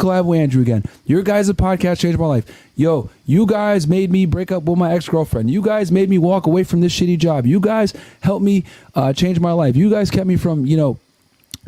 collab with Andrew again. Your guys' podcast changed my life. Yo, you guys made me break up with my ex-girlfriend. You guys made me walk away from this shitty job. You guys helped me change my life. You guys kept me from,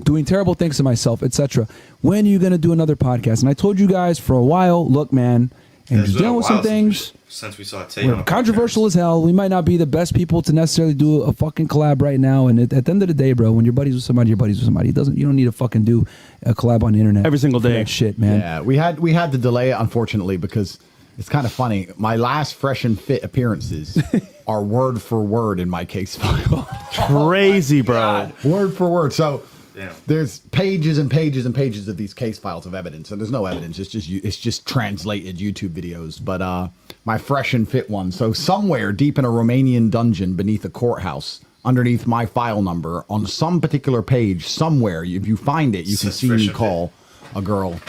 doing terrible things to myself, etc. When are you going to do another podcast? And I told you guys for a while, look, man, Andrew's dealing with some things. Since we saw Tate, we're controversial as hell. We might not be the best people to necessarily do a fucking collab right now. And at the end of the day, bro, when you're buddies with somebody, you're buddies with somebody. You don't need to fucking do a collab on the internet every single day. That shit, man. Yeah, we had to delay it, unfortunately, because it's kind of funny. My last Fresh and Fit appearances are word for word in my case file. Crazy, bro. God. Word for word. So damn. There's pages and pages and pages of these case files of evidence, and there's no evidence. It's just translated YouTube videos. But my Fresh and Fit one. So somewhere deep in a Romanian dungeon beneath a courthouse, underneath my file number, on some particular page, somewhere, if you find it, you can see me call a girl.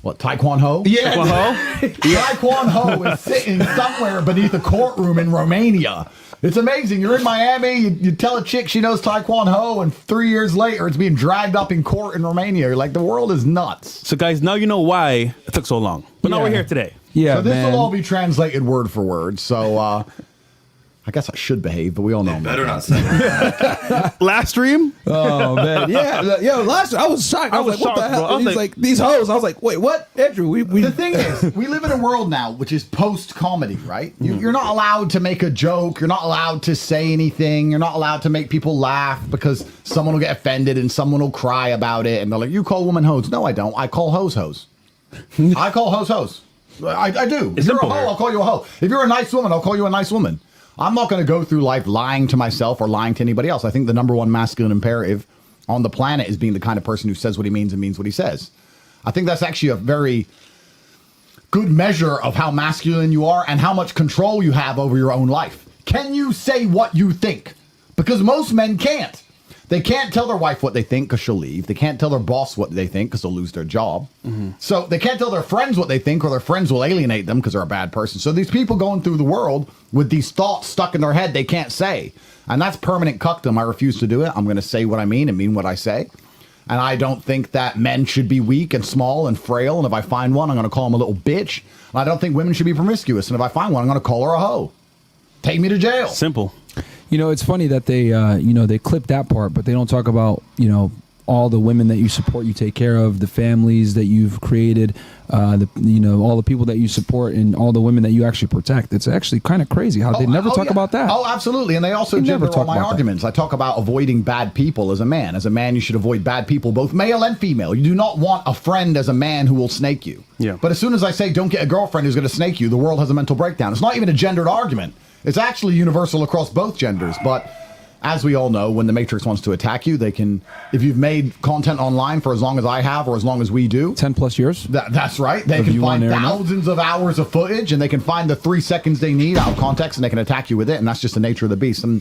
What, Taekwon Ho? Yeah. Taekwon Ho is sitting somewhere beneath a courtroom in Romania. It's amazing. You're in Miami, you tell a chick she knows Taekwon Ho, and 3 years later it's being dragged up in court in Romania. You're like, the world is nuts. So, guys, now you know why it took so long. But now we're here today. Yeah, so this will all be translated word for word. So, I guess I should behave, but we all know I'm better not say that. Last stream? Oh, man. Yeah. Yo, last I was shocked. I was like, what the hell? Bro. He's like, these hoes. I was like, wait, what? Andrew, we The thing is, we live in a world now which is post-comedy, right? You're not allowed to make a joke. You're not allowed to say anything. You're not allowed to make people laugh because someone will get offended and someone will cry about it. And they're like, you call women hoes. No, I don't. I call hoes hoes. I call hoes hoes. I do. If you're a hoe, I'll call you a hoe. If you're a nice woman, I'll call you a nice woman. I'm not going to go through life lying to myself or lying to anybody else. I think the number one masculine imperative on the planet is being the kind of person who says what he means and means what he says. I think that's actually a very good measure of how masculine you are and how much control you have over your own life. Can you say what you think? Because most men can't. They can't tell their wife what they think because she'll leave. They can't tell their boss what they think because they'll lose their job. So they can't tell their friends what they think or their friends will alienate them because they're a bad person. So these people going through the world with these thoughts stuck in their head they can't say. And that's permanent cuckdom. I refuse to do it. I'm going to say what I mean and mean what I say. And I don't think that men should be weak and small and frail. And if I find one, I'm going to call him a little bitch. And I don't think women should be promiscuous. And if I find one, I'm going to call her a hoe. Take me to jail. Simple. it's funny that they, they clip that part, but they don't talk about, all the women that you support, you take care of, the families that you've created, all the people that you support, and all the women that you actually protect. It's actually kind of crazy how they never talk about that. Oh, absolutely. And they also gender all my arguments. I talk about avoiding bad people as a man. As a man, you should avoid bad people, both male and female. You do not want a friend as a man who will snake you. Yeah. But as soon as I say don't get a girlfriend who's going to snake you, the world has a mental breakdown. It's not even a gendered argument. It's actually universal across both genders. But as we all know, when the Matrix wants to attack you, they can, if you've made content online for as long as I have or as long as we do. 10 plus years? That's right. They can find thousands of hours of footage, and they can find the 3 seconds they need out of context, and they can attack you with it, and that's just the nature of the beast. And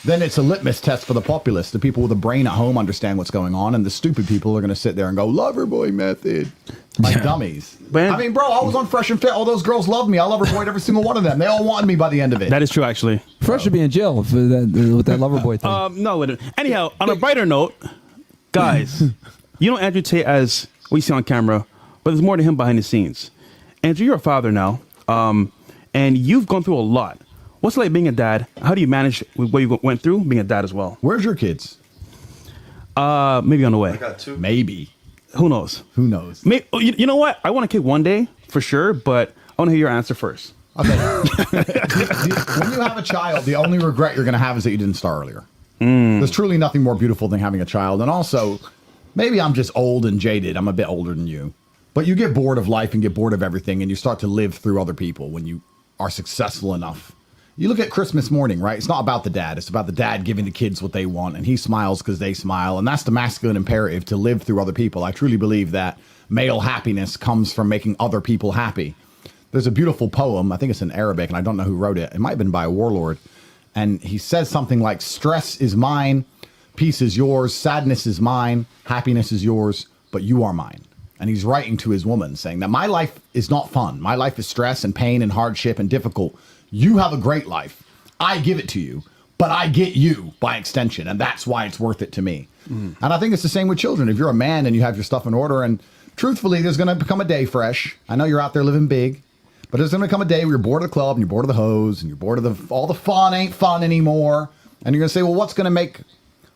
then it's a litmus test for the populace. The people with a brain at home understand what's going on, and the stupid people are going to sit there and go, Loverboy method. Like dummies. Man. I mean, bro, I was on Fresh and Fit. All those girls loved me. I Loverboyed every single one of them. They all wanted me by the end of it. That is true, actually. Fresh should be in jail for with that Loverboy thing. No, anyhow, on a brighter note, guys, you know Andrewtate as what you see on camera, but there's more to him behind the scenes. Andrew, you're a father now, and you've gone through a lot. What's it like being a dad? How do you manage what you went through being a dad as well? Where's your kids? Maybe on the way. I got 2. Maybe. Who knows? Who knows? Maybe, you know what? I want a kid one day, for sure, but I want to hear your answer first. Okay. When you have a child, the only regret you're going to have is that you didn't start earlier. There's truly nothing more beautiful than having a child. And also, maybe I'm just old and jaded. I'm a bit older than you. But you get bored of life and get bored of everything, and you start to live through other people when you are successful enough. You look at Christmas morning, right? It's not about the dad. It's about the dad giving the kids what they want, and he smiles because they smile. And that's the masculine imperative, to live through other people. I truly believe that male happiness comes from making other people happy. There's a beautiful poem. I think it's in Arabic, and I don't know who wrote it. It might have been by a warlord. And he says something like, stress is mine, peace is yours, sadness is mine, happiness is yours, but you are mine. And he's writing to his woman saying that my life is not fun. My life is stress and pain and hardship and difficult. You have a great life. I give it to you, but I get you by extension. And that's why it's worth it to me. And I think it's the same with children. If you're a man and you have your stuff in order, and truthfully, there's going to become a day, Fresh. I know you're out there living big, but there's going to come a day where you're bored of the club and you're bored of the hoes and you're bored of all the fun ain't fun anymore. And you're going to say, well, what's going to make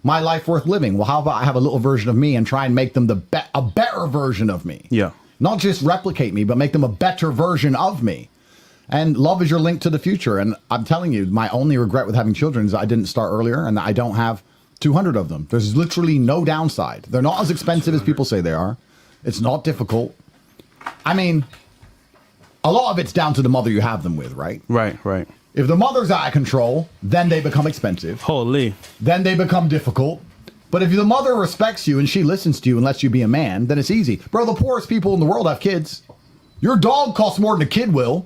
my life worth living? Well, how about I have a little version of me and try and make them a better version of me? Yeah. Not just replicate me, but make them a better version of me. And love is your link to the future. And I'm telling you, my only regret with having children is I didn't start earlier and I don't have 200 of them. There's literally no downside. They're not as expensive as people say they are. It's not difficult. I mean, a lot of it's down to the mother you have them with, right? Right. If the mother's out of control, then they become expensive. Holy. Then they become difficult. But if the mother respects you and she listens to you and lets you be a man, then it's easy. Bro, the poorest people in the world have kids. Your dog costs more than a kid will.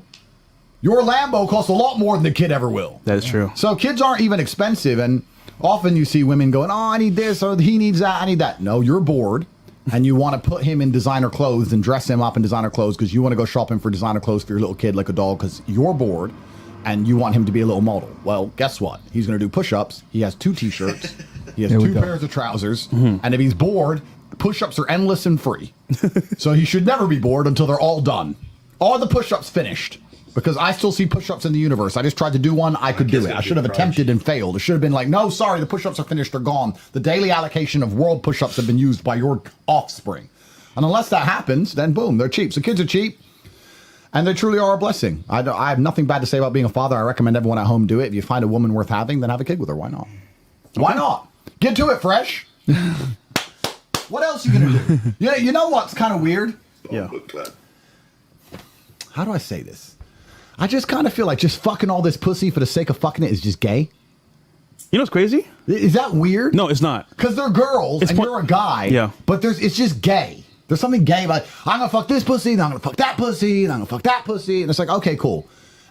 Your Lambo costs a lot more than the kid ever will. That is true. So kids aren't even expensive. And often you see women going, oh, I need this or he needs that. I need that. No, you're bored. And you want to put him in designer clothes and dress him up in designer clothes because you want to go shopping for designer clothes for your little kid like a doll because you're bored and you want him to be a little model. Well, guess what? He's going to do push-ups. He has 2 T-shirts. He has 2 pairs of trousers. And if he's bored, push-ups are endless and free. So he should never be bored until they're all done. All the push-ups finished. Because I still see push-ups in the universe. I just tried to do one. I could do it. I should have attempted and failed. It should have been like, no, sorry, the push-ups are finished. They're gone. The daily allocation of world push-ups have been used by your offspring. And unless that happens, then boom, they're cheap. So kids are cheap. And they truly are a blessing. I have nothing bad to say about being a father. I recommend everyone at home do it. If you find a woman worth having, then have a kid with her. Why not? Why not? Get to it, Fresh. What else you gonna do? Yeah, you know what's kind of weird? Yeah. How do I say this? I just kind of feel like just fucking all this pussy for the sake of fucking it is just gay. You know what's crazy? Is that weird? No, it's not. Because they're girls and you're a guy. Yeah. But it's just gay. There's something gay about, I'm going to fuck this pussy, then I'm going to fuck that pussy, then I'm going to fuck that pussy. And it's like, okay, cool.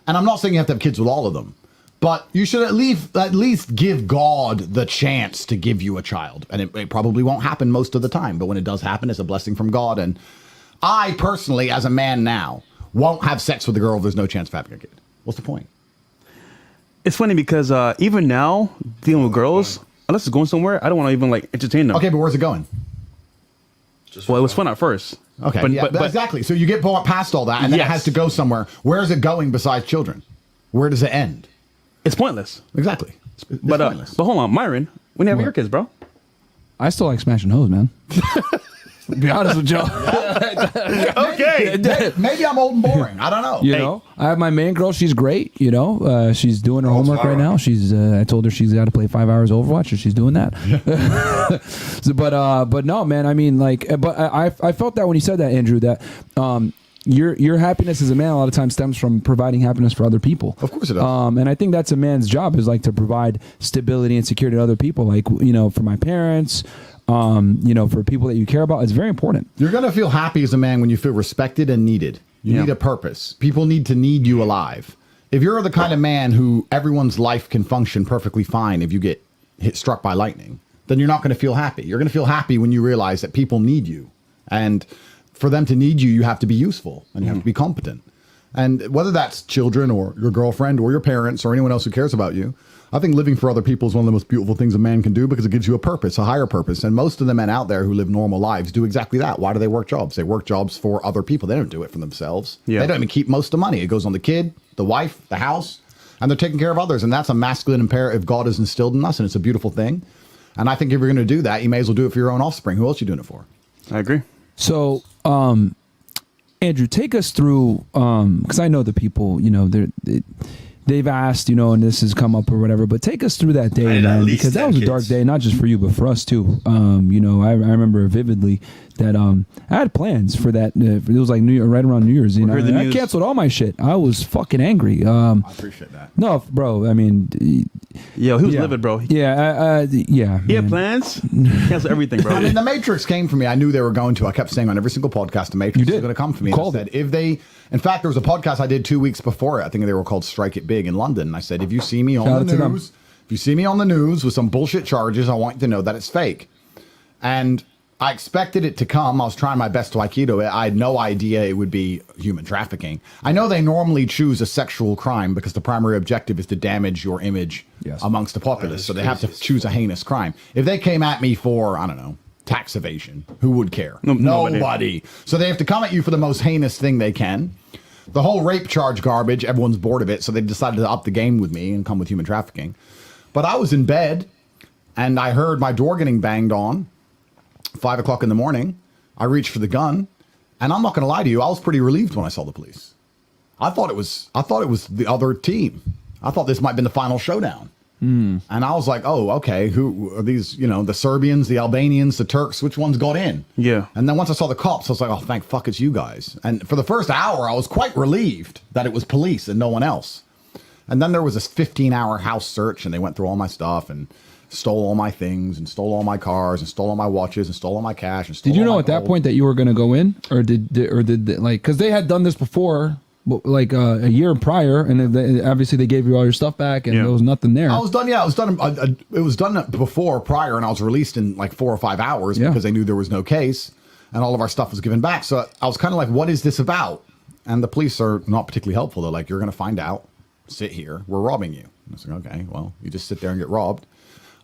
And I'm not saying you have to have kids with all of them. But you should at least give God the chance to give you a child. And it probably won't happen most of the time. But when it does happen, it's a blessing from God. And I personally, as a man now, won't have sex with a girl if there's no chance of having a kid. What's the point? It's funny because even now, dealing with girls, unless it's going somewhere, I don't want to even like entertain them. Okay, but where's it going? Well, it was fun at first. Okay, but exactly. So you get past all that, and then it has to go somewhere. Where is it going besides children? Where does it end? it's pointless. Exactly. It's But pointless. hold on, Myron, when you have your kids, bro? I still like smashing hoes, man. To be honest with y'all. Okay. Maybe I'm old and boring. I don't know. You know, I have my main girl. She's great. You know, she's doing her homework right now. She's. I told her she's got to play 5 hours Overwatch, and she's doing that. But no, man. I mean, like, but I felt that when you said that, Andrew, that your happiness as a man a lot of times stems from providing happiness for other people. Of course it does. And I think that's a man's job, is like to provide stability and security to other people. Like, you know, for my parents. You know, for people that you care about, it's very important. You're going to feel happy as a man when you feel respected and needed. You need a purpose. People need to need you alive. If you're the kind of man who everyone's life can function perfectly fine if you get struck by lightning, then you're not going to feel happy. You're going to feel happy when you realize that people need you. And for them to need you, you have to be useful and you have to be competent. And whether that's children or your girlfriend or your parents or anyone else who cares about you, I think living for other people is one of the most beautiful things a man can do because it gives you a purpose, a higher purpose. And most of the men out there who live normal lives do exactly that. Why do they work jobs? They work jobs for other people. They don't do it for themselves. Yeah. They don't even keep most of the money. It goes on the kid, the wife, the house, and they're taking care of others. And that's a masculine imperative God has instilled in us, and it's a beautiful thing. And I think if you're going to do that, you may as well do it for your own offspring. Who else are you doing it for? I agree. So, Andrew, take us through, because I know the people, you know, they've asked, you know, and this has come up or whatever, but take us through that day, man, because that was a dark day, not just for you, but for us too. You know, I remember vividly that I had plans for that. It was like right around New Year's. You know, I canceled all my shit. I was fucking angry. I appreciate that. No, bro. I mean, Yo, he was livid, bro. Yeah, yeah. He had plans. Cancel everything, bro. I mean, the Matrix came for me. I knew they were going to. I kept saying on every single podcast, the Matrix is going to come for me. And I said, if they, in fact, there was a podcast I did 2 weeks before it. I think they were called Strike It Big in London. And I said, if you see me on the news, if you see me on the news with some bullshit charges, I want you to know that it's fake. And I expected it to come. I was trying my best to Aikido it. I had no idea it would be human trafficking. I know they normally choose a sexual crime because the primary objective is to damage your image amongst the populace. So they have to choose a heinous crime. If they came at me for, I don't know, tax evasion. Who would care? Nobody. Nobody. So they have to come at you for the most heinous thing they can. The whole rape charge garbage, everyone's bored of it, so they decided to up the game with me and come with human trafficking. But I was in bed, and I heard my door getting banged on, 5 o'clock in the morning. I reached for the gun, and I'm not going to lie to you, I was pretty relieved when I saw the police. I thought it was the other team. I thought this might have been the final showdown. And I was like, oh, okay, who are these, the Serbians, the Albanians, the Turks, which ones got in? Yeah. And then once I saw the cops, I was like, oh, thank fuck it's you guys. And for the first hour, I was quite relieved that it was police and no one else. And then there was this 15-hour house search, and they went through all my stuff and stole all my things and stole all my cars and stole all my watches and stole all my cash. And stole Did you all know my at that gold. point that you were going to go in, or did because they had done this before, like a year prior, and obviously they gave you all your stuff back, and there was nothing there. I was done. Yeah, it was done. It was done before prior, and I was released in like 4 or 5 hours because they knew there was no case, and all of our stuff was given back. So I was kind of like, "What is this about?" And the police are not particularly helpful. They're like, "You're going to find out. Sit here. We're robbing you." And I was like, "Okay, well, you just sit there and get robbed,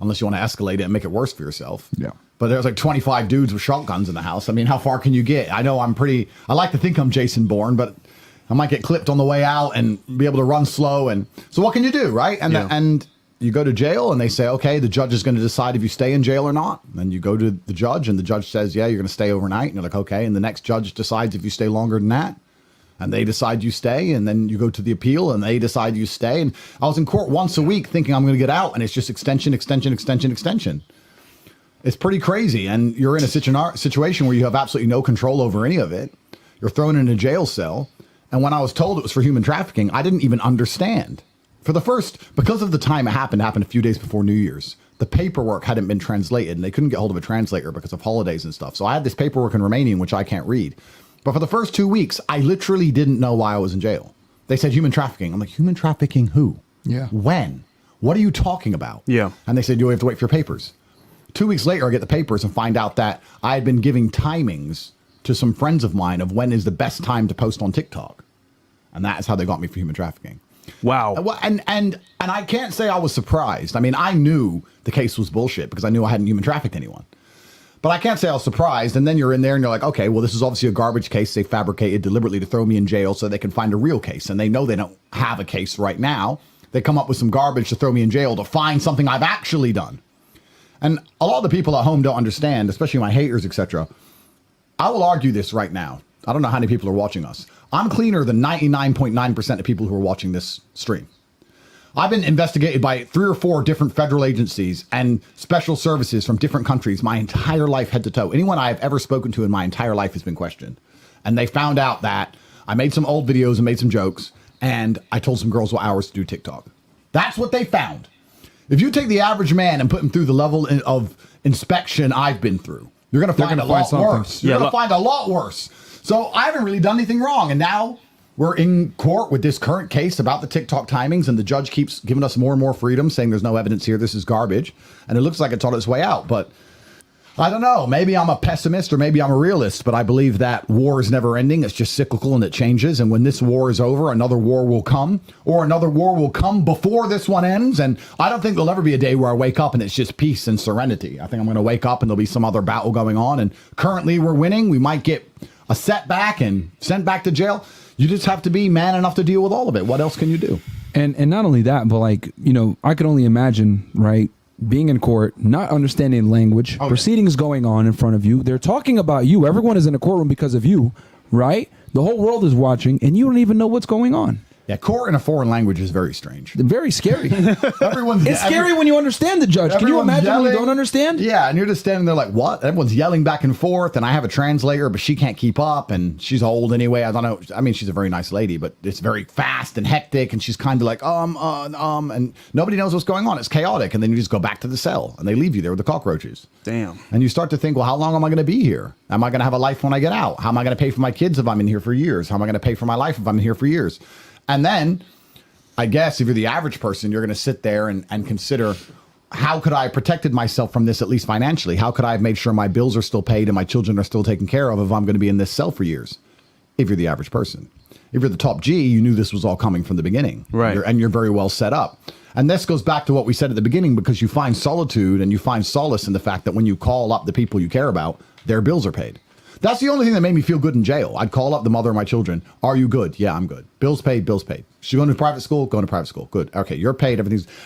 unless you want to escalate it and make it worse for yourself." Yeah. But there's like 25 dudes with shotguns in the house. I mean, how far can you get? I know I like to think I'm Jason Bourne, but I might get clipped on the way out and be able to run slow. And so what can you do, right? And and you go to jail, and they say, okay, the judge is going to decide if you stay in jail or not. And then you go to the judge, and the judge says, yeah, you're going to stay overnight. And you're like, okay. And the next judge decides if you stay longer than that. And they decide you stay. And then you go to the appeal, and they decide you stay. And I was in court once a week thinking I'm going to get out. And it's just extension, extension, extension, extension. It's pretty crazy. And you're in a situation where you have absolutely no control over any of it. You're thrown in a jail cell. And when I was told it was for human trafficking, I didn't even understand. Because of the time it happened a few days before New Year's. The paperwork hadn't been translated, and they couldn't get hold of a translator because of holidays and stuff. So I had this paperwork in Romanian, which I can't read. But for the first 2 weeks, I literally didn't know why I was in jail. They said human trafficking. I'm like, human trafficking who? Yeah. When? What are you talking about? Yeah. And they said, you have to wait for your papers. 2 weeks later, I get the papers and find out that I had been giving timings to some friends of mine of when is the best time to post on TikTok. And that is how they got me for human trafficking. Wow. And I can't say I was surprised. I mean, I knew the case was bullshit because I knew I hadn't human trafficked anyone. But I can't say I was surprised. And then you're in there and you're like, okay, well, this is obviously a garbage case they fabricated deliberately to throw me in jail so they can find a real case. And they know they don't have a case right now. They come up with some garbage to throw me in jail to find something I've actually done. And a lot of the people at home don't understand, especially my haters, etc. I will argue this right now. I don't know how many people are watching us. I'm cleaner than 99.9% of people who are watching this stream. I've been investigated by 3 or 4 different federal agencies and special services from different countries my entire life, head to toe. Anyone I've ever spoken to in my entire life has been questioned. And they found out that I made some old videos and made some jokes, and I told some girls what hours to do TikTok. That's what they found. If you take the average man and put him through the level of inspection I've been through, you're going to find a lot worse. You're going to find a lot worse. So I haven't really done anything wrong. And now we're in court with this current case about the TikTok timings, and the judge keeps giving us more and more freedom, saying there's no evidence here, this is garbage. And it looks like it's on its way out. But I don't know. Maybe I'm a pessimist or maybe I'm a realist, but I believe that war is never ending. It's just cyclical and it changes. And when this war is over, another war will come, or another war will come before this one ends. And I don't think there'll ever be a day where I wake up and it's just peace and serenity. I think I'm going to wake up and there'll be some other battle going on. And currently we're winning. We might get a setback and sent back to jail. You just have to be man enough to deal with all of it. What else can you do? And not only that, but like, I could only imagine, right, being in court, not understanding language, proceedings going on in front of you. They're talking about you. Everyone is in a courtroom because of you, right? The whole world is watching, and you don't even know what's going on. Yeah, court in a foreign language is very strange. Very scary. It's scary when you understand the judge. Can you imagine when you don't understand? Yeah, and you're just standing there like, what? Everyone's yelling back and forth, and I have a translator, but she can't keep up, and she's old anyway. I don't know. I mean, she's a very nice lady, but it's very fast and hectic, and she's kind of like, and nobody knows what's going on. It's chaotic, and then you just go back to the cell, and they leave you there with the cockroaches. Damn. And you start to think, well, how long am I going to be here? Am I going to have a life when I get out? How am I going to pay for my kids if I'm in here for years? How am I going to pay for my life if I'm in here for years? And then, I guess if you're the average person, you're going to sit there and consider, how could I have protected myself from this, at least financially? How could I have made sure my bills are still paid and my children are still taken care of if I'm going to be in this cell for years? If you're the average person. If you're the top G, you knew this was all coming from the beginning. Right. And you're very well set up. And this goes back to what we said at the beginning, because you find solitude and you find solace in the fact that when you call up the people you care about, their bills are paid. That's the only thing that made me feel good in jail. I'd call up the mother of my children. Are you good? Yeah, I'm good. Bills paid, bills paid. She going to private school? Going to private school. Good. Okay, you're paid.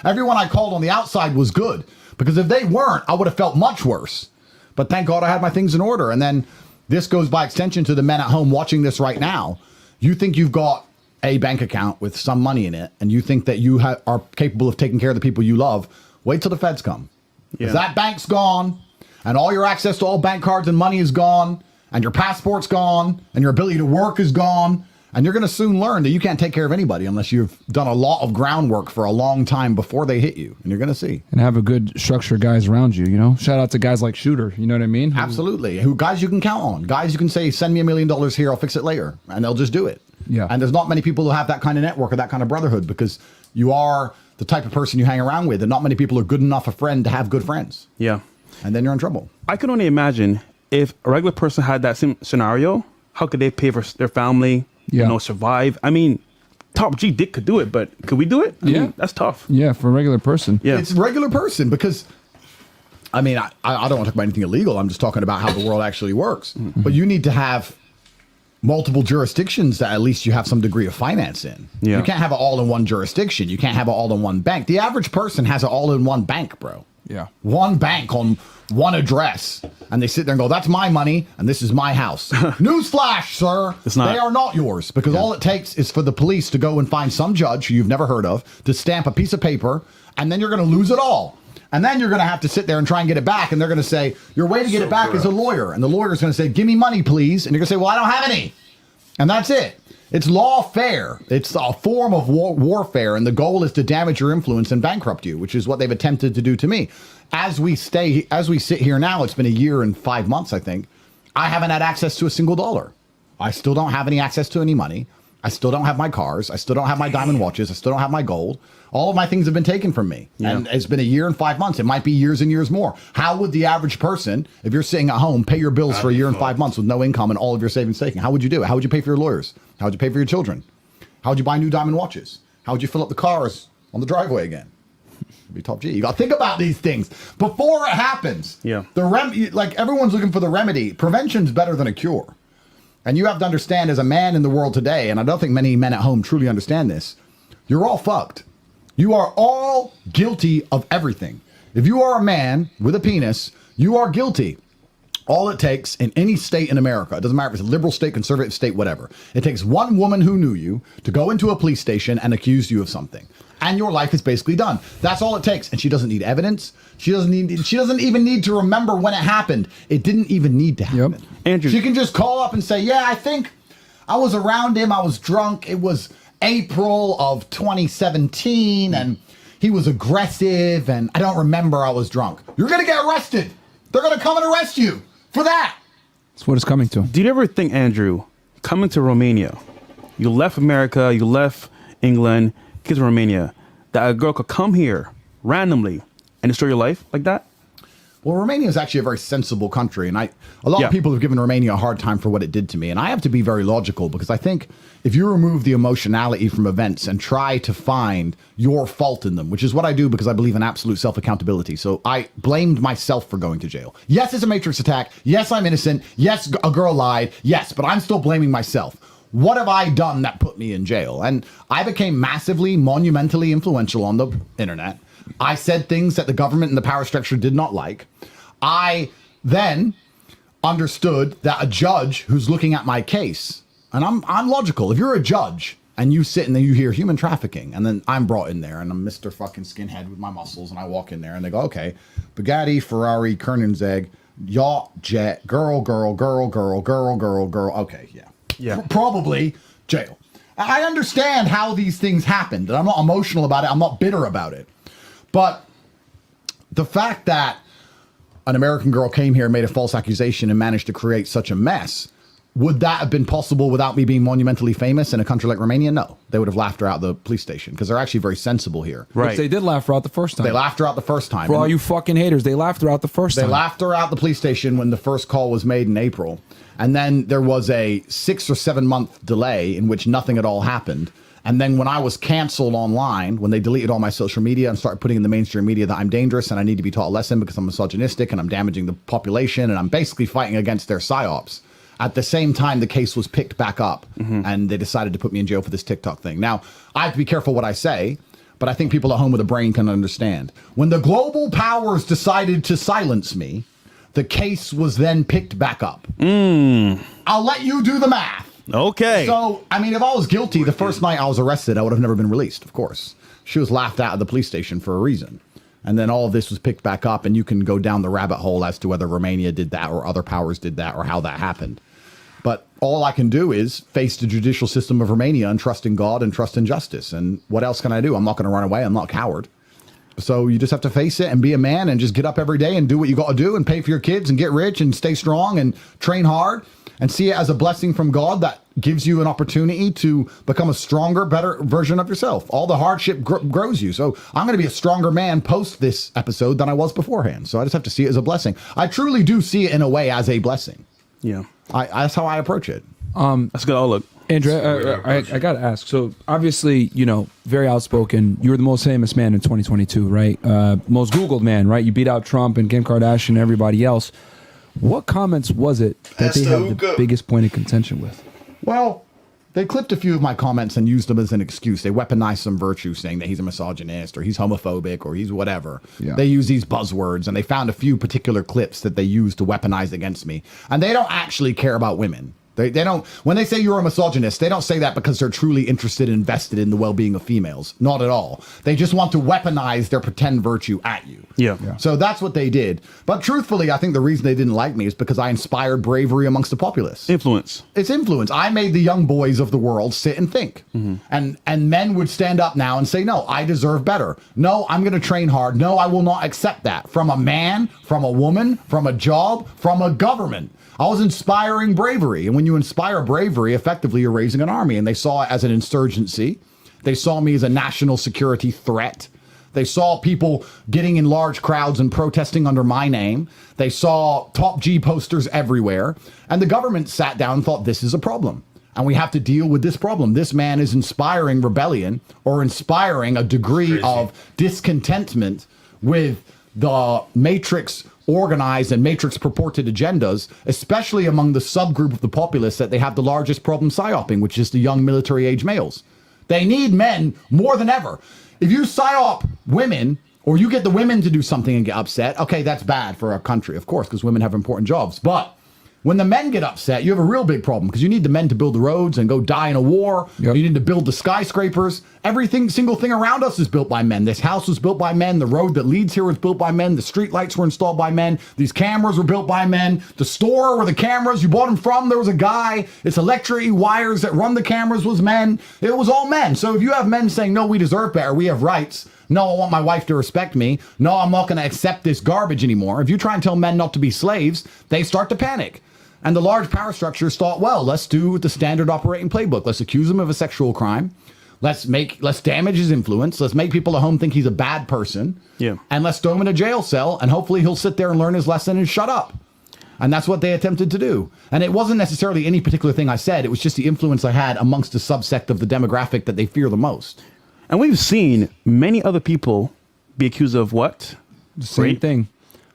Everyone I called on the outside was good, because if they weren't, I would have felt much worse. But thank God I had my things in order. And then this goes by extension to the men at home watching this right now. You think you've got a bank account with some money in it, and you think that you are capable of taking care of the people you love. Wait till the feds come. Because that bank's gone, and all your access to all bank cards and money is gone, and your passport's gone, and your ability to work is gone, and you're going to soon learn that you can't take care of anybody unless you've done a lot of groundwork for a long time before they hit you, and you're going to see. And have a good structure guys around you, you know? Shout out to guys like Shooter, you know what I mean? Absolutely. Guys you can count on. Guys you can say, send me $1 million here, I'll fix it later, and they'll just do it. Yeah. And there's not many people who have that kind of network or that kind of brotherhood, because you are the type of person you hang around with, and not many people are good enough a friend to have good friends. Yeah. And then you're in trouble. I can only imagine if a regular person had that same scenario, how could they pay for their family, survive? I mean, Top G Dick could do it, but could we do it? I mean, that's tough. Yeah, for a regular person. Yeah. It's a regular person, because, I mean, I don't want to talk about anything illegal. I'm just talking about how the world actually works. But you need to have multiple jurisdictions that at least you have some degree of finance in. Yeah. You can't have it all in one jurisdiction. You can't have it all in one bank. The average person has it all in one bank, bro. Yeah. One bank on one address, and they sit there and go, that's my money, and this is my house. Newsflash, sir. It's not. They are not yours, because all it takes is for the police to go and find some judge who you've never heard of to stamp a piece of paper, and then you're going to lose it all. And then you're going to have to sit there and try and get it back, and they're going to say, your way to get it back is a lawyer. And the lawyer's going to say, give me money, please. And you're going to say, well, I don't have any. And that's it. It's lawfare. It's a form of warfare, and the goal is to damage your influence and bankrupt you, which is what they've attempted to do to me. As we sit here now, it's been 1 year and 5 months, I think. I haven't had access to a single dollar. I still don't have any access to any money. I still don't have my cars. I still don't have my diamond watches. I still don't have my gold. All of my things have been taken from me. Yeah. And it's been 1 year and 5 months. It might be years and years more. How would the average person, if you're sitting at home, pay your bills for 1 year and 5 months with no income and all of your savings taken? How would you do it? How would you pay for your lawyers? How would you pay for your children? How would you buy new diamond watches? How would you fill up the cars on the driveway again? It'd be Top G. You got to think about these things before it happens. Yeah. Like everyone's looking for the remedy. Prevention's better than a cure. And you have to understand, as a man in the world today, and I don't think many men at home truly understand this, you're all fucked. You are all guilty of everything. If you are a man with a penis, you are guilty. All it takes in any state in America, it doesn't matter if it's a liberal state, conservative state, whatever, it takes one woman who knew you to go into a police station and accuse you of something. And your life is basically done. That's all it takes. And she doesn't need evidence. She doesn't even need to remember when it happened. It didn't even need to happen. Yep. Andrew. She can just call up and say, yeah, I think I was around him. I was drunk. It was April of 2017, and he was aggressive, and I don't remember I was drunk. You're going to get arrested. They're going to come and arrest you for that. That's what it's coming to. Did you ever think, Andrew, coming to Romania, you left America, you left England, kids in Romania, that a girl could come here randomly and destroy your life like that? Well, Romania is actually a very sensible country, and a lot of people have given Romania a hard time for what it did to me, and I have to be very logical, because I think if you remove the emotionality from events and try to find your fault in them, which is what I do because I believe in absolute self-accountability. So I blamed myself for going to jail. Yes, it's a matrix attack. Yes, I'm innocent. Yes, a girl lied. Yes, but I'm still blaming myself. What have I done that put me in jail? And I became massively, monumentally influential on the internet. I said things that the government and the power structure did not like. I then understood that a judge who's looking at my case, and I'm logical. If you're a judge and you sit and then you hear human trafficking, and then I'm brought in there and I'm Mr. fucking skinhead with my muscles, and I walk in there and they go, okay, Bugatti, Ferrari, Koenigsegg, yacht, jet, girl. Okay, yeah. Yeah. Probably jail. I understand how these things happened, and I'm not emotional about it. I'm not bitter about it. But the fact that an American girl came here and made a false accusation and managed to create such a mess, would that have been possible without me being monumentally famous in a country like Romania? No. They would have laughed her out the police station, because they're actually very sensible here. Right. Which they did laugh her out the first time. They laughed her out the first time. For all you fucking haters, they laughed her out the first time. They laughed her out the police station when the first call was made in April. And then there was a 6 or 7 month delay in which nothing at all happened. And then when I was canceled online, when they deleted all my social media and started putting in the mainstream media that I'm dangerous and I need to be taught a lesson because I'm misogynistic and I'm damaging the population and I'm basically fighting against their psyops. At the same time, the case was picked back up and they decided to put me in jail for this TikTok thing. Now, I have to be careful what I say, but I think people at home with a brain can understand. When the global powers decided to silence me, the case was then picked back up. I'll let you do the math. Okay. So, I mean, if I was guilty, the first night I was arrested, I would have never been released, of course. She was laughed out of the police station for a reason. And then all of this was picked back up, and you can go down the rabbit hole as to whether Romania did that or other powers did that or how that happened. But all I can do is face the judicial system of Romania and trust in God and trust in justice. And what else can I do? I'm not going to run away. I'm not a coward. So you just have to face it and be a man and just get up every day and do what you got to do and pay for your kids and get rich and stay strong and train hard and see it as a blessing from God that gives you an opportunity to become a stronger, better version of yourself. All the hardship grows you. So I'm going to be a stronger man post this episode than I was beforehand. So I just have to see it as a blessing. I truly do see it in a way as a blessing. Yeah. That's how I approach it. That's a good outlook. Andrew, I got to ask. So obviously, you know, very outspoken. You were the most famous man in 2022, right? Most Googled man, right? You beat out Trump and Kim Kardashian and everybody else. What comments was it that they had the biggest point of contention with? Well, they clipped a few of my comments and used them as an excuse. They weaponized some virtue, saying that he's a misogynist or he's homophobic or he's whatever. Yeah. They use these buzzwords, and they found a few particular clips that they used to weaponize against me. And they don't actually care about women. They don't, when they say you're a misogynist, they don't say that because they're truly interested and invested in the well-being of females. Not at all. They just want to weaponize their pretend virtue at you. Yeah. So that's what they did. But truthfully, I think the reason they didn't like me is because I inspired bravery amongst the populace. Influence. It's influence. I made the young boys of the world sit and think. And men would stand up now and say, no, I deserve better. No, I'm going to train hard. No, I will not accept that. From a man, from a woman, from a job, from a government. I was inspiring bravery. And when you inspire bravery, effectively, you're raising an army. And they saw it as an insurgency. They saw me as a national security threat. They saw people getting in large crowds and protesting under my name. They saw Top G posters everywhere. And the government sat down and thought, this is a problem. And we have to deal with this problem. This man is inspiring rebellion or inspiring a degree of discontentment with the Matrix organized and Matrix purported agendas, especially among the subgroup of the populace that they have the largest problem psyoping, which is the young military age males. They need men more than ever. If you psyop women or you get the women to do something and get upset, okay, that's bad for our country, of course, because women have important jobs. But when the men get upset, you have a real big problem because you need the men to build the roads and go die in a war. Yep. You need to build the skyscrapers. Everything, single thing around us is built by men. This house was built by men. The road that leads here was built by men. The street lights were installed by men. These cameras were built by men. The store where the cameras, you bought them from, there was a guy. It's electric wires that run the cameras was men. It was all men. So if you have men saying, no, we deserve better, we have rights. No, I want my wife to respect me. No, I'm not going to accept this garbage anymore. If you try and tell men not to be slaves, they start to panic. And the large power structures thought, well, let's do the standard operating playbook. Let's accuse him of a sexual crime. Let's damage his influence. Let's make people at home think he's a bad person. Yeah. And let's throw him in a jail cell. And hopefully he'll sit there and learn his lesson and shut up. And that's what they attempted to do. And it wasn't necessarily any particular thing I said. It was just the influence I had amongst the subsect of the demographic that they fear the most. And we've seen many other people be accused of what? The same thing.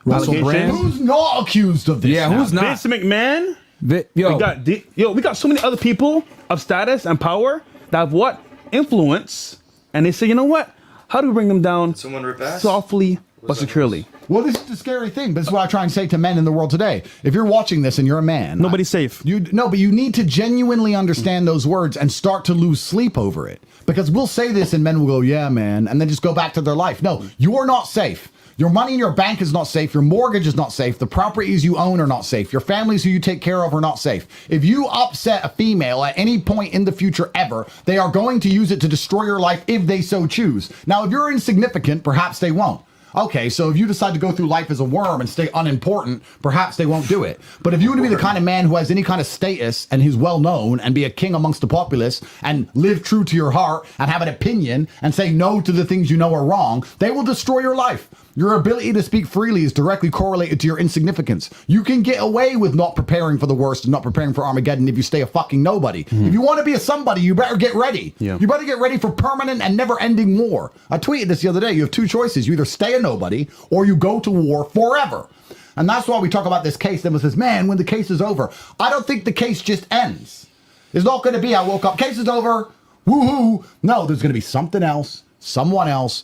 Russell Brand. Who's not accused of this? Yeah, now? who's not? Vince McMahon. We got so many other people of status and power that have what? Influence. And they say, you know what? How do we bring them down? Someone rip ass? Softly but securely. Well, this is the scary thing, but this is what I try and say to men in the world today. If you're watching this and you're a man, nobody's safe. But you need to genuinely understand those words and start to lose sleep over it. Because we'll say this and men will go, yeah, man, and then just go back to their life. No, you are not safe. Your money in your bank is not safe. Your mortgage is not safe. The properties you own are not safe. Your families who you take care of are not safe. If you upset a female at any point in the future ever, they are going to use it to destroy your life if they so choose. Now, if you're insignificant, perhaps they won't. Okay, so if you decide to go through life as a worm and stay unimportant, perhaps they won't do it. But if you want to be the kind of man who has any kind of status and who's well known and be a king amongst the populace and live true to your heart and have an opinion and say no to the things you know are wrong, they will destroy your life. Your ability to speak freely is directly correlated to your insignificance. You can get away with not preparing for the worst and not preparing for Armageddon if you stay a fucking nobody. If you want to be a somebody, you better get ready. Yeah. You better get ready for permanent and never-ending war. I tweeted this the other day. You have two choices. You either stay a nobody or you go to war forever. And that's why we talk about this case. Everyone says, man, when the case is over. I don't think the case just ends. It's not going to be, I woke up, case is over, woohoo. No, there's going to be something else, someone else.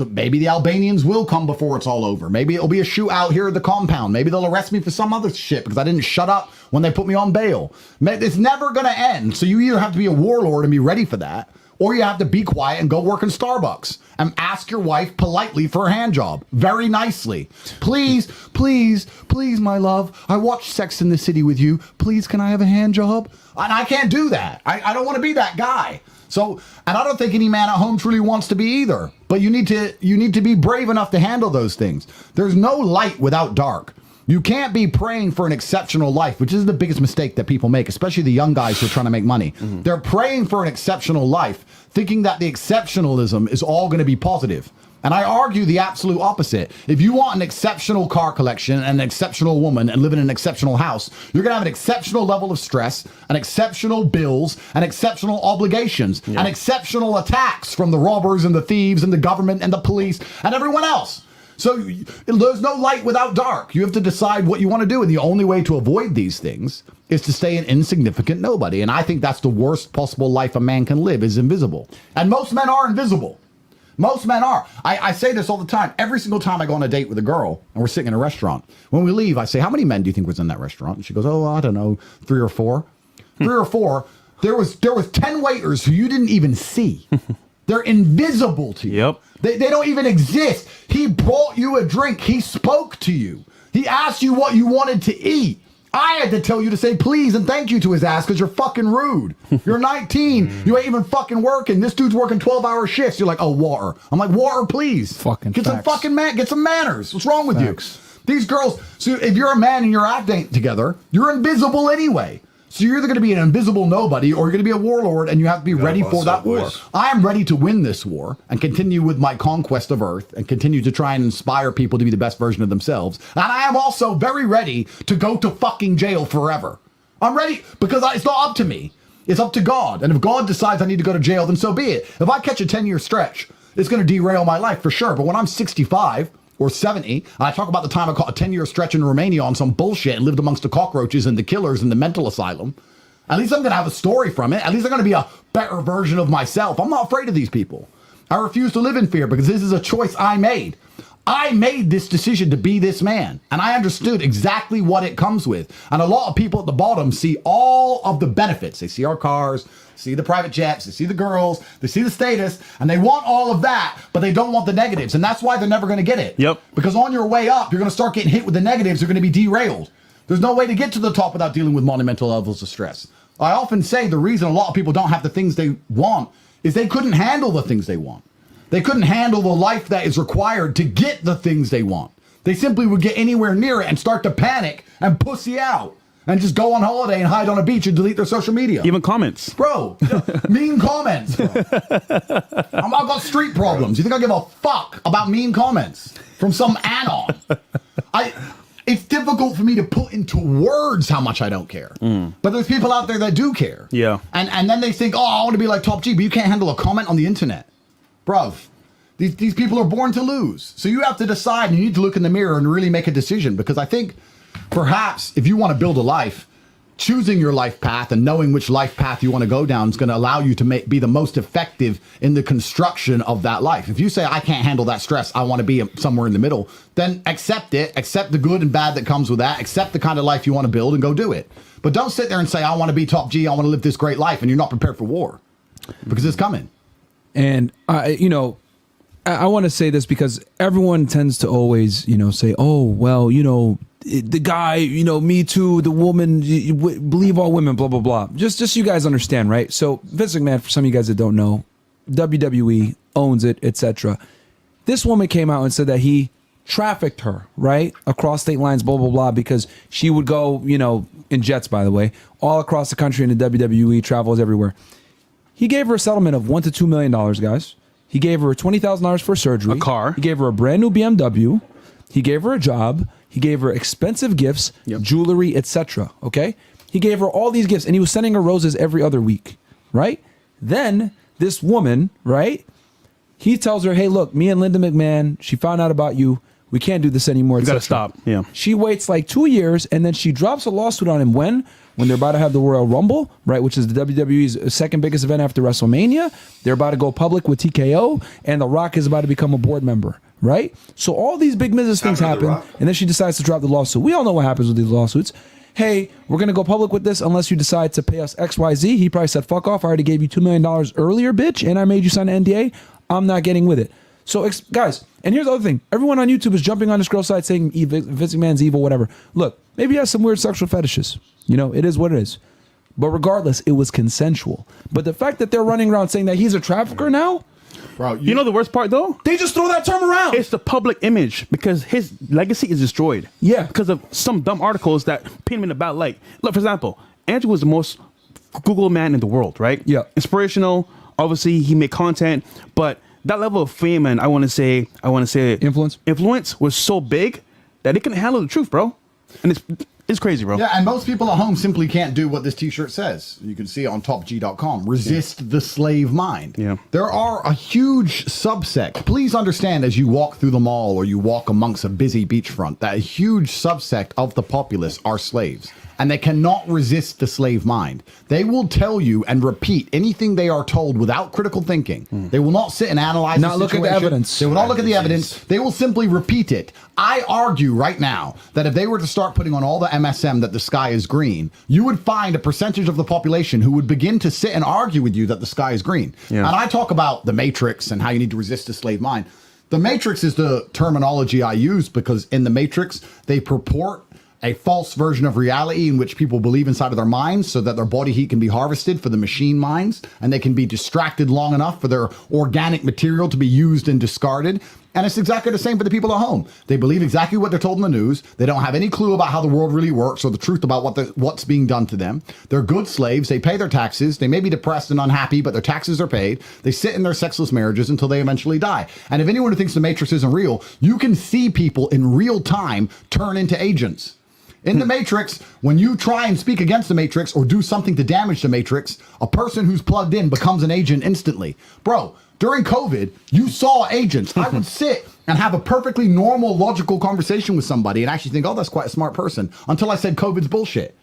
Maybe the Albanians will come before it's all over. Maybe it'll be a shootout here at the compound. Maybe they'll arrest me for some other shit because I didn't shut up when they put me on bail. It's never going to end. So you either have to be a warlord and be ready for that, or you have to be quiet and go work in Starbucks and ask your wife politely for a hand job. Very nicely. Please, please, please, my love. I watched Sex in the City with you. Please, can I have a hand job? And I can't do that. I don't want to be that guy. So, and I don't think any man at home truly wants to be either. But you need to be brave enough to handle those things. There's no light without dark. You can't be praying for an exceptional life, which is the biggest mistake that people make, especially the young guys who are trying to make money. Mm-hmm. They're praying for an exceptional life, thinking that the exceptionalism is all going to be positive. And I argue the absolute opposite. If you want an exceptional car collection and an exceptional woman and live in an exceptional house, you're going to have an exceptional level of stress, an exceptional bills, and exceptional obligations, and exceptional attacks from the robbers and the thieves and the government and the police and everyone else. So there's no light without dark. You have to decide what you want to do. And the only way to avoid these things is to stay an insignificant nobody. And I think that's the worst possible life a man can live, is invisible. And most men are invisible. Most men are. I say this all the time. Every single time I go on a date with a girl and we're sitting in a restaurant, when we leave, I say, how many men do you think was in that restaurant? And she goes, oh, I don't know, 3 or 4. 3 or 4. There was 10 waiters who you didn't even see. They're invisible to you. Yep. They don't even exist. He brought you a drink. He spoke to you. He asked you what you wanted to eat. I had to tell you to say please and thank you to his ass because you're fucking rude. You're 19. You ain't even fucking working. This dude's working 12-hour shifts. You're like, oh, water. I'm like, water, please. Fucking get facts. get some manners. What's wrong with Facts. you? These girls, so if you're a man and you're acting together, you're invisible anyway. So you're either going to be an invisible nobody or you're going to be a warlord and you have to be ready for that war. I am ready to win this war and continue with my conquest of Earth and continue to try and inspire people to be the best version of themselves. And I am also very ready to go to fucking jail forever. I'm ready because it's not up to me. It's up to God. And if God decides I need to go to jail, then so be it. If I catch a 10-year stretch, it's going to derail my life for sure. But when I'm 65... or 70, I talk about the time I caught a 10-year stretch in Romania on some bullshit and lived amongst the cockroaches and the killers in the mental asylum. At least I'm going to have a story from it. At least I'm going to be a better version of myself. I'm not afraid of these people. I refuse to live in fear because this is a choice I made. I made this decision to be this man, and I understood exactly what it comes with. And a lot of people at the bottom see all of the benefits. They see our cars, see the private jets, they see the girls, they see the status, and they want all of that, but they don't want the negatives. And that's why they're never going to get it. Yep. Because on your way up, you're going to start getting hit with the negatives. You're going to be derailed. There's no way to get to the top without dealing with monumental levels of stress. I often say the reason a lot of people don't have the things they want is they couldn't handle the things they want. They couldn't handle the life that is required to get the things they want. They simply would get anywhere near it and start to panic and pussy out and just go on holiday and hide on a beach and delete their social media. Even comments. Bro, mean comments. Bro. I've got street problems. You think I give a fuck about mean comments from some anon? It's difficult for me to put into words how much I don't care. But there's people out there that do care. Yeah. And then they think, oh, I want to be like Top G, but you can't handle a comment on the internet. Bruv, these people are born to lose. So you have to decide, and you need to look in the mirror and really make a decision. Because I think perhaps if you want to build a life, choosing your life path and knowing which life path you want to go down is going to allow you to be the most effective in the construction of that life. If you say, I can't handle that stress, I want to be somewhere in the middle, then accept it, accept the good and bad that comes with that, accept the kind of life you want to build and go do it. But don't sit there and say, I want to be Top G, I want to live this great life, and you're not prepared for war. Because it's coming. And, I want to say this because everyone tends to always, say, oh, well, the guy, Me Too, the woman, believe all women, blah, blah, blah. Just so you guys understand, right? So Vince McMahon, for some of you guys that don't know, WWE owns it, etc. This woman came out and said that he trafficked her, right? Across state lines, blah, blah, blah, because she would go, in jets, by the way, all across the country in the WWE, travels everywhere. He gave her a settlement of $1 to $2 million, guys. He gave her $20,000 for surgery. A car. He gave her a brand new BMW. He gave her a job. He gave her expensive gifts, jewelry, etc. Okay? He gave her all these gifts, and he was sending her roses every other week, right? Then this woman, right? He tells her, hey, look, me and Linda McMahon, she found out about you. We can't do this anymore. You got to stop. Yeah. She waits like 2 years, and then she drops a lawsuit on him when they're about to have the Royal Rumble, right, which is the WWE's second biggest event after WrestleMania. They're about to go public with TKO, and The Rock is about to become a board member, right? So all these big business things happen, and then she decides to drop the lawsuit. We all know what happens with these lawsuits. Hey, we're going to go public with this unless you decide to pay us XYZ. He probably said, fuck off. I already gave you $2 million earlier, bitch, and I made you sign an NDA. I'm not getting with it. So, guys, and here's the other thing. Everyone on YouTube is jumping on this girl's side saying Vince McMahon's evil, whatever. Look, maybe he has some weird sexual fetishes. You know, it is what it is. But regardless, it was consensual. But the fact that they're running around saying that he's a trafficker now, Bro, You know the worst part though? they just throw that term around. It's the public image because his legacy is destroyed. Yeah. Because of some dumb articles that paint him in a bad light. Look, for example, Andrew was the most Google man in the world, right? Yeah. Inspirational. Obviously, he made content, but that level of fame and I want to say influence was so big that they couldn't handle the truth, bro. And it's crazy, bro. Yeah, and most people at home simply can't do what this t-shirt says. You can see it on topg.com. Resist the slave mind. Yeah. There are a huge subsect. Please understand as you walk through the mall or you walk amongst a busy beachfront that a huge subsect of the populace are slaves. And they cannot resist the slave mind. They will tell you and repeat anything they are told without critical thinking. They will not sit and analyze Not the look at the situation. evidence. They will not look at the evidence. They will simply repeat it. I argue right now that if they were to start putting on all the MSM that the sky is green, you would find a percentage of the population who would begin to sit and argue with you that the sky is green. Yeah. And I talk about the Matrix and how you need to resist the slave mind. The Matrix is the terminology I use because in the Matrix, they purport a false version of reality in which people believe inside of their minds so that their body heat can be harvested for the machine minds and they can be distracted long enough for their organic material to be used and discarded. And it's exactly the same for the people at home. They believe exactly what they're told in the news. They don't have any clue about how the world really works or the truth about what's being done to them. They're good slaves. They pay their taxes. They may be depressed and unhappy, but their taxes are paid. They sit in their sexless marriages until they eventually die. And if anyone who thinks the Matrix isn't real, you can see people in real time turn into agents. In the Matrix, when you try and speak against the Matrix or do something to damage the Matrix, a person who's plugged in becomes an agent instantly. Bro, during COVID, you saw agents. I would sit and have a perfectly normal, logical conversation with somebody and actually think, oh, that's quite a smart person, until I said COVID's bullshit.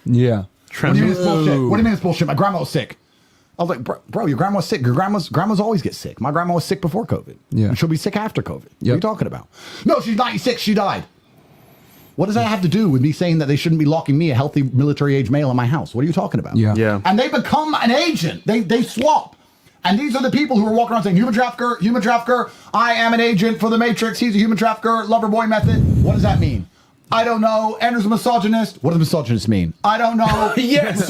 Yeah. What do you mean it's bullshit? What do you mean it's bullshit? My grandma was sick. I was like, bro, your grandma's sick. Your grandmas always get sick. My grandma was sick before COVID. Yeah. And she'll be sick after COVID. What are you talking about? No, she's 96. She died. What does that have to do with me saying that they shouldn't be locking me, a healthy military-age male, in my house? What are you talking about? Yeah. And they become an agent. They swap. And these are the people who are walking around saying, human trafficker, I am an agent for the Matrix, he's a human trafficker, lover boy method. What does that mean? I don't know. Andrew's a misogynist. What does misogynist mean? I don't know. Yes.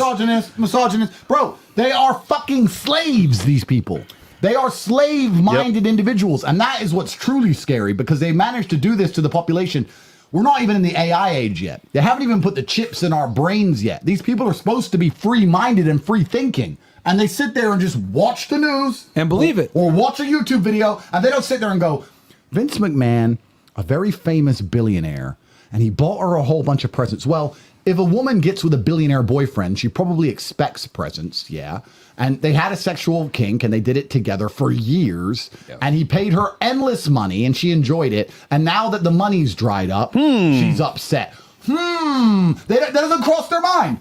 Misogynist. Bro, they are fucking slaves, these people. They are slave-minded individuals. And that is what's truly scary because they managed to do this to the population. We're not even in the AI age yet. They haven't even put the chips in our brains yet. These people are supposed to be free-minded and free-thinking. And they sit there and just watch the news. And believe it. Or watch a YouTube video. And they don't sit there and go, Vince McMahon, a very famous billionaire, and he bought her a whole bunch of presents. Well, if a woman gets with a billionaire boyfriend, she probably expects presents, yeah. And they had a sexual kink, and they did it together for years. Yeah. And he paid her endless money, and she enjoyed it. And now that the money's dried up, she's upset. That doesn't cross their mind.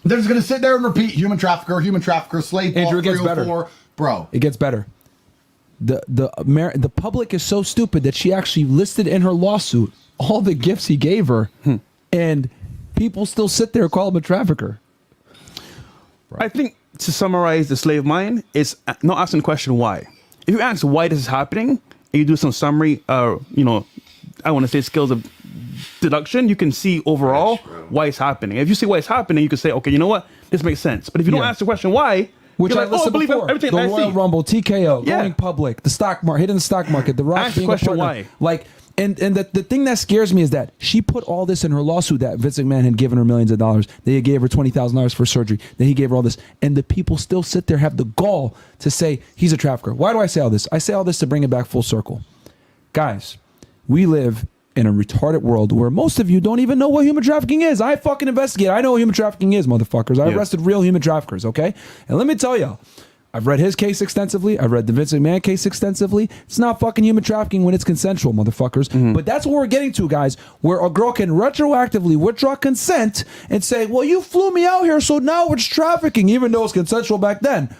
They're just going to sit there and repeat human trafficker, slave. Andrew, it gets better. Bro. It gets better. The public is so stupid that she actually listed in her lawsuit all the gifts he gave her, and people still sit there and call him a trafficker. I think to summarize the slave mind is not asking the question why. If you ask why this is happening, and you do some summary, I want to say skills of deduction, you can see overall why it's happening. If you see why it's happening, you can say, okay, you know what, this makes sense. But if you don't ask the question why, which I listed before, everything the I Royal see. Rumble, TKO, going public, the stock market, hitting the stock market, the Rock Ask the being question a partner. why. And the thing that scares me is that she put all this in her lawsuit that Vince McMahon had given her millions of dollars. That he gave her $20,000 for surgery. That he gave her all this. And the people still sit there, have the gall to say he's a trafficker. Why do I say all this? I say all this to bring it back full circle. Guys, we live in a retarded world where most of you don't even know what human trafficking is. I fucking investigate. I know what human trafficking is, motherfuckers. I arrested real human traffickers, okay? And let me tell y'all, I've read his case extensively. I've read the Vince McMahon case extensively. It's not fucking human trafficking when it's consensual, motherfuckers. But that's what we're getting to, guys, where a girl can retroactively withdraw consent and say, well, you flew me out here, so now it's trafficking, even though it's consensual back then.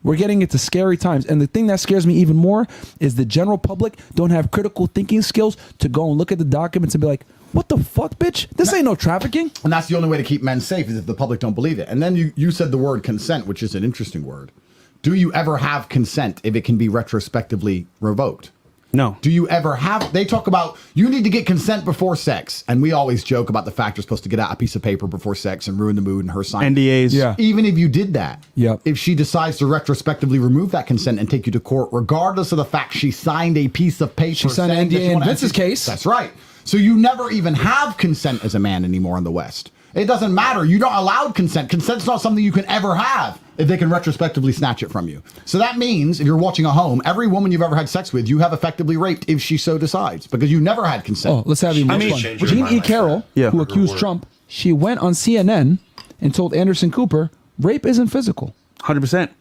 We're getting into scary times. And the thing that scares me even more is the general public don't have critical thinking skills to go and look at the documents and be like, what the fuck, bitch? This ain't no trafficking. And that's the only way to keep men safe is if the public don't believe it. And then you said the word consent, which is an interesting word. Do you ever have consent if it can be retrospectively revoked? No. Do you ever have, they talk about, you need to get consent before sex. And we always joke about the fact you're supposed to get out a piece of paper before sex and ruin the mood and her sign. NDAs. Yeah. Even if you did that, Yep. if she decides to retrospectively remove that consent and take you to court, regardless of the fact she signed a piece of paper. She signed an saying that NDA she in wanna- Vince's case. That's right. So you never even have consent as a man anymore in the West. It doesn't matter. You're not allowed consent. Consent's not something you can ever have if they can retrospectively snatch it from you. So that means if you're watching a home, every woman you've ever had sex with, you have effectively raped if she so decides because you never had consent. Oh, let's have you. I mean, one. change your Jean mind E. like Carroll, that. who Yeah. accused Reward. Trump, she went on CNN and told Anderson Cooper, rape isn't physical. 100%.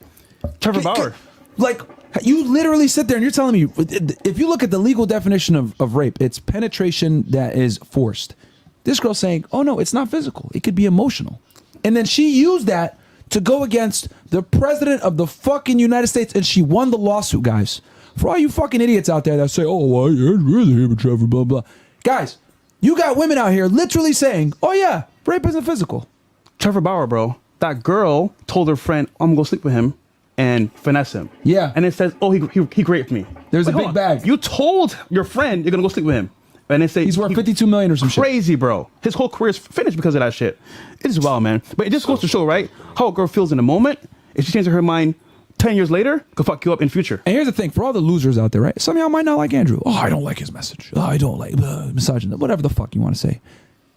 Trevor Bauer. Like, you literally sit there and you're telling me, if you look at the legal definition of rape, it's penetration that is forced. This girl's saying, oh no, it's not physical. It could be emotional. And then she used that to go against the president of the fucking United States, and she won the lawsuit, guys. For all you fucking idiots out there that say, oh, well, you're the human trafficker, blah, blah. Guys, you got women out here literally saying, oh yeah, rape isn't physical. Trevor Bauer, bro. That girl told her friend, I'm going to go sleep with him and finesse him. Yeah. And it says, oh, he raped me. There's a hold big on. bag. You told your friend you're going to go sleep with him. And they say He's worth 52 million or some shit. crazy, bro. His whole career's finished because of that shit. It's wild, man. But it just goes to show, right, how a girl feels in the moment. If she changes her mind 10 years later, could fuck you up in future. And here's the thing, for all the losers out there, right? Some of y'all might not like Andrew. Oh, I don't like his message. Oh, I don't like misogynist. Whatever the fuck you want to say.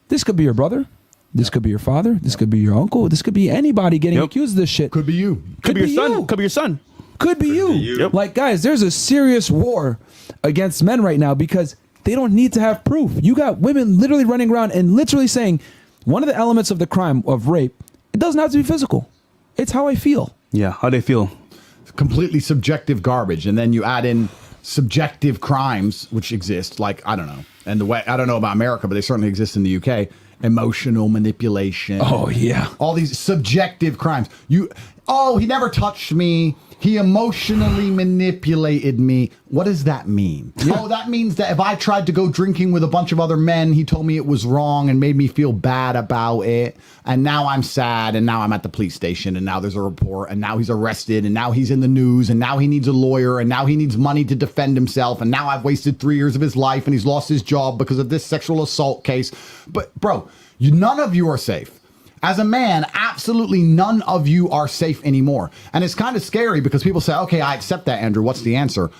This could be your brother. This could be your father. This could be your uncle. This could be anybody getting accused of this shit. Could be you. Could be your son. you. Could be your son. Could be you. Yep. Like, guys, there's a serious war against men right now because they don't need to have proof. You got women literally running around and literally saying one of the elements of the crime of rape, it doesn't have to be physical. It's how I feel. Yeah, how they feel. Completely subjective garbage. And then you add in subjective crimes, which exist, like, I don't know. And the way, I don't know about America, but they certainly exist in the UK. Emotional manipulation. Oh, yeah. All these subjective crimes. He never touched me. He emotionally manipulated me. What does that mean? Oh, that means that if I tried to go drinking with a bunch of other men, he told me it was wrong and made me feel bad about it. And now I'm sad. And now I'm at the police station. And now there's a report. And now he's arrested. And now he's in the news. And now he needs a lawyer. And now he needs money to defend himself. And now I've wasted 3 years of his life. And he's lost his job because of this sexual assault case. But bro, none of you are safe. As a man, absolutely none of you are safe anymore. And it's kind of scary because people say, okay, I accept that, Andrew. What's the answer?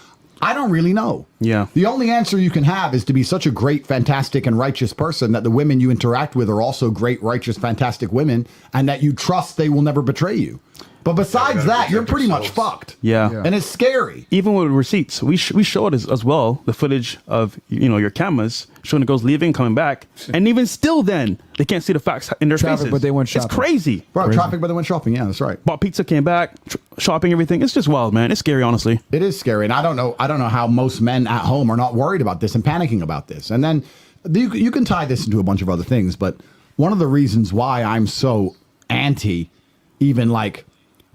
I don't really know. Yeah. The only answer you can have is to be such a great, fantastic, and righteous person that the women you interact with are also great, righteous, fantastic women, and that you trust they will never betray you. But besides that, you're pretty much fucked. Yeah. And it's scary. Even with receipts, we showed as well the footage of your cameras showing the girls leaving, coming back, and even still, then they can't see the facts in their Traffic, faces. but they went It's shopping. crazy. Bro, Crazy. traffic, but they went shopping. Yeah, that's right. Bought pizza, came back, shopping, everything. It's just wild, man. It's scary, honestly. It is scary, and I don't know how most men at home are not worried about this and panicking about this. And then you can tie this into a bunch of other things, but one of the reasons why I'm so anti, even like,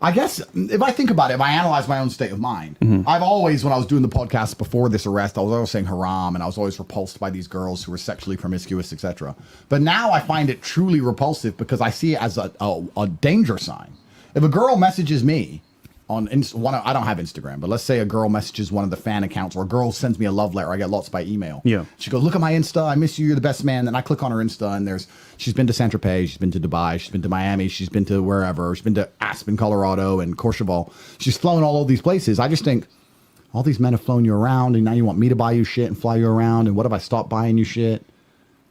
I guess if I think about it, if I analyze my own state of mind, I've always, when I was doing the podcast before this arrest, I was always saying haram, and I was always repulsed by these girls who were sexually promiscuous, etc. But now I find it truly repulsive because I see it as a danger sign. If a girl messages me on I don't have Instagram, but let's say a girl messages one of the fan accounts, or a girl sends me a love letter. I get lots by email. Yeah. She goes, look at my Insta. I miss you. You're the best man. Then I click on her Insta, and she's been to Saint-Tropez. She's been to Dubai. She's been to Miami. She's been to wherever. She's been to Aspen, Colorado, and Courchevel. She's flown all of these places. I just think All these men have flown you around, and now you want me to buy you shit and fly you around. And what if I stop buying you shit?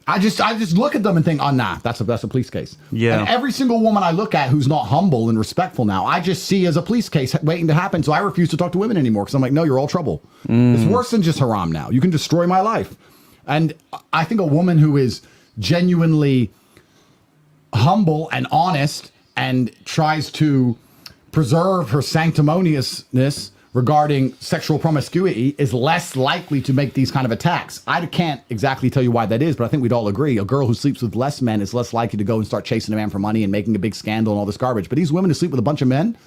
I just look at them and think, oh, nah, that's a police case. Yeah. And every single woman I look at who's not humble and respectful now, I just see as a police case waiting to happen. So I refuse to talk to women anymore because I'm like, no, you're all trouble. It's worse than just haram now. You can destroy my life. And I think a woman who is genuinely humble and honest and tries to preserve her sanctimoniousness regarding sexual promiscuity is less likely to make these kind of attacks. I can't exactly tell you why that is, but I think we'd all agree a girl who sleeps with less men is less likely to go and start chasing a man for money and making a big scandal and all this garbage. But these women who sleep with a bunch of men,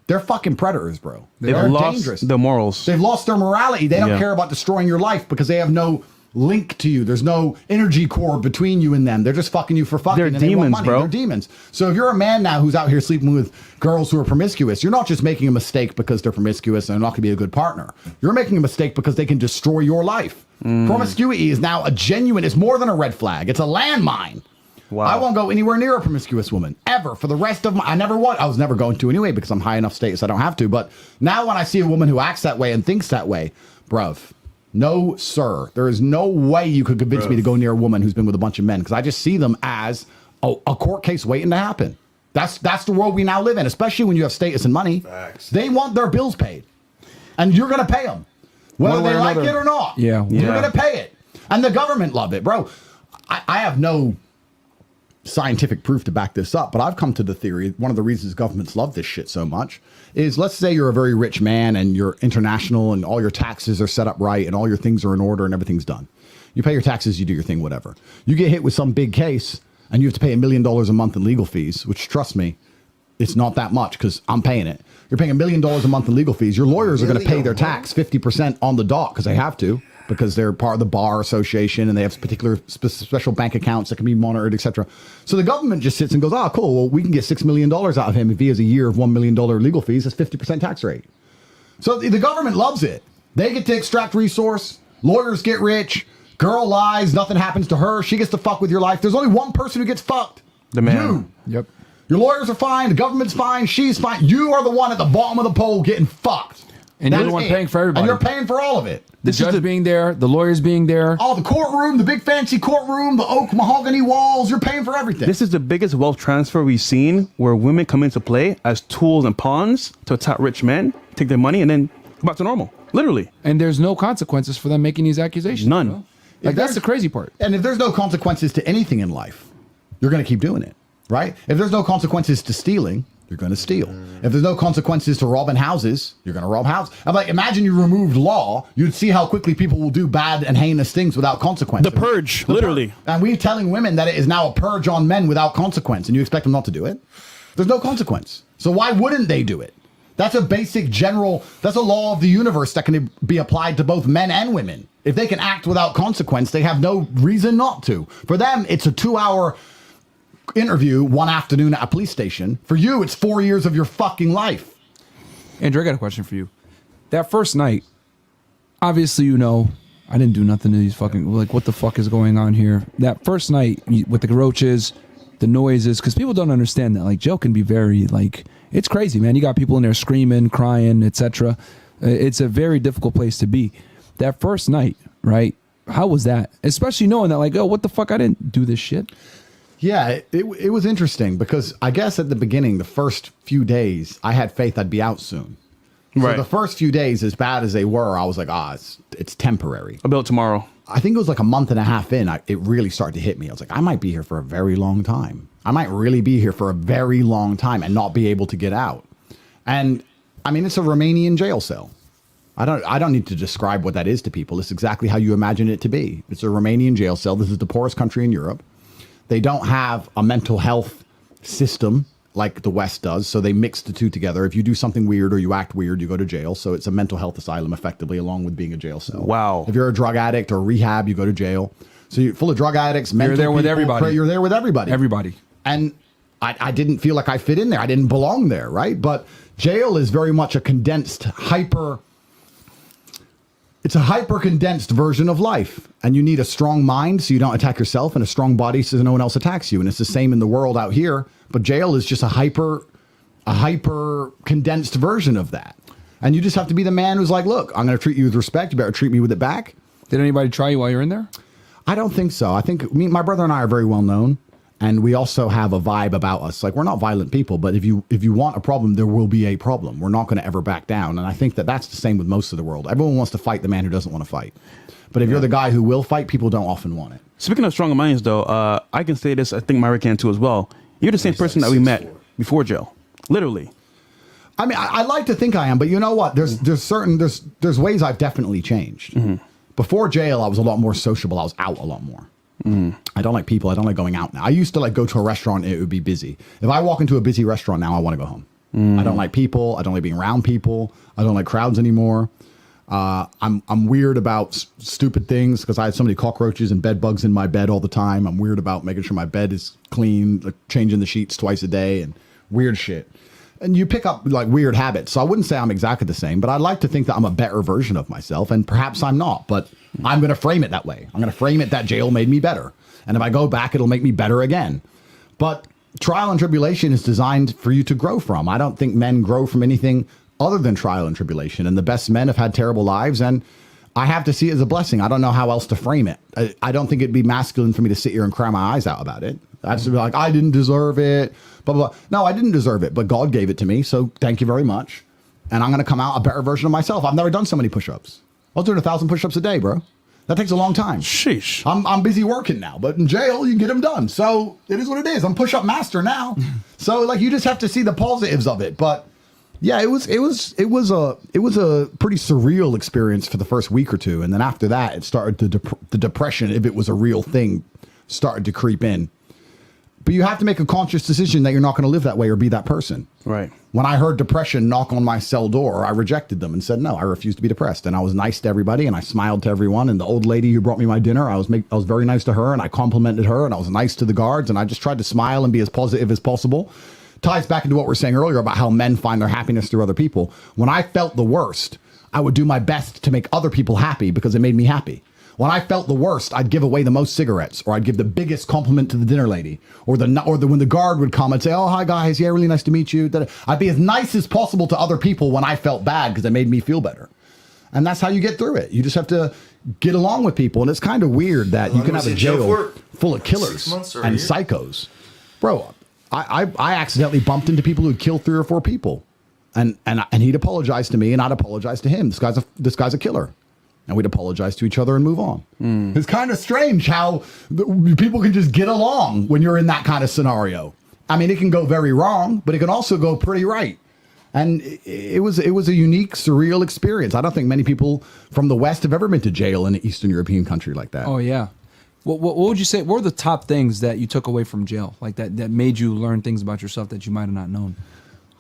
they're fucking predators, bro. They're lost dangerous. their morals. They've lost their morality. They don't care about destroying your life because they have no link to you. There's no energy cord between you and them. They're just fucking you for fucking. They're and demons, they want money. bro. They're demons. So if you're a man now who's out here sleeping with girls who are promiscuous, you're not just making a mistake because they're promiscuous and they're not going to be a good partner. You're making a mistake because they can destroy your life. Promiscuity is now a genuine, it's more than a red flag. It's a landmine. Wow. I won't go anywhere near a promiscuous woman ever for the rest of my, I was never going to anyway because I'm high enough status I don't have to. But now when I see a woman who acts that way and thinks that way, bruv, no, sir. There is no way you could convince me to go near a woman who's been with a bunch of men because I just see them as a court case waiting to happen. That's the world we now live in, especially when you have status and money. Facts. They want their bills paid, and you're going to pay them, whether One way they or like another. it or not. Yeah. You're Yeah. going to pay it, and the government love it, bro. I have no scientific proof to back this up, but I've come to the theory one of the reasons governments love this shit so much is, let's say you're a very rich man and you're international and all your taxes are set up right and all your things are in order and everything's done. You pay your taxes, you do your thing, whatever. You get hit with some big case and you have to pay $1 million a month in legal fees, which, trust me, it's not that much because I'm paying it. You're paying $1 million a month in legal fees. Your lawyers are going to pay their tax 50% on the dot because they have to, because they're part of the bar association and they have particular special bank accounts that can be monitored, etc. So the government just sits and goes, oh, cool, well, we can get $6 million out of him if he has a year of $1 million legal fees. That's 50% tax rate. So the government loves it. They get to extract resource. Lawyers get rich. Girl lies. Nothing happens to her. She gets to fuck with your life. There's only one person who gets fucked. The man. You. Yep. Your lawyers are fine. The government's fine. She's fine. You are the one at the bottom of the pole getting fucked. And you're That's the one it. paying for everybody. And you're paying for all of it. The judge being there, the lawyers being there. Oh, the courtroom, the big fancy courtroom, the oak mahogany walls. You're paying for everything. This is the biggest wealth transfer we've seen, where women come into play as tools and pawns to attack rich men, take their money, and then go back to normal. Literally. And there's no consequences for them making these accusations. None. You know? Like, that's the crazy part. And if there's no consequences to anything in life, you're going to keep doing it, right? If there's no consequences to stealing, you're going to steal. If there's no consequences to robbing houses, you're going to rob houses. I'm like, imagine you removed law, you'd see how quickly people will do bad and heinous things without consequences. The purge, literally. And we're telling women that it is now a purge on men without consequence, and you expect them not to do it? There's no consequence. So why wouldn't they do it? That's a basic general, that's a law of the universe that can be applied to both men and women. If they can act without consequence, they have no reason not to. For them, it's a 2-hour interview one afternoon at a police station. For you, it's 4 years of your fucking life. Andrew, I got a question for you. That first night, obviously, you know, I didn't do nothing to these fucking, like, what the fuck is going on here? That first night with the roaches, the noises, because people don't understand that. Like, jail can be very, like, it's crazy, man. You got people in there screaming, crying, etc. It's a very difficult place to be. That first night, right? How was that? Especially knowing that, like, oh, what the fuck? I didn't do this shit. Yeah, it was interesting because I guess at the beginning, the first few days, I had faith I'd be out soon. So Right. the first few days, as bad as they were, I was like, it's temporary. I'll build tomorrow. I think it was like a month and a half in, it really started to hit me. I was like, I might be here for a very long time. I might really be here for a very long time and not be able to get out. And I mean, it's a Romanian jail cell. I don't need to describe what that is to people. It's exactly how you imagine it to be. It's a Romanian jail cell. This is the poorest country in Europe. They don't have a mental health system like the West does, so they mix the two together. If you do something weird or you act weird, you go to jail. So it's a mental health asylum, effectively, along with being a jail cell. Wow. If you're a drug addict or rehab, you go to jail. So you're full of drug addicts, mental there with people, everybody. You're there with everybody. Everybody. And I didn't feel like I fit in there. I didn't belong there, right? But jail is very much a condensed, it's a hyper-condensed version of life. And you need a strong mind so you don't attack yourself, and a strong body so no one else attacks you. And it's the same in the world out here. But jail is just a hyper-condensed version of that. And you just have to be the man who's like, look, I'm going to treat you with respect. You better treat me with it back. Did anybody try you while you were in there? I don't think so. I think my brother and I are very well known. And we also have a vibe about us. Like, we're not violent people, but if you want a problem, there will be a problem. We're not going to ever back down. And I think that that's the same with most of the world. Everyone wants to fight the man who doesn't want to fight. But if you're the guy who will fight, people don't often want it. Speaking of stronger minds, though, I can say this. I think Myron can too as well. You're the same person that we met before jail, literally. I mean, I like to think I am, but you know what? There's ways I've definitely changed. Before jail, I was a lot more sociable. I was out a lot more. I don't like people. I don't like going out now. I used to like go to a restaurant and it would be busy. If I walk into a busy restaurant now, I want to go home. I don't like people. I don't like being around people. I don't like crowds anymore. I'm weird about stupid things because I have so many cockroaches and bed bugs in my bed all the time. I'm weird about making sure my bed is clean, like changing the sheets twice a day and weird shit. And you pick up like weird habits. So I wouldn't say I'm exactly the same, but I'd like to think that I'm a better version of myself. And perhaps I'm not, but I'm going to frame it that way. I'm going to frame it that jail made me better. And if I go back, it'll make me better again. But trial and tribulation is designed for you to grow from. I don't think men grow from anything other than trial and tribulation. And the best men have had terrible lives. And I have to see it as a blessing. I don't know how else to frame it. I don't think it'd be masculine for me to sit here and cry my eyes out about it. That's like, I didn't deserve it. Blah, blah, blah. No, I didn't deserve it, but God gave it to me. So thank you very much. And I'm going to come out a better version of myself. I've never done so many push-ups. I was doing 1,000 push-ups a day, bro. That takes a long time. Sheesh. I'm busy working now, but in jail, you can get them done. So it is what it is. I'm push-up master now. So like, you just have to see the positives of it. But yeah, it was a pretty surreal experience for the first week or two. And then after that, it started the depression, if it was a real thing, started to creep in. But you have to make a conscious decision that you're not going to live that way or be that person. Right. When I heard depression knock on my cell door, I rejected them and said, no, I refuse to be depressed. And I was nice to everybody and I smiled to everyone. And the old lady who brought me my dinner, I was very nice to her and I complimented her and I was nice to the guards and I just tried to smile and be as positive as possible. Ties back into what we were saying earlier about how men find their happiness through other people. When I felt the worst, I would do my best to make other people happy because it made me happy. When I felt the worst, I'd give away the most cigarettes, or I'd give the biggest compliment to the dinner lady, or when the guard would come, I'd say, "Oh, hi guys, yeah, really nice to meet you." I'd be as nice as possible to other people when I felt bad because it made me feel better. And that's how you get through it. You just have to get along with people, and it's kind of weird that you can have a jail full of killers and psychos, bro. I accidentally bumped into people who'd killed 3 or 4 people, and he'd apologize to me, and I'd apologize to him. This guy's a killer. And we'd apologize to each other and move on. It's kind of strange how people can just get along when you're in that kind of scenario. I mean, it can go very wrong, but it can also go pretty right. And it was a unique, surreal experience. I don't think many people from the West have ever been to jail in an Eastern European country like that. Oh, yeah. What would you say? What were the top things that you took away from jail? Like that made you learn things about yourself that you might have not known?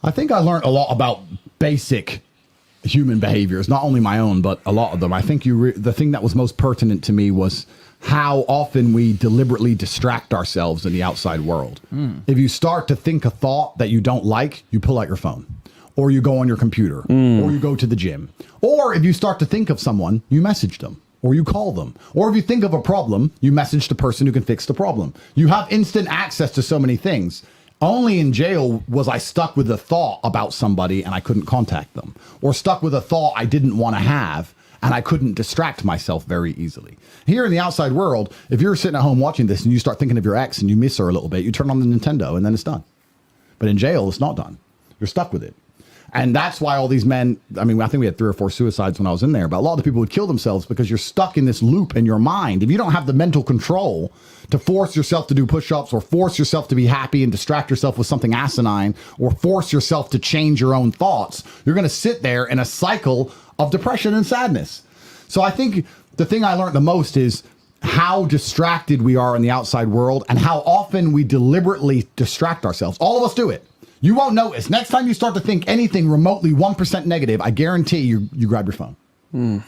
I think I learned a lot about basic human behaviors, not only my own, but a lot of them. I think the thing that was most pertinent to me was how often we deliberately distract ourselves in the outside world. If you start to think a thought that you don't like, you pull out your phone, or you go on your computer, or you go to the gym. Or if you start to think of someone, you message them, or you call them. Or if you think of a problem, you message the person who can fix the problem. You have instant access to so many things. Only in jail was I stuck with a thought about somebody and I couldn't contact them, or stuck with a thought I didn't want to have and I couldn't distract myself very easily. Here in the outside world, if you're sitting at home watching this and you start thinking of your ex and you miss her a little bit, you turn on the Nintendo and then it's done. But in jail, it's not done. You're stuck with it. And that's why all these men, I mean, I think we had 3 or 4 suicides when I was in there, but a lot of the people would kill themselves because you're stuck in this loop in your mind. If you don't have the mental control to force yourself to do push-ups or force yourself to be happy and distract yourself with something asinine or force yourself to change your own thoughts, you're going to sit there in a cycle of depression and sadness. So I think the thing I learned the most is how distracted we are in the outside world and how often we deliberately distract ourselves. All of us do it. You won't notice. Next time you start to think anything remotely 1% negative, I guarantee you grab your phone.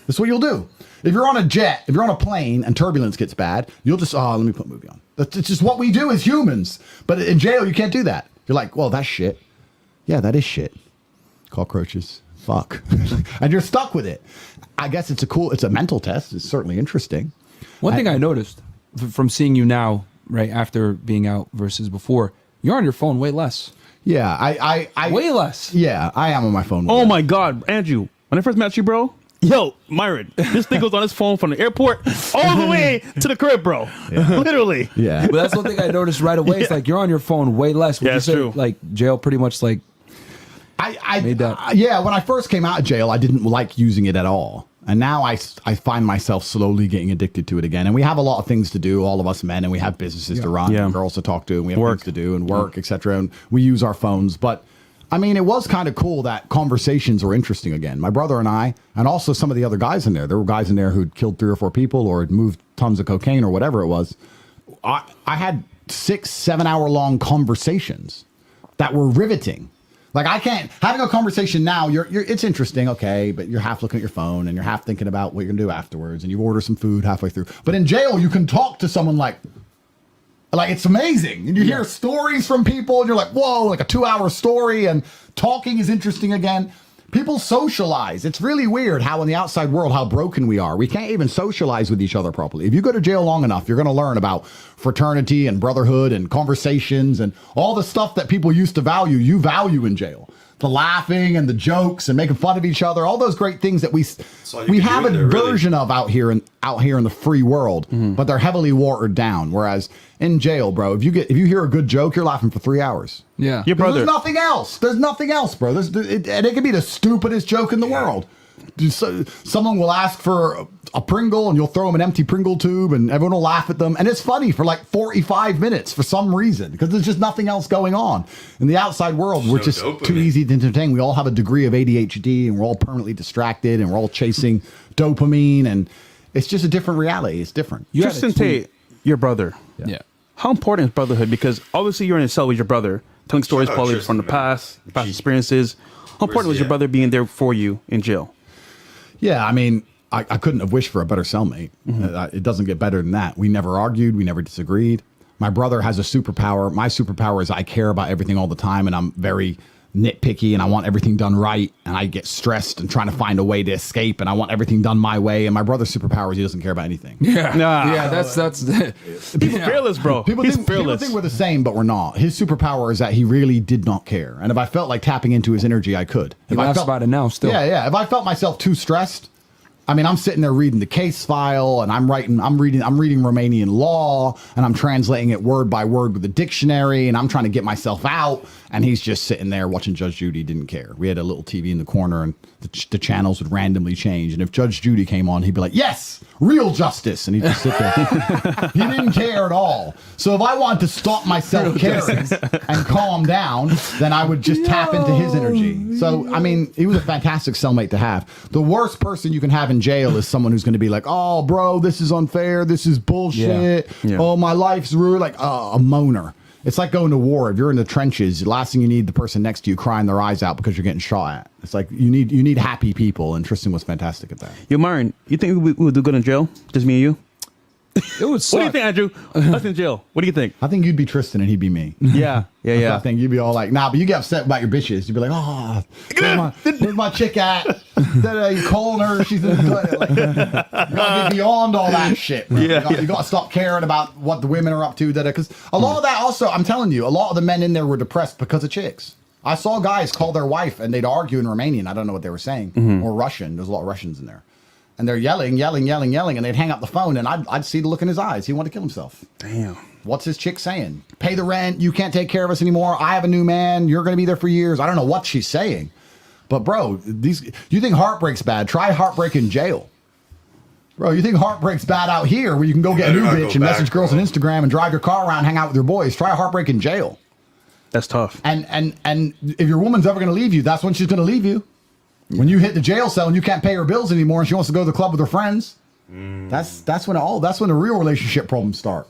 That's what you'll do. If you're on a jet, if you're on a plane and turbulence gets bad, you'll just, let me put a movie on. That's just what we do as humans. But in jail, you can't do that. You're like, well, that's shit. Yeah, that is shit. Cockroaches. Fuck. And you're stuck with it. I guess it's a mental test. It's certainly interesting. One thing I noticed from seeing you now, right, after being out versus before, you're on your phone way less. Yeah, I Way less. Yeah, I am on my phone. Oh my God, Andrew! When I first met you, bro. Yo, Myron, this thing goes on his phone from the airport all the way to the crib, bro. Literally. Yeah. But that's one thing I noticed right away. It's like you're on your phone way less. Would Yeah, you it's say, true. like jail pretty much like made that. Yeah, when I first came out of jail, I didn't like using it at all. And now I find myself slowly getting addicted to it again. And we have a lot of things to do, all of us men, and we have businesses to run, Yeah. and girls to talk to, and we have Work. things to do, and work, etc. And we use our phones. But I mean, it was kind of cool that conversations were interesting again. My brother and I, and also some of the other guys in there. There were guys in there who'd killed 3 or 4 people or had moved tons of cocaine or whatever it was. I had 6-7 hour long conversations that were riveting. Like I can't having a conversation now. It's interesting, okay, but you're half looking at your phone and you're half thinking about what you're gonna do afterwards, and you order some food halfway through. But in jail, you can talk to someone like it's amazing, and you hear stories from people, and you're like, whoa, like a 2-hour story, and talking is interesting again. People socialize. It's really weird how in the outside world, how broken we are. We can't even socialize with each other properly. If you go to jail long enough, you're going to learn about fraternity and brotherhood and conversations and all the stuff that people used to value, you value in jail. The laughing and the jokes and making fun of each other, all those great things that we all you can have do a there, really. version of out here in the free world, but they're heavily watered down. Whereas in jail, bro, if you hear a good joke, you're laughing for 3 hours. Yeah. Your brother. There's nothing else. There's nothing else, bro. And it could be the stupidest joke in the world. Someone will ask for a Pringle, and you'll throw them an empty Pringle tube, and everyone will laugh at them. And it's funny for like 45 minutes for some reason, because there's just nothing else going on. In the outside world, we're just dopamine. too easy to entertain. We all have a degree of ADHD, and we're all permanently distracted, and we're all chasing dopamine, and it's just a different reality. It's different. You had a Tristan tweet. Tate, your brother. Yeah. How important is brotherhood? Because obviously you're in a cell with your brother, telling stories Shout out probably Tristan, from the man. past experiences. How important was your Yeah. brother being there for you in jail? Yeah, I mean, I couldn't have wished for a better cellmate. It doesn't get better than that. We never argued. We never disagreed. My brother has a superpower. My superpower is I care about everything all the time, and I'm very nitpicky, and I want everything done right, and I get stressed and trying to find a way to escape, and I want everything done my way. And my brother's superpower is he doesn't care about anything. Yeah. Nah. Yeah, that's He's fearless, bro. People He's think fearless. we're the same, but we're not. His superpower is that he really did not care. And if I felt like tapping into his energy, I could. He If I laughs felt- about it now still. Yeah. If I felt myself too stressed, I mean, I'm sitting there reading the case file, and I'm reading Romanian law, and I'm translating it word by word with the dictionary, and I'm trying to get myself out. And he's just sitting there watching Judge Judy. Didn't care. We had a little TV in the corner, and the channels would randomly change. And if Judge Judy came on, he'd be like, "Yes, real justice," and he'd just sit there. He didn't care at all. So if I wanted to stop myself caring and calm down, then I would just tap into his energy. So I mean, he was a fantastic cellmate to have. The worst person you can have in jail is someone who's going to be like, "Oh, bro, this is unfair. This is bullshit. Yeah. Oh, my life's ruined." Like a moaner. It's like going to war. If you're in the trenches, the last thing you need the person next to you crying their eyes out because you're getting shot at. It's like you need happy people, and Tristan was fantastic at that. Yo, Myron, you think we would do good in jail? Just me and you? It would What suck. do you think, Andrew? Us in jail. What do you think? I think you'd be Tristan and he'd be me. Yeah. I think you'd be all like, nah, but you get upset about your bitches. You'd be like, oh, where's my chick at? You calling her? She's in the toilet. Like, you gotta get beyond all that shit. Bro. Yeah, You gotta stop caring about what the women are up to. Because a lot of that also, I'm telling you, a lot of the men in there were depressed because of chicks. I saw guys call their wife and they'd argue in Romanian. I don't know what they were saying. Or Russian. There's a lot of Russians in there. And they're yelling, and they'd hang up the phone, and I'd see the look in his eyes. He wanted to kill himself. Damn. What's his chick saying? Pay the rent. You can't take care of us anymore. I have a new man. You're going to be there for years. I don't know what she's saying. But, bro, you think heartbreak's bad? Try heartbreak in jail. Bro, you think heartbreak's bad out here where you can go get a new Better not bitch go and back, message girls bro. on Instagram and drive your car around, hang out with your boys? Try heartbreak in jail. That's tough. And if your woman's ever going to leave you, that's when she's going to leave you. When you hit the jail cell and you can't pay her bills anymore and she wants to go to the club with her friends, that's when the real relationship problems start.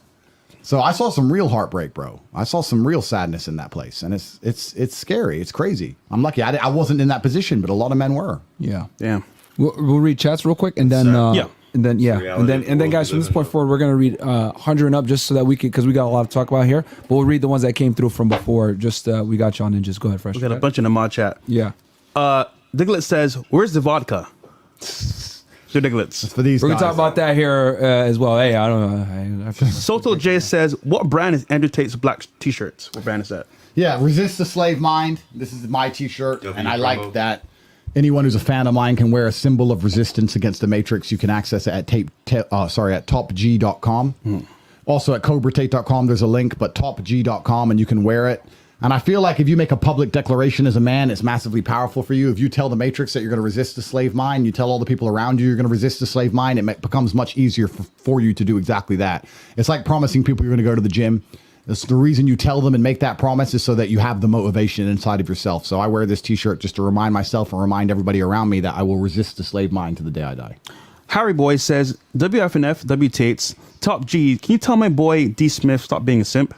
So I saw some real heartbreak, bro. I saw some real sadness in that place, and it's scary. It's crazy. I'm lucky. I wasn't in that position, but a lot of men were. Yeah. Damn. We'll read chats real quick, and then Yeah. and then reality and then of guys, what we from this live point in. forward, we're gonna read 100 and up just so that we can, because we got a lot to talk about here. But we'll read the ones that came through from before. Just we got you on, and just go ahead, fresh. We got a bunch in the mod chat. Yeah. Diglett says, "Where's the vodka?" So Diglets. For these We're guys. gonna talk about that here as well. Hey, I don't know. Soto J says, "What brand is Andrewtate's black t-shirts? What brand is that?" Yeah, resist the slave mind. This is my T-shirt, W and I promo. like that. Anyone who's a fan of mine can wear a symbol of resistance against the Matrix. You can access it at at topg.com. Also at cobratate.com, there's a link, but topg.com, and you can wear it. And I feel like if you make a public declaration as a man, it's massively powerful for you. If you tell the Matrix that you're going to resist the slave mind, you tell all the people around you you're going to resist the slave mind, it becomes much easier for you to do exactly that. It's like promising people you're going to go to the gym. That's the reason you tell them and make that promise is so that you have the motivation inside of yourself. So I wear this T-shirt just to remind myself and remind everybody around me that I will resist the slave mind to the day I die. Harry Boy says, WFNF, W Tates, Top G, can you tell my boy D Smith stop being a simp?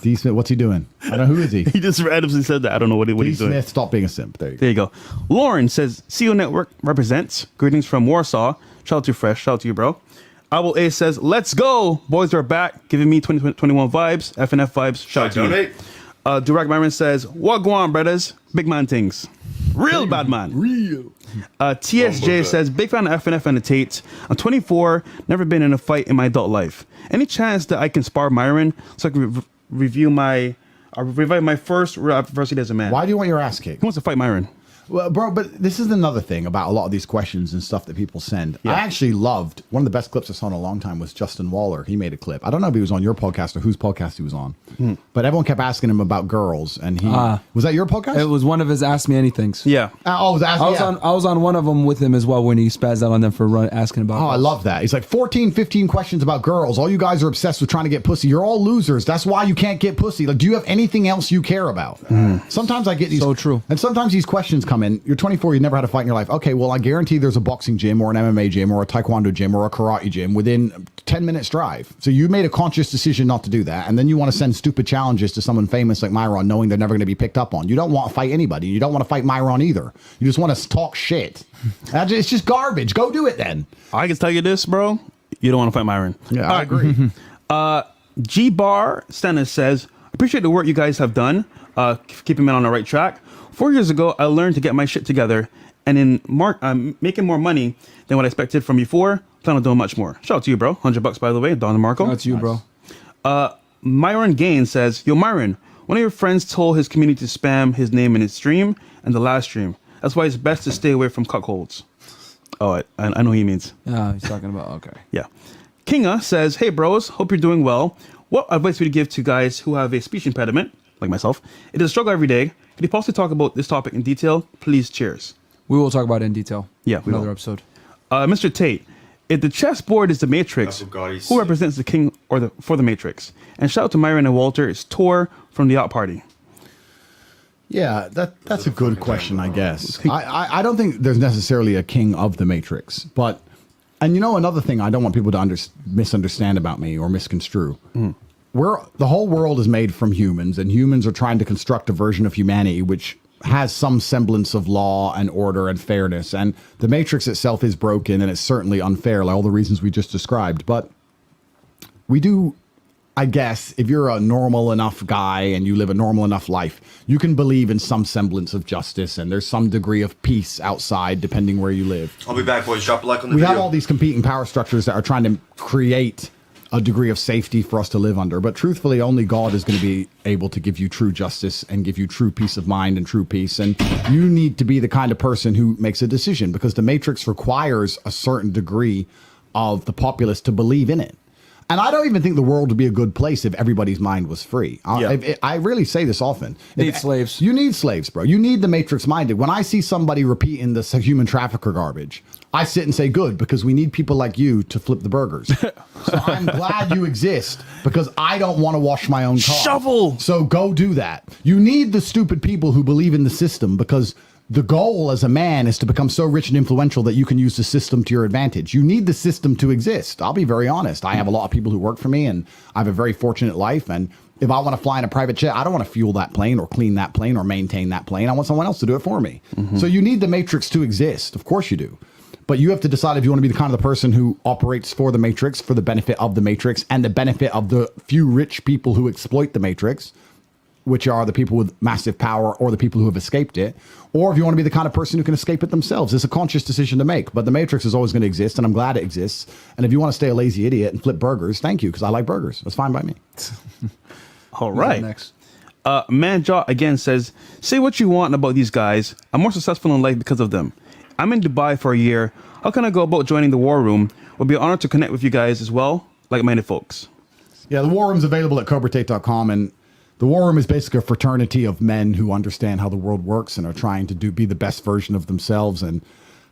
D Smith, what's he doing? I don't know. Who is he? He just randomly said that. I don't know what D he's doing. Smith, stop being a simp. There you go. There you go. Lauren says, CEO Network represents. Greetings from Warsaw. Shout out to Fresh. Shout out to you, bro. Owl A says, let's go. Boys are back. Giving me 2021 vibes. FNF vibes. Shout out to donate? you. Direct Myron says, what go on, brothers? Big man things. Real bad man. Real. TSJ says, big fan of FNF and the Tate. I'm 24, never been in a fight in my adult life. Any chance that I can spar Myron so I can revive my first adversity as a man? Why do you want your ass kicked? Who wants to fight Myron? Well, bro, but this is another thing about a lot of these questions and stuff that people send. Yeah. I actually loved one of the best clips I saw in a long time was Justin Waller. He made a clip. I don't know if he was on your podcast or whose podcast he was on, but everyone kept asking him about girls, and he was that your podcast? It was one of his Ask Me Anythings. Yeah. Oh, was I was on one of them with him as well when he spazzed out on them for asking about. Oh, I love that. He's like 14, 15 questions about girls. All you guys are obsessed with trying to get pussy. You're all losers. That's why you can't get pussy. Like, do you have anything else you care about? Sometimes I get these. So true. And sometimes these questions come in. You're 24. You never had a fight in your life. Okay, well, I guarantee there's a boxing gym or an MMA gym or a taekwondo gym or a karate gym within 10 minutes drive. So you made a conscious decision not to do that. And then you want to send stupid challenges to someone famous like Myron, knowing they're never going to be picked up on. You don't want to fight anybody. You don't want to fight Myron either. You just want to talk shit. It's just garbage. Go do it then. I can tell you this, bro. You don't want to fight Myron. Yeah, I agree. G Bar Stennis says, appreciate the work you guys have done, keeping me on the right track. 4 years ago, I learned to get my shit together, and in making more money than what I expected from before. Plan on doing much more. Shout out to you, bro. $100 by the way, Don Marco. That's you, bro. Myron Gain says, yo, Myron, one of your friends told his community to spam his name in his stream and the last stream. That's why it's best to stay away from cuckolds. Oh, I know what he means. Yeah, he's talking about, okay. Yeah. Kinga says, hey, bros, hope you're doing well. What advice would you give to guys who have a speech impediment, like myself? It is a struggle every day. Could you possibly talk about this topic in detail? Please, cheers. We will talk about it in detail. Yeah, we Another will. episode. Mr. Tate, if the chessboard is the Matrix, That's what God is who saying. represents the king for the Matrix? And shout out to Myron and Walter. It's Tor from the Yacht Party. Yeah, that's a good question, I guess. I don't think there's necessarily a king of the Matrix, but, and you know, another thing I don't want people to misunderstand about me or misconstrue. The whole world is made from humans, and humans are trying to construct a version of humanity which has some semblance of law and order and fairness. And the Matrix itself is broken, and it's certainly unfair, like all the reasons we just described. But we do, I guess, if you're a normal enough guy and you live a normal enough life, you can believe in some semblance of justice, and there's some degree of peace outside, depending where you live. I'll be back, boys. Drop a like on the We video. have all these competing power structures that are trying to create a degree of safety for us to live under. But truthfully, only God is going to be able to give you true justice and give you true peace of mind and true peace. And you need to be the kind of person who makes a decision, because the Matrix requires a certain degree of the populace to believe in it. And I don't even think the world would be a good place if everybody's mind was free. I really say this often. Need slaves. You need slaves, bro. You need the Matrix minded. When I see somebody repeating this human trafficker garbage, I sit and say, good, because we need people like you to flip the burgers. So I'm glad you exist, because I don't want to wash my own car. Shovel! So go do that. You need the stupid people who believe in the system, because the goal as a man is to become so rich and influential that you can use the system to your advantage. You need the system to exist. I'll be very honest. I have a lot of people who work for me, and I have a very fortunate life. And if I want to fly in a private jet, I don't want to fuel that plane or clean that plane or maintain that plane. I want someone else to do it for me. So you need the Matrix to exist. Of course you do. But you have to decide if you want to be the kind of the person who operates for the Matrix, for the benefit of the Matrix, and the benefit of the few rich people who exploit the Matrix, which are the people with massive power or the people who have escaped it, or if you want to be the kind of person who can escape it themselves. It's a conscious decision to make. But the Matrix is always going to exist, and I'm glad it exists. And if you want to stay a lazy idiot and flip burgers, thank you, because I like burgers. That's fine by me. All right. Next. Manjaw again says, say what you want about these guys. I'm more successful in life because of them. I'm in Dubai for a year. How can I go about joining the War Room? Would be an honor to connect with you guys as well, like-minded folks. Yeah, the War Room's available at cobratate.com, and the War Room is basically a fraternity of men who understand how the world works and are trying to be the best version of themselves. And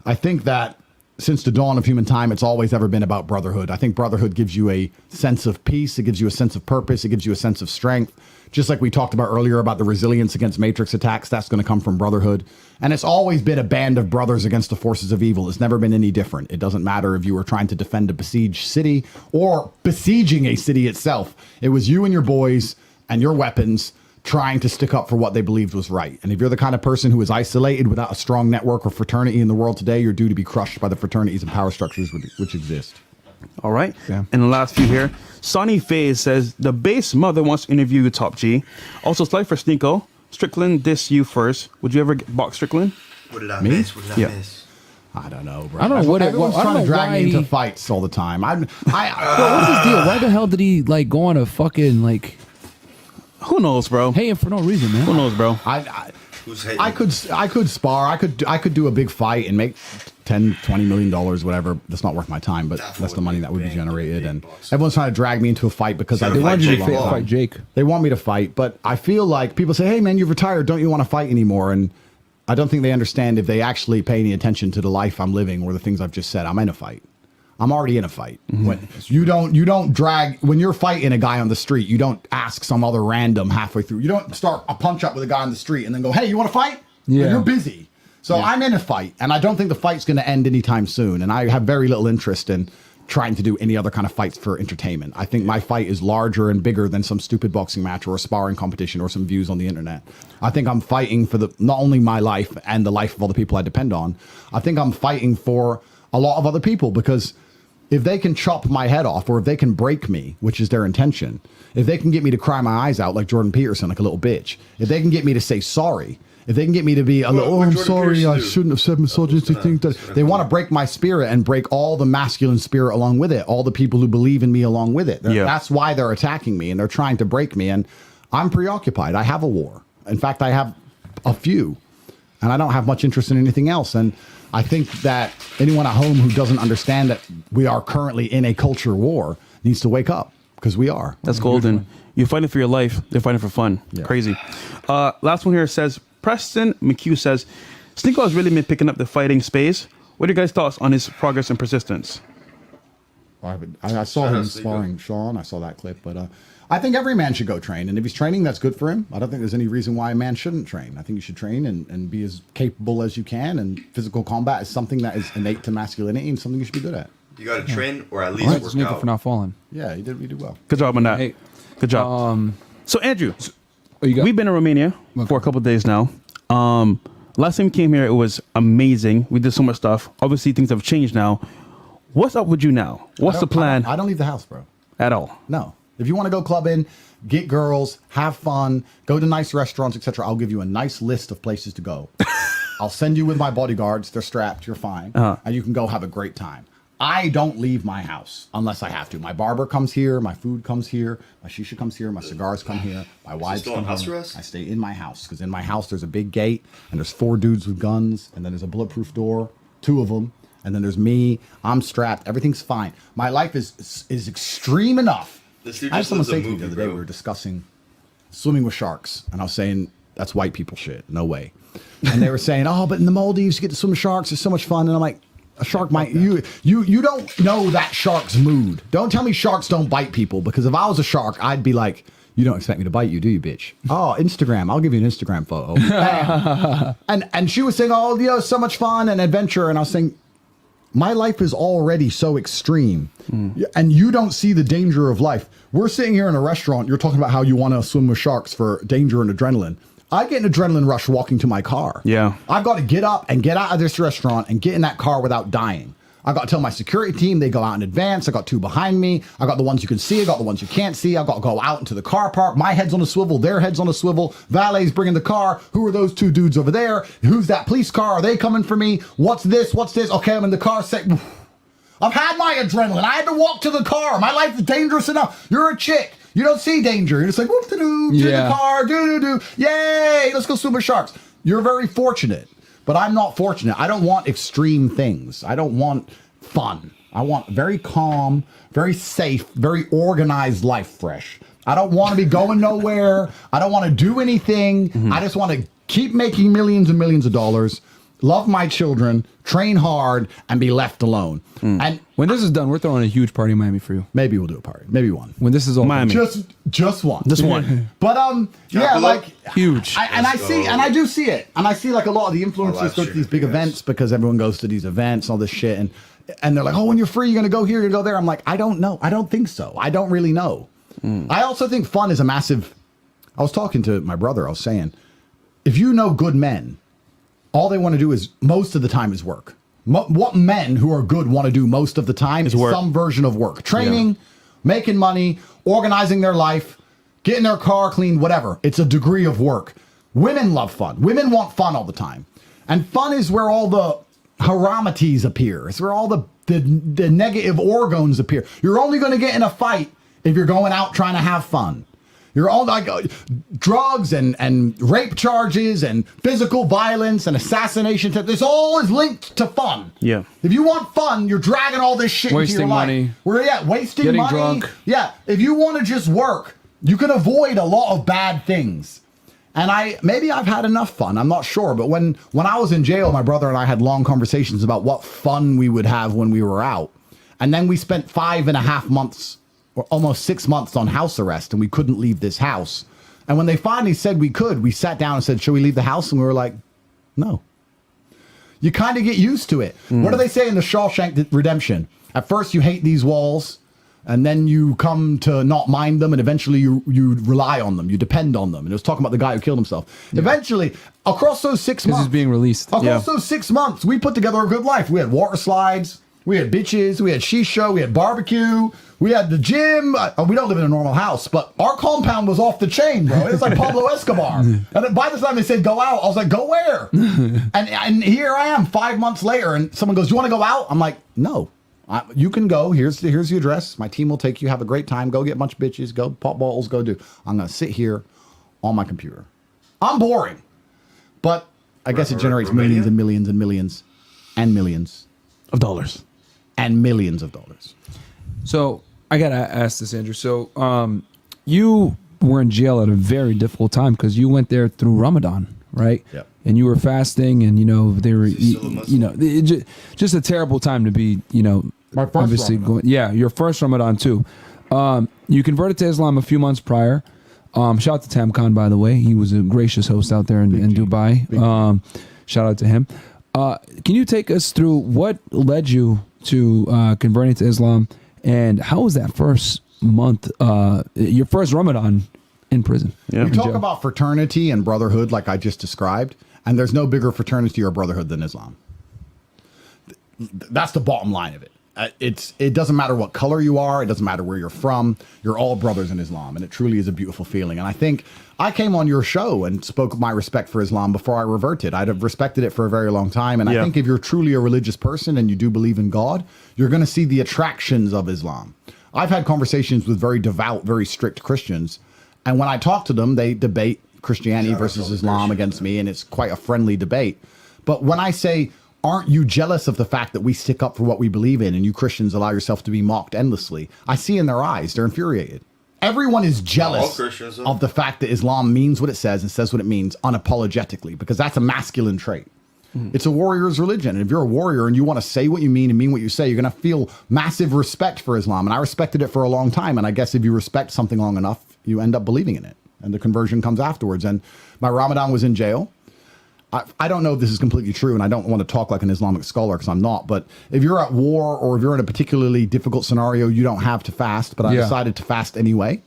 I think that since the dawn of human time, it's always ever been about brotherhood. I think brotherhood gives you a sense of peace. It gives you a sense of purpose. It gives you a sense of strength. Just like we talked about earlier about the resilience against matrix attacks, that's going to come from brotherhood. And it's always been a band of brothers against the forces of evil. It's never been any different. It doesn't matter if you were trying to defend a besieged city or besieging a city itself. It was you and your boys and your weapons trying to stick up for what they believed was right. And if you're the kind of person who is isolated without a strong network or fraternity in the world today, you're due to be crushed by the fraternities and power structures which exist. All right. Yeah. And the last few here. Sonny Faye says, the base mother wants to interview you, Top G. Also, slide for Sneako. Strickland, diss you first. Would you ever box Strickland? What did I Me? miss? What did I miss? I don't know, bro. I don't know what Everyone's I don't trying to know drag me why into he- fights all the time. Bro, what's his deal? Why the hell did he like go on a fucking like Who knows, bro? hating for no reason, man? Who knows, bro? Who's hating? I could spar. I could do a big fight and make 10, 20 million dollars, whatever. That's not worth my time, but that's the money that would be generated. And everyone's trying to drag me into a fight because I They did want you to fight Jake. They want me to fight, but I feel like people say, "Hey, man, you've retired. Don't you want to fight anymore?" And I don't think they understand if they actually pay any attention to the life I'm living or the things I've just said. I'm in a fight. I'm already in a fight. When you don't drag when you're fighting a guy on the street, you don't ask some other random halfway through. You don't start a punch up with a guy on the street and then go, "Hey, you want to fight?" Yeah. You're busy. So I'm in a fight, and I don't think the fight's going to end anytime soon. And I have very little interest in trying to do any other kind of fights for entertainment. I think my fight is larger and bigger than some stupid boxing match or a sparring competition or some views on the internet. I think I'm fighting for not only my life and the life of all the people I depend on. I think I'm fighting for a lot of other people, because if they can chop my head off, or if they can break me, which is their intention, if they can get me to cry my eyes out like Jordan Peterson, like a little bitch, if they can get me to say sorry, if they can get me to be a little, "Oh, I'm Jordan sorry, Peterson I do? shouldn't have said misogynistic things," that they want to break my spirit and break all the masculine spirit along with it, all the people who believe in me along with it. Yeah. That's why they're attacking me, and they're trying to break me. And I'm preoccupied. I have a war. In fact, I have a few, and I don't have much interest in anything else. And I think that anyone at home who doesn't understand that we are currently in a culture war needs to wake up, because we are. That's golden. You're fighting for your life. They're fighting for fun. Yeah. Crazy. Last one here says, Preston McHugh says, Sneako has really been picking up the fighting space. What are your guys' thoughts on his progress and persistence? I saw Shout him out to sparring Sean. I saw that clip, but I think every man should go train, and if he's training, that's good for him. I don't think there's any reason why a man shouldn't train. I think you should train and be as capable as you can. And physical combat is something that is innate to masculinity and something you should be good at. You got to train or at least All right, work Sneako out. for not falling. Yeah, you did well. Good job on that. Hey, Good job. So, Andrew, you got we've been in Romania for a couple of days now. Last time we came here, it was amazing. We did so much stuff. Obviously, things have changed now. What's up with you now? What's the plan I don't leave the house, bro. at all? No. If you want to go clubbing, get girls, have fun, go to nice restaurants, etc., I'll give you a nice list of places to go. I'll send you with my bodyguards. They're strapped. You're fine. And you can go have a great time. I don't leave my house unless I have to. My barber comes here. My food comes here. My shisha comes here. My cigars come here. My wives still on come house here. arrest? I stay in my house, because in my house there's a big gate, and there's 4 dudes with guns, and then there's a bulletproof door, 2 of them, and then there's me. I'm strapped. Everything's fine. My life is extreme enough. This dude I had just someone lives a say to me the movie, other day, bro. we were discussing swimming with sharks, and I was saying, that's white people shit. No way. And they were saying, "Oh, but in the Maldives you get to swim with sharks. It's so much fun." And I'm like, a shark might you don't know that shark's mood. Don't tell me sharks don't bite people, because if I was a shark, I'd be like, "You don't expect me to bite you, do you, bitch?" "Oh, Instagram. I'll give you an Instagram photo." and she was saying, "Oh, you know, so much fun and adventure." And I was saying, my life is already so extreme, and you don't see the danger of life. We're sitting here in a restaurant. You're talking about how you want to swim with sharks for danger and adrenaline. I get an adrenaline rush walking to my car. Yeah. I've got to get up and get out of this restaurant and get in that car without dying. I've got to tell my security team, they go out in advance. I got 2 behind me. I got the ones you can see. I got the ones you can't see. I got to go out into the car park. My head's on a swivel. Their head's on a swivel. Valet's bringing the car. Who are those 2 dudes over there? Who's that police car? Are they coming for me? What's this? What's this? Okay, I'm in the car. I've had my adrenaline. I had to walk to the car. My life is dangerous enough. You're a chick. You don't see danger. You're just like, whoop-de-doo, to the car, do-do-do. Yay, let's go swim with sharks. You're very fortunate, but I'm not fortunate. I don't want extreme things. I don't want fun. I want very calm, very safe, very organized life, Fresh. I don't want to be going nowhere. I don't want to do anything. I just want to keep making millions and millions of dollars, love my children, train hard, and be left alone. And when this is done, we're throwing a huge party in Miami for you. maybe we'll do a party. Maybe one. When this is all Miami. Just one. Just one. But yeah, pull like up? Huge. I do see it, and I see like a lot of the influencers last go to year, these big yes. events because everyone goes to these events, all this shit, and they're like, oh, when you're free, you're gonna go here, you're gonna go there. I'm like, I don't know. I don't think so. I don't really know. I also think fun is a massive. I was talking to my brother. I was saying, if you know good men, all they want to do is most of the time is work. What men who are good want to do most of the time is work. some version of work. Training, making money, organizing their life, getting their car cleaned, whatever. It's a degree of work. Women love fun. Women want fun all the time. And fun is where all the haramities appear. It's where all the negative organs appear. You're only going to get in a fight if you're going out trying to have fun. You're all like drugs and rape charges and physical violence and assassination. This all is linked to fun. Yeah. If you want fun, you're dragging all this shit into your Wasting life. money. Wasting Getting money. drunk. Yeah. If you want to just work, you can avoid a lot of bad things. And maybe I've had enough fun. I'm not sure. But when I was in jail, my brother and I had long conversations about what fun we would have when we were out. And then we spent 5.5 months or almost 6 months on house arrest, and we couldn't leave this house. And when they finally said we could, we sat down and said, should we leave the house? And we were like, no. You kind of get used to it. What do they say in the Shawshank Redemption? At first you hate these walls, and then you come to not mind them, and eventually you rely on them. You depend on them. And it was talking about the guy who killed himself. Yeah. Eventually, across those 6 months. This is being released. Across those 6 months, we put together a good life. We had water slides. We had bitches, we had shisha, we had barbecue, we had the gym. We don't live in a normal house, but our compound was off the chain, bro. It's like Pablo Escobar. And by the time they said go out, I was like, go where? and here I am 5 months later, and someone goes, do you want to go out? I'm like, no. You can go. Here's the address. My team will take you. Have a great time. Go get a bunch of bitches. Go pop balls. Go do. I'm going to sit here on my computer. I'm boring. But I guess it generates millions and millions and millions and millions of dollars. And millions of dollars. So I gotta ask this, Andrew. So you were in jail at a very difficult time because you went there through Ramadan, right? Yep. And you were fasting, and they were, just a terrible time to be, My first obviously Ramadan. your first Ramadan too. You converted to Islam a few months prior. Shout out to Tam Khan, by the way. He was a gracious host out there in Dubai. Shout out to him. Can you take us through what led you to converting to Islam, and how was that first month, your first Ramadan in prison? Yeah. We talk about fraternity and brotherhood like I just described, and there's no bigger fraternity or brotherhood than Islam. That's the bottom line of it. It doesn't matter what color you are. It doesn't matter where you're from. You're all brothers in Islam, and it truly is a beautiful feeling. And I think I came on your show and spoke of my respect for Islam before I reverted. I'd have respected it for a very long time. And I think if you're truly a religious person and you do believe in God, you're going to see the attractions of Islam. I've had conversations with very devout, very strict Christians. And when I talk to them, they debate Christianity versus Islam against me. And it's quite a friendly debate. But when I say, aren't you jealous of the fact that we stick up for what we believe in and you Christians allow yourself to be mocked endlessly? I see in their eyes, they're infuriated. Everyone is jealous of the fact that Islam means what it says and says what it means unapologetically, because that's a masculine trait. It's a warrior's religion. And if you're a warrior and you want to say what you mean and mean what you say, you're going to feel massive respect for Islam. And I respected it for a long time. And I guess if you respect something long enough, you end up believing in it. And the conversion comes afterwards. And my Ramadan was in jail. I don't know if this is completely true, and I don't want to talk like an Islamic scholar because I'm not, but if you're at war or if you're in a particularly difficult scenario, you don't have to fast, but I decided to fast anyway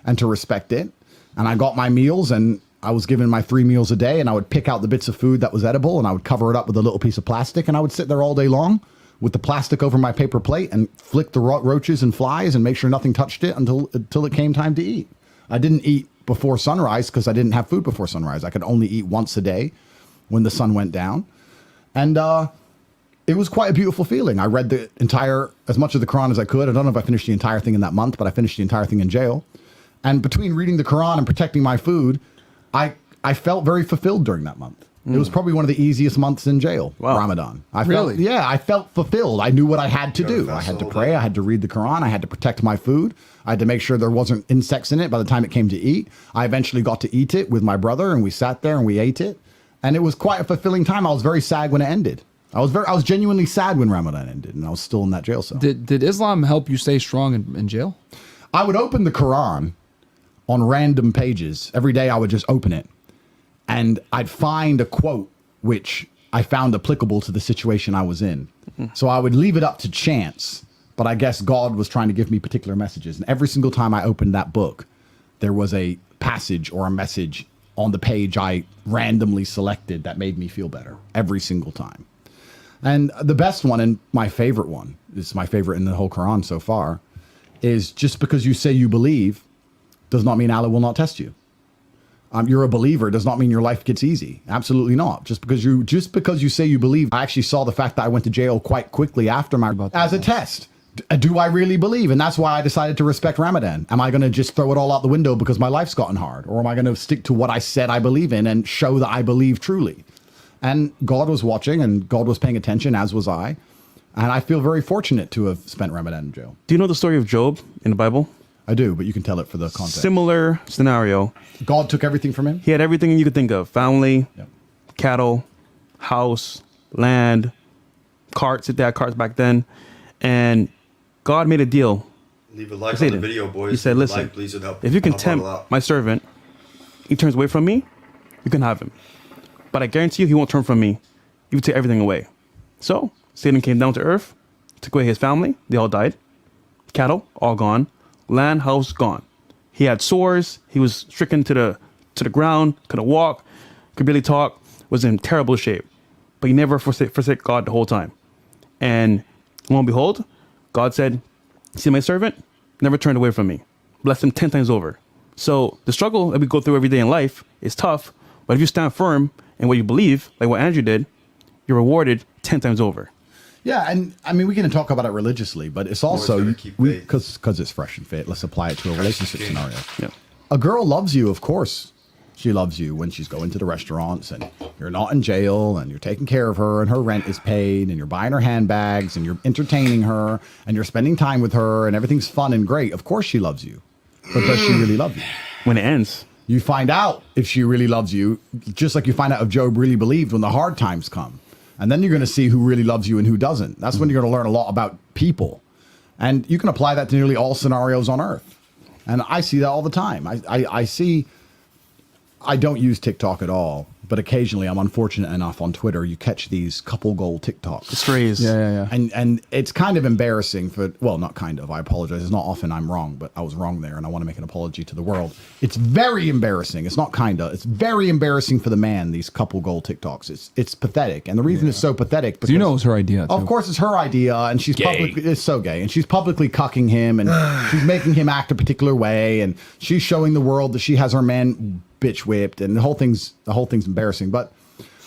and to respect it. And I got my meals, and I was given my 3 meals a day, and I would pick out the bits of food that was edible, and I would cover it up with a little piece of plastic, and I would sit there all day long with the plastic over my paper plate and flick the roaches and flies and make sure nothing touched it until it came time to eat. I didn't eat before sunrise because I didn't have food before sunrise. I could only eat once a day when the sun went down. And it was quite a beautiful feeling. I read as much of the Quran as I could. I don't know if I finished the entire thing in that month, but I finished the entire thing in jail. And between reading the Quran and protecting my food, I felt very fulfilled during that month. It was probably one of the easiest months in jail, Ramadan. I felt fulfilled. I knew what I had to do. I had to pray. I had to read the Quran. I had to protect my food. I had to make sure there wasn't insects in it by the time it came to eat. I eventually got to eat it with my brother, and we sat there and we ate it. And it was quite a fulfilling time. I was very sad when it ended. I was genuinely sad when Ramadan ended, and I was still in that jail cell. Did Islam help you stay strong in jail? I would open the Quran on random pages. Every day I would just open it. And I'd find a quote which I found applicable to the situation I was in. So I would leave it up to chance, but I guess God was trying to give me particular messages. And every single time I opened that book, there was a passage or a message on the page I randomly selected that made me feel better every single time. And the best one, and my favorite one, it's my favorite in the whole Quran so far, is just because you say you believe does not mean Allah will not test you. You're a believer does not mean your life gets easy. Absolutely not. Just because you say you believe. I actually saw the fact that I went to jail quite quickly after as a test. Do I really believe? And that's why I decided to respect Ramadan. Am I going to just throw it all out the window because my life's gotten hard? Or am I going to stick to what I said I believe in and show that I believe truly? And God was watching and God was paying attention, as was I. And I feel very fortunate to have spent Ramadan in jail. Do you know the story of Job in the Bible? I do, but you can tell it for the context. Similar scenario. God took everything from him? He had everything you could think of. Family, cattle, house, land, carts, if they had carts back then. And God made a deal. Leave a like on the video, boys. He said, listen, if you can tempt my servant, he turns away from me, you can have him. But I guarantee you he won't turn from me. You take everything away. So Satan came down to earth, took away his family. They all died. Cattle, all gone. Land, house, gone. He had sores. He was stricken to the ground. Couldn't walk. Could barely talk. Was in terrible shape. But he never forsake God the whole time. And lo and behold, God said, see my servant? Never turned away from me. Blessed him 10 times over. So the struggle that we go through every day in life is tough. But if you stand firm in what you believe, like what Andrew did, you're rewarded 10 times over. Yeah, and I mean, we can talk about it religiously, but it's also, because it's fresh and fit, let's apply it to a relationship scenario. Yeah. A girl loves you, of course. She loves you when she's going to the restaurants and you're not in jail and you're taking care of her and her rent is paid and you're buying her handbags and you're entertaining her and you're spending time with her and everything's fun and great. Of course she loves you. But does she really love you? When it ends. You find out if she really loves you, just like you find out if Job really believed when the hard times come. And then you're going to see who really loves you and who doesn't. That's when you're going to learn a lot about people. And you can apply that to nearly all scenarios on earth. And I see that all the time. I don't use TikTok at all, but occasionally I'm unfortunate enough on Twitter, you catch these couple goal TikToks. Strays. Yeah. And it's kind of embarrassing for, well, not kind of, I apologize. It's not often I'm wrong, but I was wrong there and I want to make an apology to the world. It's very embarrassing. It's not kind of, it's very embarrassing for the man, these couple goal TikToks. It's pathetic. And the reason it's so pathetic, because you know it was her idea, too. Of course it's her idea, and she's it's so gay, and she's publicly cucking him, and she's making him act a particular way, and she's showing the world that she has her man bitch whipped, and the whole thing's embarrassing. But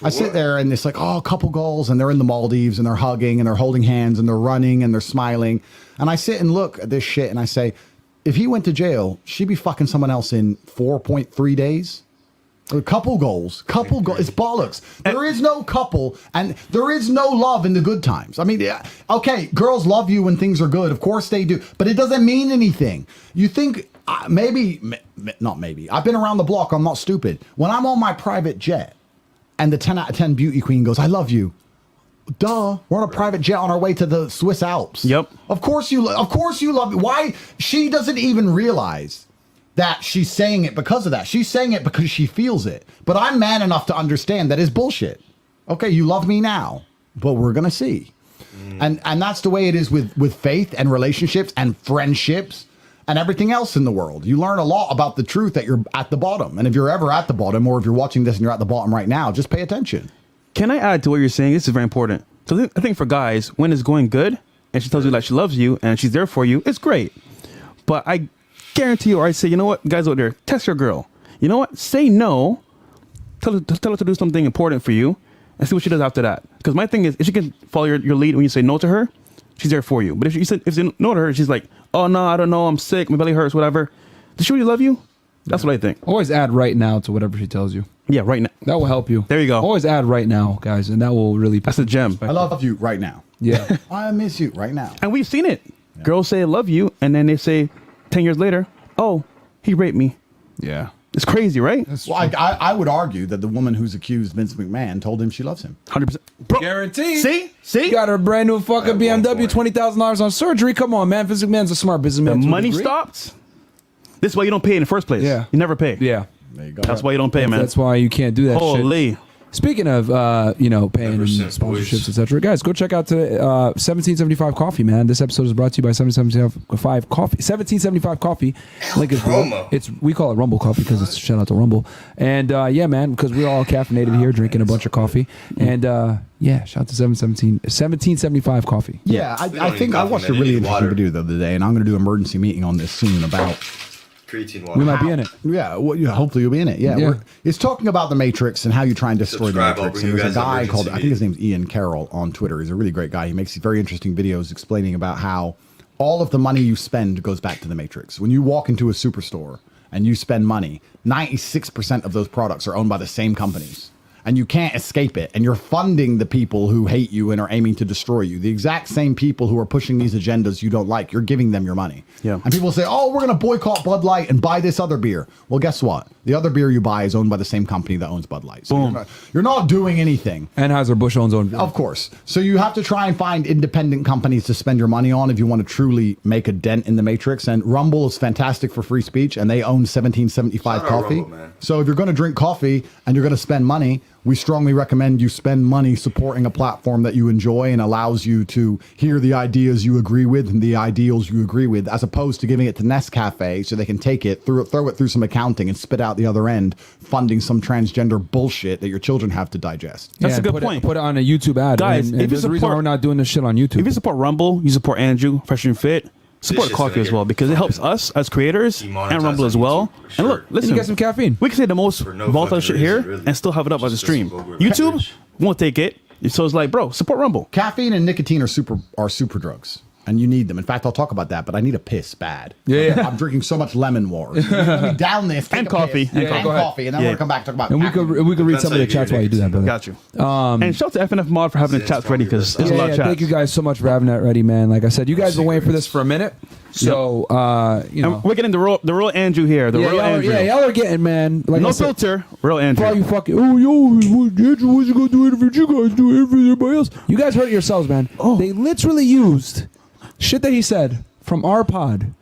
I sit there and it's like, oh, a couple goals, and they're in the Maldives and they're hugging and they're holding hands and they're running and they're smiling. And I sit and look at this shit and I say, if he went to jail, she'd be fucking someone else in 4.3 days. A couple goals, it's bollocks. There is no couple and there is no love in the good times. I mean, okay, girls love you when things are good. Of course they do, but it doesn't mean anything. You think not maybe. I've been around the block. I'm not stupid. When I'm on my private jet and the 10 out of 10 beauty queen goes, I love you. Duh. We're on a private jet on our way to the Swiss Alps. Yep. Of course you love me. Why? She doesn't even realize that she's saying it because of that. She's saying it because she feels it. But I'm man enough to understand that is bullshit. Okay, you love me now, but we're going to see. And that's the way it is with faith and relationships and friendships and everything else in the world. You learn a lot about the truth that you're at the bottom. And if you're ever at the bottom, or if you're watching this and you're at the bottom right now, just pay attention. Can I add to what you're saying? This is very important. So I think for guys, when it's going good and she tells you that she loves you and she's there for you, it's great. But I guarantee you, or I say, you know what, guys out there, test your girl. You know what? Say no. Tell her to do something important for you and see what she does after that. Because my thing is, if she can follow your lead when you say no to her, she's there for you. But if you say no to her, she's like, oh no, I don't know, I'm sick, my belly hurts, whatever. Does she really love you? That's what I think. Always add right now to whatever she tells you. Yeah, right now. That will help you. There you go. Always add right now, guys, and that will really. That's a gem. I love you right now. Yeah. I miss you right now. And we've seen it. Girls say I love you, and then they say 10 years later, oh, he raped me. Yeah. It's crazy, right? Well, I would argue that the woman who's accused Vince McMahon told him she loves him. 100%. Bro, Guaranteed. See? Got her brand new fucking BMW, $20,000 on surgery. Come on, man. Vince McMahon's a smart The businessman. to a money degree. stops. This is why you don't pay in the first place. Yeah. You never pay. Yeah. There you go. That's why you don't pay, man. That's why you can't do that shit. Holy. Speaking of, paying and Ever since, sponsorships, boys. etc., guys, go check out today, 1775 Coffee, man. This episode is brought to you by 1775 Coffee. 1775 Coffee. Link is below. We call it Rumble Coffee because it's shout out to Rumble. And yeah, man, because we're all caffeinated here, drinking a bunch of coffee. And yeah, shout out to 1775 Coffee. Yeah, I think I watched a really interesting video the other day, and I'm going to do an emergency meeting on this soon about. Creatine water. We might be in it. Yeah, well, yeah, hopefully you'll be in it. Yeah, Yeah. It's talking about the Matrix and how you try and destroy Subscribe, the I'll Matrix. bring And you there's a guys guy an called, I emergency think his name's Ian Carroll on Twitter. He's a really great guy. He makes very interesting videos explaining about how all of the money you spend goes back to the Matrix. When you walk into a superstore and you spend money, 96% of those products are owned by the same companies. And you can't escape it. And you're funding the people who hate you and are aiming to destroy you. The exact same people who are pushing these agendas you don't like. You're giving them your money. Yeah. And people say, oh, we're going to boycott Bud Light and buy this other beer. Well, guess what? The other beer you buy is owned by the same company that owns Bud Light. So you're not doing anything. Anheuser-Busch owns own. Of course. So you have to try and find independent companies to spend your money on if you want to truly make a dent in the Matrix. And Rumble is fantastic for free speech, and they own 1775 Shout out Coffee. Rumble, man. So if you're going to drink coffee and you're going to spend money, we strongly recommend you spend money supporting a platform that you enjoy and allows you to hear the ideas you agree with and the ideals you agree with, as opposed to giving it to Nescafe so they can take it, throw it through some accounting and spit out the other end, funding some transgender bullshit that your children have to digest. That's a good put point. Put it on a YouTube ad. Guys, and if you there's a reason why support- we're not doing this shit on YouTube. If you support Rumble, you support Andrew, Fresh and Fit. Support shit's coffee gonna as well get because it helps us as creators demonetized and Rumble on as well. YouTube, for And sure. look, and listen, you get some caffeine. we can say the most For no volatile fucking shit here reason, really. and still have it up as a Just stream. vulgar YouTube language. won't take it. So it's like, bro, support Rumble. Caffeine and nicotine are super drugs. And you need them. In fact, I'll talk about that, but I need a piss bad. Yeah. I'm drinking so much lemon water. Let me down this. take And a coffee. piss, And and go ahead. coffee. And then Yeah. we're going to come back and talk about And we caffeine. could read That's some of how the you chats get while you do that, brother. Got you. And shout out to FNF Mod for having the chats ready because there's a lot of chats. Thank you guys so much for having that ready, man. Like I said, you guys been waiting for this for a minute. So, you know. And we're getting the real Andrew here. The real Andrew. y'all are getting, man. Like No I said, filter. Real for all Andrew. you fucking, Andrew wasn't going to do it if you guys do it for everybody else. You guys heard it yourselves, man. They literally used shit that he said from our pod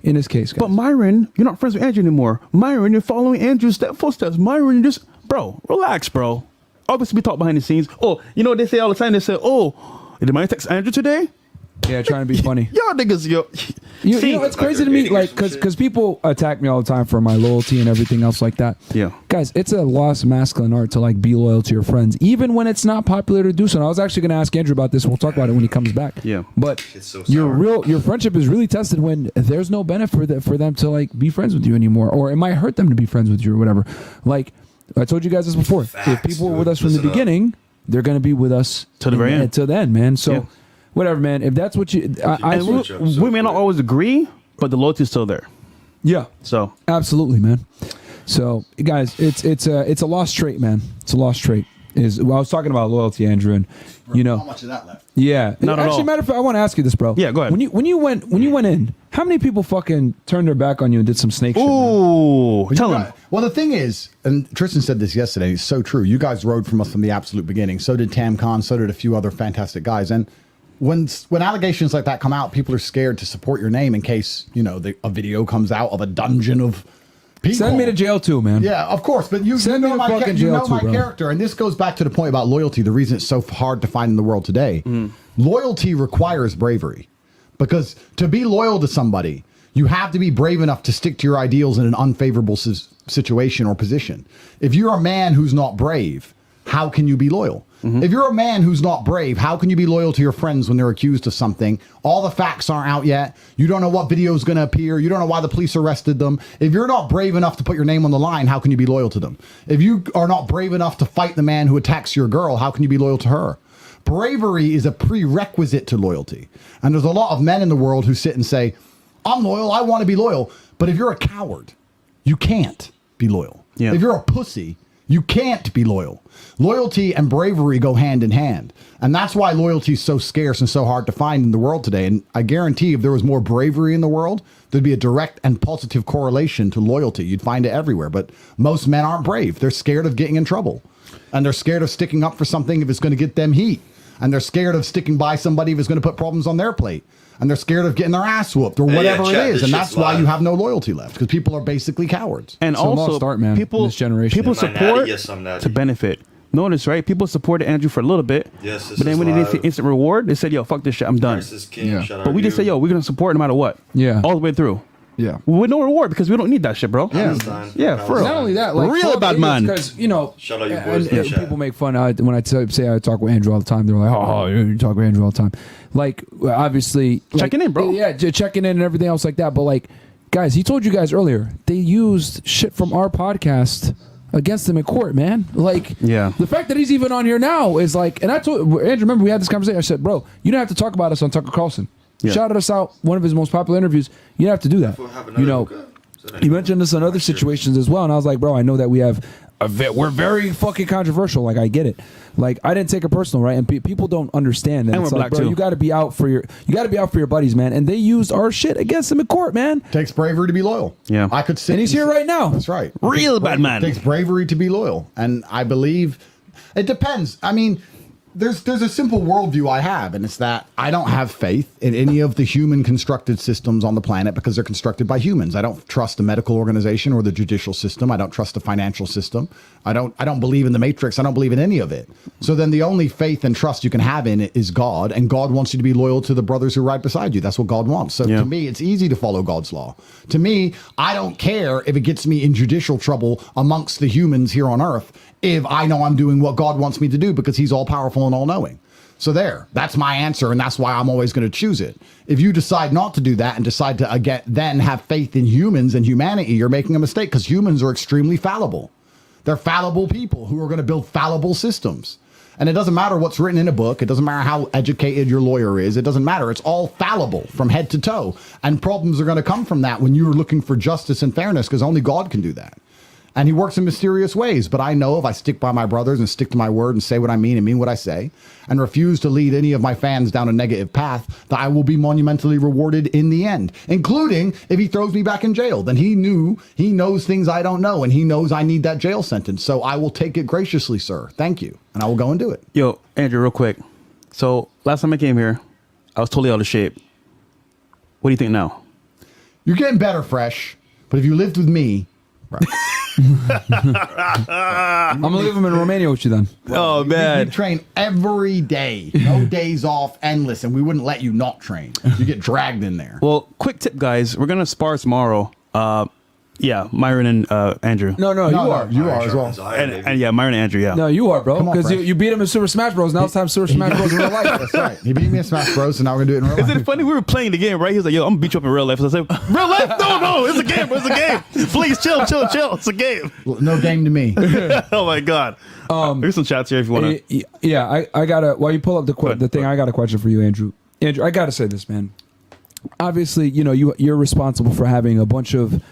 in his case, guys. But Myron, you're not friends with Andrew anymore. Myron, you're following Andrew's footsteps. Myron, you just, bro, relax, bro. Obviously, we talk behind the scenes. Oh, you know what they say all the time? They say, oh, did Myron text Andrew today? Yeah, trying to be funny. Y'all niggas, yo. You See, know, it's crazy to me, like, because people attack me all the time for my loyalty and everything else like that. Yeah. Guys, it's a lost masculine art to, like, be loyal to your friends, even when it's not popular to do so. And I was actually going to ask Andrew about this. We'll talk about it when he comes back. Yeah. But It's so your sour. your friendship is really tested when there's no benefit for them to, like, be friends with you anymore, or it might hurt them to be friends with you or whatever. Like, I told you guys this before. If Facts, people were dude. with us from the Listen up. beginning, they're going to be with us Till the very end. Till then, man. So, Yeah. whatever, man. If that's what you... I And switch up so we may not quick. always agree, but the loyalty is still there. yeah. So Absolutely, man. So, guys, it's a lost trait, man. It's a lost trait. I was talking about loyalty, Andrew, and you How know, much is that left? yeah. Not at Actually, all. matter of fact, I want to ask you this, bro. Yeah, go ahead. When you went in, how many people fucking turned their back on you and did some snake shit? Man? ooh, tell him. Right. Well, the thing is, and Tristan said this yesterday, it's so true. You guys rode from us from the absolute beginning. So did Tam Khan. So did a few other fantastic guys. And when allegations like that come out, people are scared to support your name in case, you know, a video comes out of a dungeon of people. Send me to jail too, man. Yeah, of course. But you Send me know to my, fucking you jail know too, my bro. character. And this goes back to the point about loyalty, the reason it's so hard to find in the world today. Loyalty requires bravery. Because to be loyal to somebody, you have to be brave enough to stick to your ideals in an unfavorable situation or position. If you're a man who's not brave, how can you be loyal? If you're a man who's not brave, how can you be loyal to your friends when they're accused of something? All the facts aren't out yet. You don't know what video is going to appear. You don't know why the police arrested them. If you're not brave enough to put your name on the line, how can you be loyal to them? If you are not brave enough to fight the man who attacks your girl, how can you be loyal to her? Bravery is a prerequisite to loyalty. And there's a lot of men in the world who sit and say, I'm loyal. I want to be loyal. But if you're a coward, you can't be loyal. Yeah. If you're a pussy, you can't be loyal. Loyalty and bravery go hand in hand. And that's why loyalty is so scarce and so hard to find in the world today. And I guarantee if there was more bravery in the world, there'd be a direct and positive correlation to loyalty. You'd find it everywhere. But most men aren't brave. They're scared of getting in trouble. And they're scared of sticking up for something if it's going to get them heat. And they're scared of sticking by somebody if it's going to put problems on their plate. And they're scared of getting their ass whooped or whatever chat, it is. this And that's shit's why live. you have no loyalty left, because people are basically cowards. And It's a also, lost art, man, in people, this generation. people Am I natty? support Yes, I'm natty. to benefit. Notice, right? People supported Andrew for a little bit. Yes, this but then is when they didn't see live. instant reward, they said, yo, fuck this shit, I'm done. Christ is king. Yeah. Shout out But we to just you. say, yo, we're going to support no matter what. Yeah. All the way through. Yeah. With no reward, because we don't need that shit, bro. Palestine. Yeah, for real. Not only that, like Real bad man. because you know, Shout out you boys in the chat. people make fun. When I say I talk with Andrew all the time, they're like, "Oh, you talk with Andrew all the time." Like, obviously, Checking in, bro. Yeah, checking in and everything else like that. But like, guys, he told you guys earlier they used shit from our podcast against him in court, man. Like, Yeah. the fact that he's even on here now is like, and I told Andrew. Remember, we had this conversation. I said, "Bro, you don't have to talk about us on Tucker Carlson." Yeah. Shouted us out, one of his most popular interviews. You don't have to do that. We'll have You another know. hookah. Is that You any- mentioned this in other situations as well, and I was like, bro, I know that we have we're very fucking controversial. Like, I get it. Like, I didn't take it personal, right? And people don't understand that. And It's we're like, black, bro, too. you got to be out for your buddies, man. And they used our shit against him in court, man. Takes bravery to be loyal. Yeah. I could sit And he's here right now. That's right. Real bad man. It takes bravery to be loyal. And I believe it depends. I mean, there's a simple worldview I have, and it's that I don't have faith in any of the human constructed systems on the planet because they're constructed by humans. I don't trust the medical organization or the judicial system. I don't trust the financial system. I don't believe in the Matrix. I don't believe in any of it. So then the only faith and trust you can have in it is God, and God wants you to be loyal to the brothers who ride beside you. That's what God wants. So Yeah. to me, it's easy to follow God's law. To me, I don't care if it gets me in judicial trouble amongst the humans here on earth if I know I'm doing what God wants me to do, because he's all powerful and all knowing. So that's my answer, and that's why I'm always going to choose it. If you decide not to do that and decide to then have faith in humans and humanity, you're making a mistake, because humans are extremely fallible. They're fallible people who are going to build fallible systems. And it doesn't matter what's written in a book. It doesn't matter how educated your lawyer is. It doesn't matter. It's all fallible from head to toe. And problems are going to come from that when you're looking for justice and fairness, because only God can do that. And he works in mysterious ways. But I know if I stick by my brothers and stick to my word and say what I mean and mean what I say, and refuse to lead any of my fans down a negative path, that I will be monumentally rewarded in the end, including if he throws me back in jail. Then he knows things I don't know, and he knows I need that jail sentence. So I will take it graciously, sir. Thank you. And I will go and do it. Yo, Andrew, real quick. So last time I came here, I was totally out of shape. What do you think now? You're getting better, Fresh. But if you lived with me, right. I'm gonna leave him in Romania with you then. Oh, You train every day, no days off, endless, and we wouldn't let you not train. You get dragged in there. Well, quick tip, guys. We're going to spar tomorrow. Yeah, Myron and Andrew. No, You are as well. And yeah, Myron and Andrew, yeah. No, you are, bro. Come on, Because Fresh. you beat him in Super Smash Bros. Now it's time for Super Smash Bros. in real life. That's right. He beat me in Smash Bros, and now we're gonna do it in real life. Isn't it funny? We were playing the game, right? He was like, yo, I'm going to beat you up in real life. So I said, real life? No, it's a game. It's a game. Please, chill. It's a game. No game to me. Oh, my God. There's some chats here if you want to. Yeah, I gotta. While you pull up ahead, the thing, I got a question for you, Andrew. Andrew, I gotta say this, man. Obviously, you know you're responsible for having a bunch of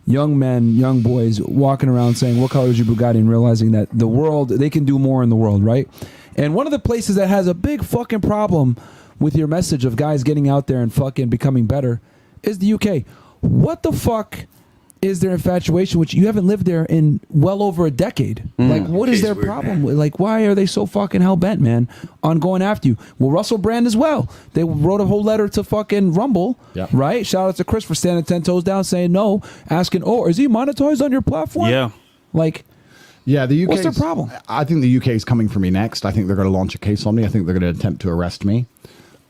young men, young boys walking around saying, "What color is your Bugatti?" and realizing that the world, they can do more in the world, right? And one of the places that has a big fucking problem with your message of guys getting out there and fucking becoming better is the UK. What the fuck is their infatuation, which you haven't lived there in well over a decade? Like, what is UK's their weird, problem? man. with Like, why are they so fucking hell-bent, man, on going after you? Well, Russell Brand as well. They wrote a whole letter to fucking Rumble, Yep. right? Shout out to Chris for standing 10 toes down, saying no, asking, oh, is he monetized on your platform? Yeah. Like, Yeah, the UK. What's their problem? I think the UK is coming for me next. I think they're going to launch a case on me. I think they're going to attempt to arrest me.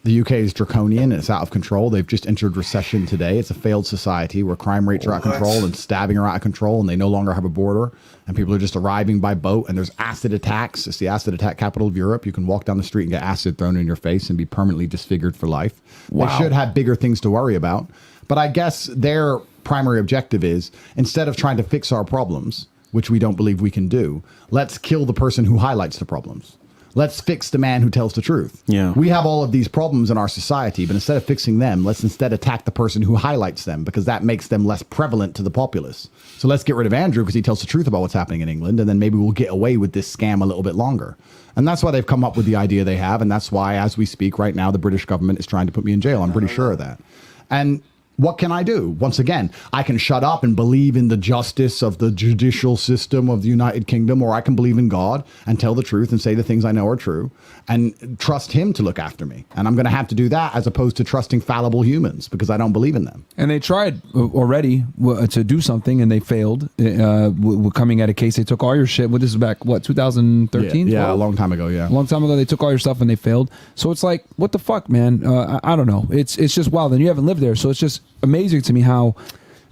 The UK is draconian and it's out of control. They've just entered recession today. It's a failed society where crime rates are out of What? control and stabbing are out of control, and they no longer have a border, and people are just arriving by boat, and there's acid attacks. It's the acid attack capital of Europe. You can walk down the street and get acid thrown in your face and be permanently disfigured for life. Wow. They should have bigger things to worry about. But I guess their primary objective is, instead of trying to fix our problems, which we don't believe we can do, let's kill the person who highlights the problems. Let's fix the man who tells the truth. Yeah. We have all of these problems in our society, but instead of fixing them, let's instead attack the person who highlights them, because that makes them less prevalent to the populace. So let's get rid of Andrew because he tells the truth about what's happening in England, and then maybe we'll get away with this scam a little bit longer. And that's why they've come up with the idea they have, and that's why, as we speak right now, the British government is trying to put me in jail. I'm pretty sure of that. And what can I do? Once again, I can shut up and believe in the justice of the judicial system of the United Kingdom, or I can believe in God and tell the truth and say the things I know are true and trust him to look after me. And I'm going to have to do that as opposed to trusting fallible humans because I don't believe in them. And they tried already to do something, and they failed. Coming at a case, they took all your shit. Well, this is back, 2013? Yeah, a long time ago, yeah. A long time ago, they took all your stuff and they failed. So it's like, what the fuck, man? I don't know. It's just wild. And you haven't lived there, so it's just amazing to me how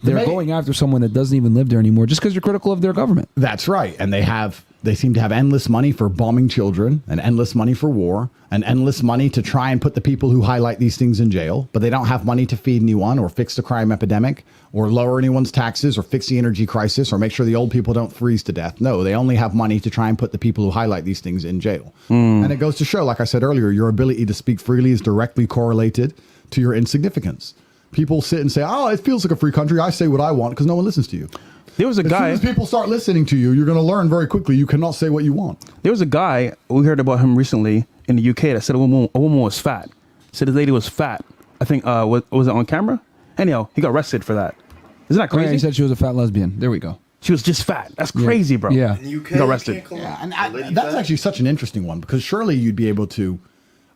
they're going after someone that doesn't even live there anymore just because you're critical of their government. That's right. And they seem to have endless money for bombing children and endless money for war and endless money to try and put the people who highlight these things in jail. But they don't have money to feed anyone or fix the crime epidemic or lower anyone's taxes or fix the energy crisis or make sure the old people don't freeze to death. No, they only have money to try and put the people who highlight these things in jail. And it goes to show, like I said earlier, your ability to speak freely is directly correlated to your insignificance. People sit and say, oh, it feels like a free country. I say what I want because no one listens to you. There was a guy. As soon as people start listening to you, you're going to learn very quickly you cannot say what you want. There was a guy, we heard about him recently in the UK, that said a woman was fat. Said the lady was fat. I think, was it on camera? Anyhow, he got arrested for that. Isn't that crazy? Yeah, he said she was a fat lesbian. There we go. She was just fat. That's crazy, bro. Yeah. In the UK, He got arrested. you can't call Yeah, a and lady that's fat? actually such an interesting one because surely you'd be able to.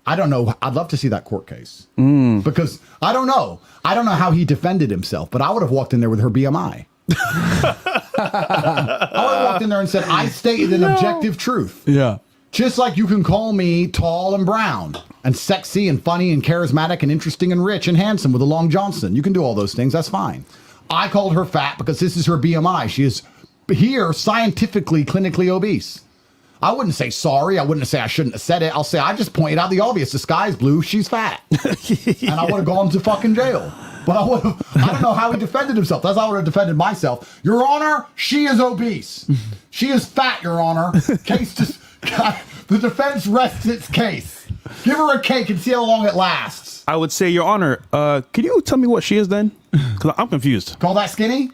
I don't know. I'd love to see that court case because I don't know. I don't know how he defended himself, but I would have walked in there with her BMI. I would have walked in there and said, I stated an objective truth. Yeah. Just like you can call me tall and brown and sexy and funny and charismatic and interesting and rich and handsome with a long Johnson. You can do all those things. That's fine. I called her fat because this is her BMI. She is here scientifically, clinically obese. I wouldn't say sorry. I wouldn't say I shouldn't have said it. I'll say I just pointed out the obvious. The sky's blue. She's fat. And I would have gone to fucking jail. But I don't know how he defended himself. That's how I would have defended myself. Your Honor, she is obese. She is fat, Your Honor. The defense rests its case. Give her a cake and see how long it lasts. I would say, Your Honor, could you tell me what she is then? Because I'm confused. Call that skinny?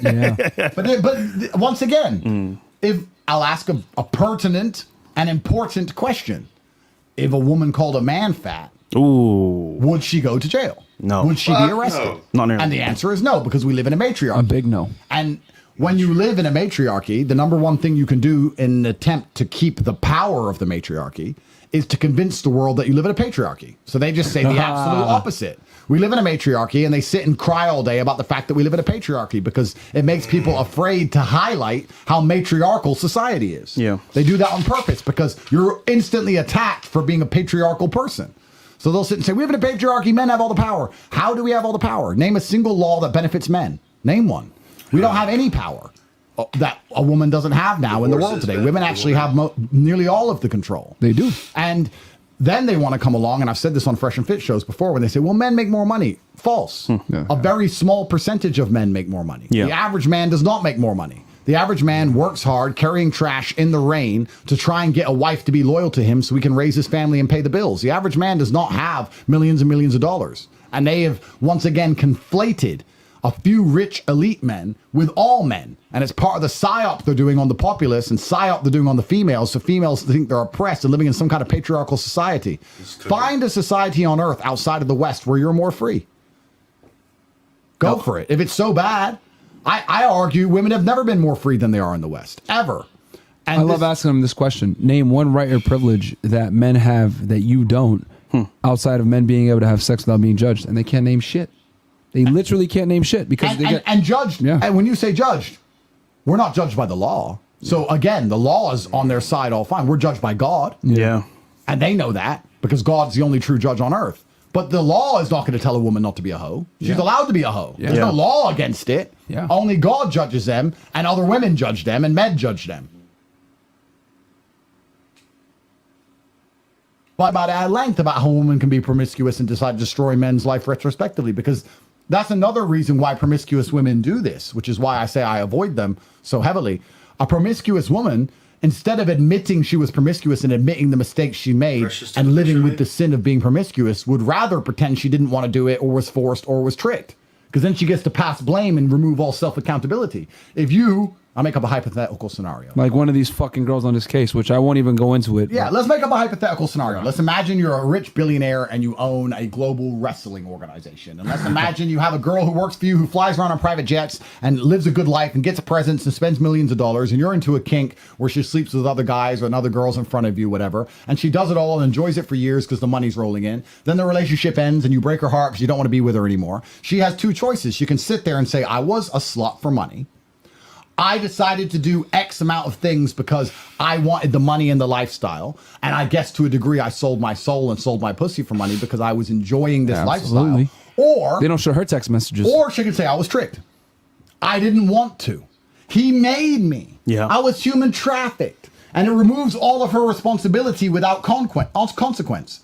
Yeah. But once again, if I'll ask a pertinent and important question. If a woman called a man fat, Ooh. would she go to jail? No. Would she be arrested? No. Not nearly. And the answer is no, because we live in a matriarchy. A big no. And when you live in a matriarchy, the number one thing you can do in an attempt to keep the power of the matriarchy is to convince the world that you live in a patriarchy. So they just say the absolute opposite. We live in a matriarchy, and they sit and cry all day about the fact that we live in a patriarchy because it makes people afraid to highlight how matriarchal society is. Yeah. They do that on purpose because you're instantly attacked for being a patriarchal person. So they'll sit and say, we live in a patriarchy, men have all the power. How do we have all the power? Name a single law that benefits men. Name one. We don't have any power that a woman doesn't have now in the world today. Women actually have nearly all of the control. They do. And then they want to come along, and I've said this on Fresh and Fit shows before, when they say, well, men make more money. False. Yeah. A very small percentage of men make more money. Yeah. The average man does not make more money. The average man works hard carrying trash in the rain to try and get a wife to be loyal to him so he can raise his family and pay the bills. The average man does not have millions and millions of dollars. And they have once again conflated a few rich elite men with all men. And it's part of the psyop they're doing on the populace and psyop they're doing on the females. So females think they're oppressed and living in some kind of patriarchal society. Find a society on earth outside of the West where you're more free. Go for it. If it's so bad, I argue women have never been more free than they are in the West. Ever. And I love asking them this question. Name one right or privilege that men have that you don't, outside of men being able to have sex without being judged. And they can't name shit. They literally can't name shit because they get... And judged. Yeah. And when you say judged, we're not judged by the law. So again, the law is on their side all fine. We're judged by God. Yeah. And they know that because God's the only true judge on earth. But the law is not going to tell a woman not to be a hoe. She's allowed to be a hoe. Yeah. There's Yeah. no law against it. Yeah. Only God judges them, and other women judge them, and men judge them. But about at length about how a woman can be promiscuous and decide to destroy men's life retrospectively, because that's another reason why promiscuous women do this, which is why I say I avoid them so heavily. A promiscuous woman instead of admitting she was promiscuous and admitting the mistakes she made Precious to and the living picture, with maybe? the sin of being promiscuous, would rather pretend she didn't want to do it or was forced or was tricked. Because then she gets to pass blame and remove all self-accountability. If you, I'll make up a hypothetical scenario. Like one of these fucking girls on this case, which I won't even go into it. Yeah, let's make up a hypothetical scenario. Let's imagine you're a rich billionaire and you own a global wrestling organization. And let's imagine you have a girl who works for you, who flies around on private jets and lives a good life and gets presents and spends millions of dollars. And you're into a kink where she sleeps with other guys or other girls in front of you, whatever. And she does it all and enjoys it for years because the money's rolling in. Then the relationship ends and you break her heart because you don't want to be with her anymore. She has two choices. She can sit there and say, I was a slut for money. I decided to do X amount of things because I wanted the money and the lifestyle. And I guess to a degree, I sold my soul and sold my pussy for money because I was enjoying this Absolutely. lifestyle. Or They don't show her text messages. or she could say, I was tricked. I didn't want to. He made me. Yeah. I was human trafficked. And it removes all of her responsibility without consequence.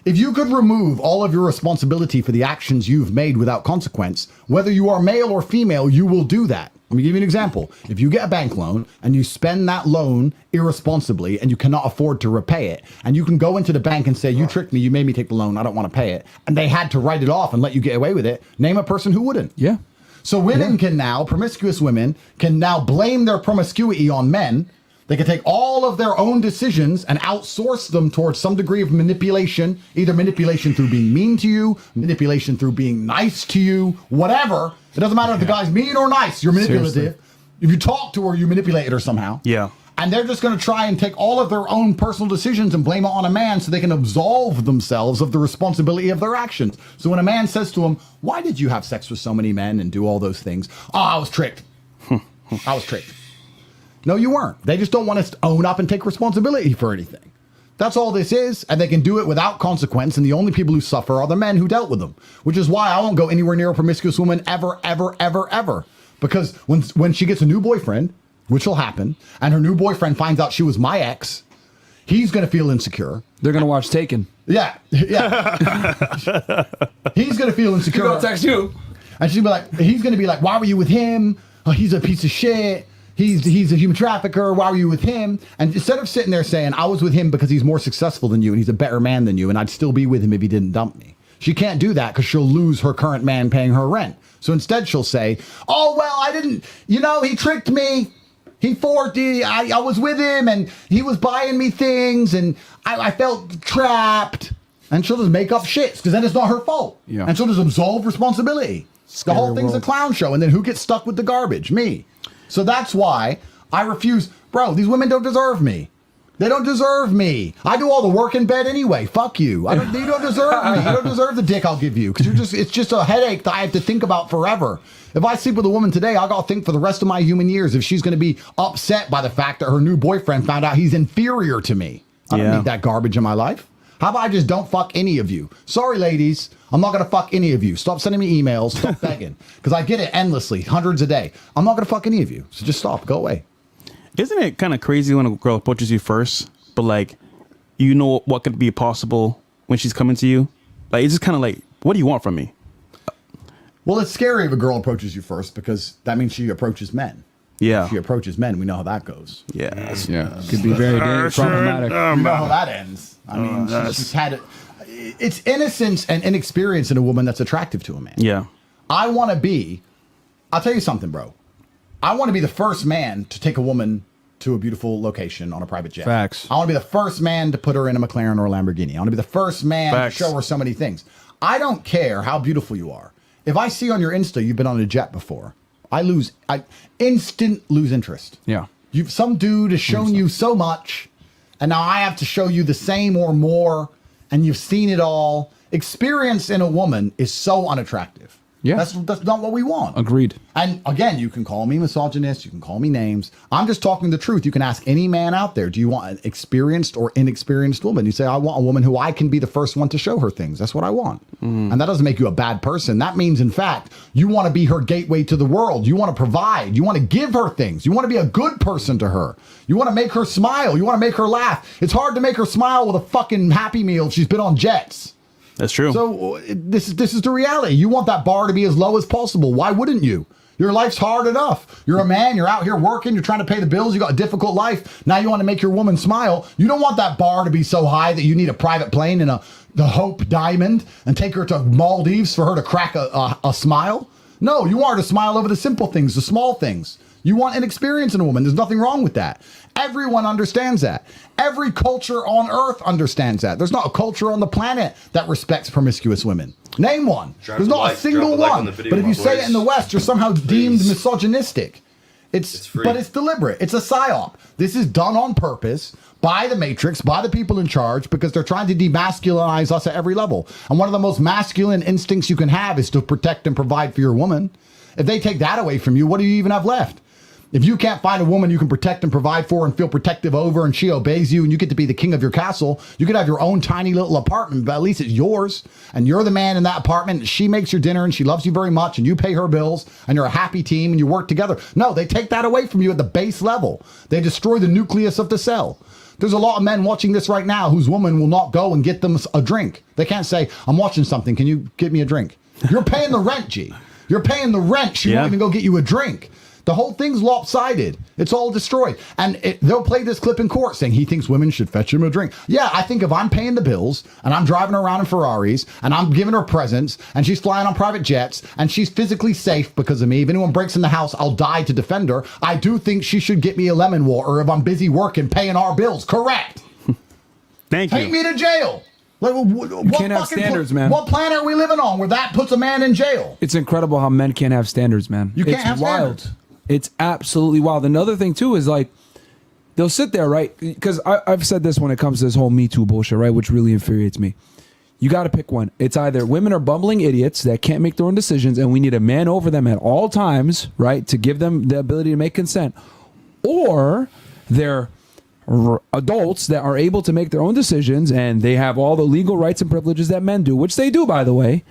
If you could remove all of your responsibility for the actions you've made without consequence, whether you are male or female, you will do that. Let me give you an example. If you get a bank loan and you spend that loan irresponsibly and you cannot afford to repay it, and you can go into the bank and say, you tricked me, you made me take the loan, I don't want to pay it, and they had to write it off and let you get away with it, name a person who wouldn't. Yeah. So women can now, promiscuous women, can now blame their promiscuity on men. They can take all of their own decisions and outsource them towards some degree of manipulation, either manipulation through being mean to you, manipulation through being nice to you, whatever. It doesn't matter if the guy's mean or nice, you're manipulative. Seriously. If you talk to her, you manipulate her somehow. Yeah. And they're just going to try and take all of their own personal decisions and blame it on a man so they can absolve themselves of the responsibility of their actions. So when a man says to them, why did you have sex with so many men and do all those things? Oh, I was tricked. I was tricked. No, you weren't. They just don't want us to own up and take responsibility for anything. That's all this is, and they can do it without consequence, and the only people who suffer are the men who dealt with them, which is why I won't go anywhere near a promiscuous woman ever, ever, ever, ever. Because when she gets a new boyfriend, which will happen, and her new boyfriend finds out she was my ex, he's going to feel insecure. They're going to watch Taken. Yeah. He's going to feel insecure. He'll text you. And she'll be like, he's going to be like, why were you with him? Oh, he's a piece of shit. He's a human trafficker. Why were you with him? And instead of sitting there saying, I was with him because he's more successful than you and he's a better man than you and I'd still be with him if he didn't dump me. She can't do that because she'll lose her current man paying her rent. So instead she'll say, oh, well, I didn't, he tricked me. He forced me. I was with him and he was buying me things and I felt trapped. And she'll just make up shits because then it's not her fault. Yeah. And she'll just absolve responsibility. The whole thing's a clown show. And then who gets stuck with the garbage? Me. So that's why I refuse. Bro, these women don't deserve me. They don't deserve me. I do all the work in bed anyway. Fuck you. You don't deserve me. You don't deserve the dick I'll give you. Because it's just a headache that I have to think about forever. If I sleep with a woman today, I got to think for the rest of my human years if she's going to be upset by the fact that her new boyfriend found out he's inferior to me. I don't need that garbage in my life. How about I just don't fuck any of you? Sorry, ladies. I'm not going to fuck any of you. Stop sending me emails. Stop begging. Because I get it endlessly, hundreds a day. I'm not going to fuck any of you. So just stop. Go away. Isn't it kind of crazy when a girl approaches you first, but like, you know what could be possible when she's coming to you? Like, it's just kind of like, what do you want from me? Well, it's scary if a girl approaches you first because that means she approaches men. Yeah. If she approaches men, we know how that goes. Yeah. Yeah. Could be very problematic. We know how that ends. I mean, she's had it. It's innocence and inexperience in a woman that's attractive to a man. Yeah. I'll tell you something, bro. I want to be the first man to take a woman to a beautiful location on a private jet. Facts. I want to be the first man to put her in a McLaren or a Lamborghini. I want to be the first man Facts. to show her so many things. I don't care how beautiful you are. If I see on your Insta you've been on a jet before, I instant lose interest. Yeah. Some dude has shown you so much, and now I have to show you the same or more, and you've seen it all. Experience in a woman is so unattractive. Yeah. That's not what we want. Agreed. And again, you can call me misogynist, you can call me names. I'm just talking the truth. You can ask any man out there, do you want an experienced or inexperienced woman? You say, I want a woman who I can be the first one to show her things. That's what I want. And that doesn't make you a bad person. That means, in fact, you want to be her gateway to the world. You want to provide. You want to give her things. You want to be a good person to her. You want to make her smile. You want to make her laugh. It's hard to make her smile with a fucking Happy Meal if she's been on jets. That's true. So this is the reality. You want that bar to be as low as possible. Why wouldn't you? Your life's hard enough. You're a man, you're out here working, you're trying to pay the bills, you got a difficult life. Now you want to make your woman smile. You don't want that bar to be so high that you need a private plane and the Hope Diamond and take her to Maldives for her to crack a smile. No, you want her to smile over the simple things, the small things. You want an experience in a woman. There's nothing wrong with that. Everyone understands that. Every culture on earth understands that. There's not a culture on the planet that respects promiscuous women. Name one. There's not a single one. But if you say it in the West, you're somehow deemed misogynistic. But it's deliberate. It's a psyop. This is done on purpose by the Matrix, by the people in charge, because they're trying to demasculinize us at every level. And one of the most masculine instincts you can have is to protect and provide for your woman. If they take that away from you, what do you even have left? If you can't find a woman you can protect and provide for and feel protective over, and she obeys you and you get to be the king of your castle, you could have your own tiny little apartment, but at least it's yours. And you're the man in that apartment. And she makes your dinner and she loves you very much and you pay her bills and you're a happy team and you work together. No, they take that away from you at the base level. They destroy the nucleus of the cell. There's a lot of men watching this right now whose woman will not go and get them a drink. They can't say, I'm watching something. Can you get me a drink? You're paying the rent, G. You're paying the rent. She won't even go get you a drink. The whole thing's lopsided. It's all destroyed. And they'll play this clip in court saying he thinks women should fetch him a drink. Yeah, I think if I'm paying the bills and I'm driving her around in Ferraris and I'm giving her presents and she's flying on private jets and she's physically safe because of me, if anyone breaks in the house, I'll die to defend her. I do think she should get me a lemon water if I'm busy working, paying our bills. Correct. Thank you. Take me to jail. Like, you can't have standards, man. What planet are we living on where that puts a man in jail? It's incredible how men can't have standards, man. You can't have wild. standards. It's absolutely wild. Another thing too is like they'll sit there, right? Because I've said this when it comes to this whole Me Too bullshit, right? Which really infuriates me. You got to pick one. It's either women are bumbling idiots that can't make their own decisions, and we need a man over them at all times, right, to give them the ability to make consent, or they're adults that are able to make their own decisions and they have all the legal rights and privileges that men do, which they do, by the way,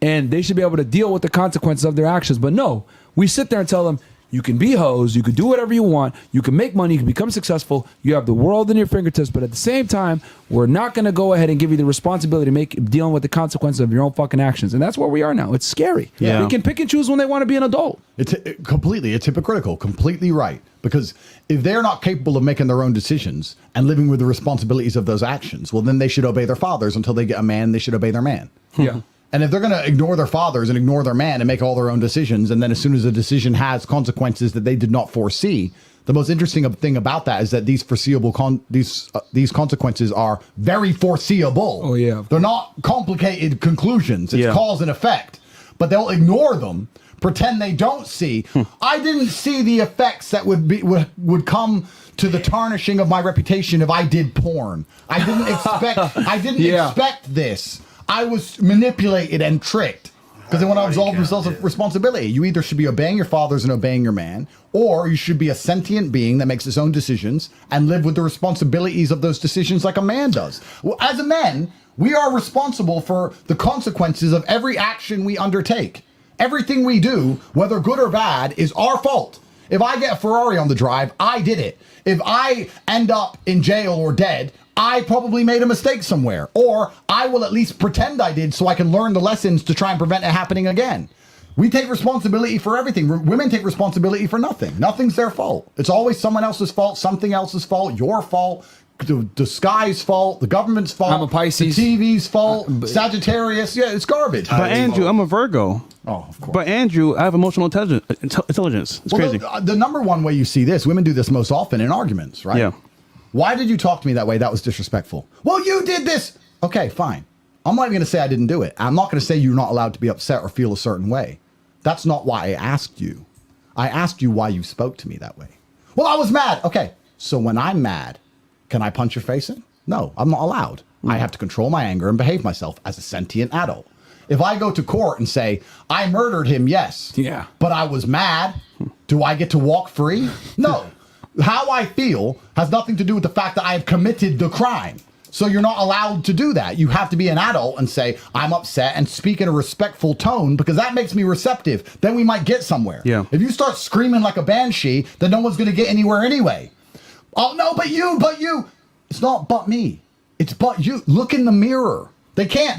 and they should be able to deal with the consequences of their actions. But no, we sit there and tell them, you can be hoes, you can do whatever you want, you can make money, you can become successful, you have the world in your fingertips, but at the same time, we're not going to go ahead and give you the responsibility to dealing with the consequences of your own fucking actions. And that's where we are now. It's scary. Yeah. They can pick and choose when they want to be an adult. It's hypocritical, completely right. Because if they're not capable of making their own decisions and living with the responsibilities of those actions, well, then they should obey their fathers. Until they get a man, they should obey their man. Yeah. And if they're going to ignore their fathers and ignore their man and make all their own decisions, and then as soon as a decision has consequences that they did not foresee, the most interesting thing about that is that these foreseeable these consequences are very foreseeable. Oh, yeah. They're not complicated conclusions. It's cause and effect. But they'll ignore them, pretend they don't see. I didn't see the effects that would come to the tarnishing of my reputation if I did porn. I didn't expect this. I was manipulated and tricked. Because they want to absolve themselves of responsibility. You either should be obeying your fathers and obeying your man, or you should be a sentient being that makes its own decisions and live with the responsibilities of those decisions like a man does. Well, as a man, we are responsible for the consequences of every action we undertake. Everything we do, whether good or bad, is our fault. If I get a Ferrari on the drive, I did it. If I end up in jail or dead, I probably made a mistake somewhere, or I will at least pretend I did so I can learn the lessons to try and prevent it happening again. We take responsibility for everything. Women take responsibility for nothing. Nothing's their fault. It's always someone else's fault, something else's fault, your fault, the sky's fault, the government's fault. I'm a Pisces. The TV's fault, Sagittarius. Yeah, it's garbage. But Andrew, I'm a Virgo. Oh, of course. But Andrew, I have emotional intelligence. It's crazy. The number one way you see this, women do this most often in arguments, right? Yeah. Why did you talk to me that way? That was disrespectful. Well, you did this. Okay, fine. I'm not even going to say I didn't do it. I'm not going to say you're not allowed to be upset or feel a certain way. That's not why I asked you. I asked you why you spoke to me that way. Well, I was mad. Okay, so when I'm mad, can I punch your face in? No, I'm not allowed. I have to control my anger and behave myself as a sentient adult. If I go to court and say, I murdered him, yes. Yeah. But I was mad, do I get to walk free? No. How I feel has nothing to do with the fact that I have committed the crime. So you're not allowed to do that. You have to be an adult and say, I'm upset, and speak in a respectful tone, because that makes me receptive. Then we might get somewhere. Yeah. If you start screaming like a banshee, then no one's going to get anywhere anyway. Oh, no, but you. It's not but me. It's but you. Look in the mirror. They can't.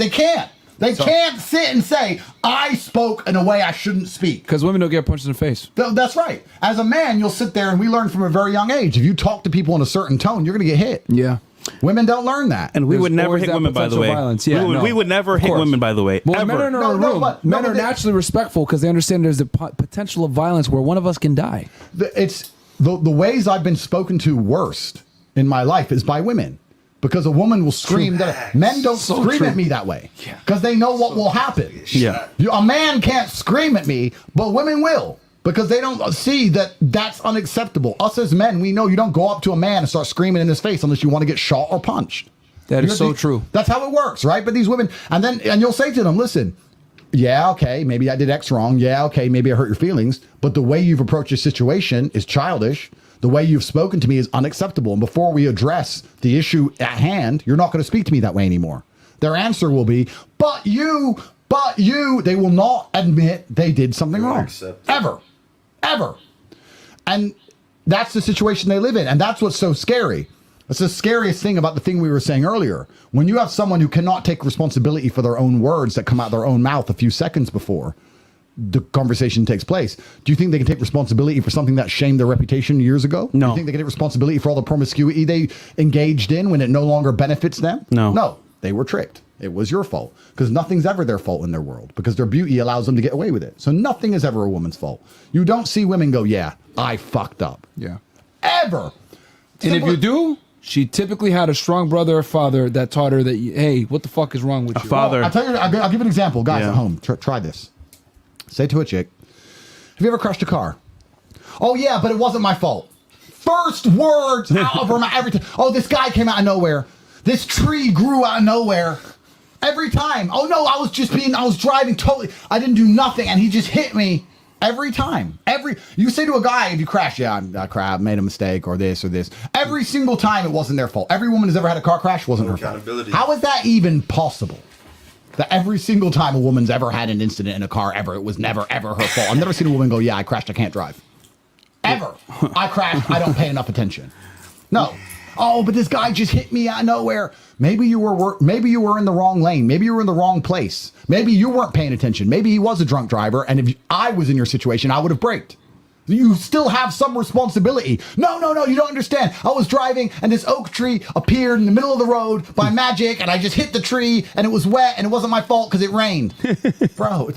They can't sit and say, I spoke in a way I shouldn't speak. Because women don't get punched in the face. That's right. As a man, you'll sit there, and we learn from a very young age. If you talk to people in a certain tone, you're going to get hit. Yeah. Women don't learn that. And we There's would never always hit that women, by the way. violence. Yeah, we would never of hit course. women, by the way. Well, ever. men are in a room. Men are naturally respectful because they understand there's the potential of violence where one of us can die. It's the ways I've been spoken to worst in my life is by women. Because a woman will scream that men don't scream at me that way. Because they know what will happen. Yeah. A man can't scream at me, but women will. Because they don't see that that's unacceptable. Us as men, we know you don't go up to a man and start screaming in his face unless you want to get shot or punched. That is so true. That's how it works, right? But these women, and you'll say to them, listen, yeah, okay, maybe I did X wrong. Yeah, okay, maybe I hurt your feelings. But the way you've approached this situation is childish. The way you've spoken to me is unacceptable. And before we address the issue at hand, you're not going to speak to me that way anymore. Their answer will be, but you. They will not admit they did something wrong. Ever. And that's the situation they live in. And that's what's so scary. That's the scariest thing about the thing we were saying earlier. When you have someone who cannot take responsibility for their own words that come out their own mouth a few seconds before the conversation takes place, do you think they can take responsibility for something that shamed their reputation years ago? No. Do you think they can take responsibility for all the promiscuity they engaged in when it no longer benefits them? No. They were tricked. It was your fault. Because nothing's ever their fault in their world. Because their beauty allows them to get away with it. So nothing is ever a woman's fault. You don't see women go, yeah, I fucked up. Yeah. Ever. And if you do, she typically had a strong brother or father that taught her that, hey, what the fuck is wrong with you? Father. I'll tell you, I'll give you an example. Guys at home, try this. Say to a chick, have you ever crashed a car? Oh, yeah, but it wasn't my fault. First words out of her mouth every time. Oh, this guy came out of nowhere. This tree grew out of nowhere. Every time. Oh, no, I was driving totally. I didn't do nothing, and he just hit me. Every time. You say to a guy, if you crash, yeah, I made a mistake, or this or this. Every single time it wasn't their fault. Every woman who's ever had a car crash wasn't her fault. How is that even possible? That every single time a woman's ever had an incident in a car ever, it was never, ever her fault. I've never seen a woman go, yeah, I crashed, I can't drive. Ever. I crashed, I don't pay enough attention. No. Oh, but this guy just hit me out of nowhere. Maybe you were in the wrong lane. Maybe you were in the wrong place. Maybe you weren't paying attention. Maybe he was a drunk driver, and if I was in your situation, I would have braked. You still have some responsibility. No, you don't understand. I was driving, and this oak tree appeared in the middle of the road by magic, and I just hit the tree, and it was wet, and it wasn't my fault because it rained. Bro,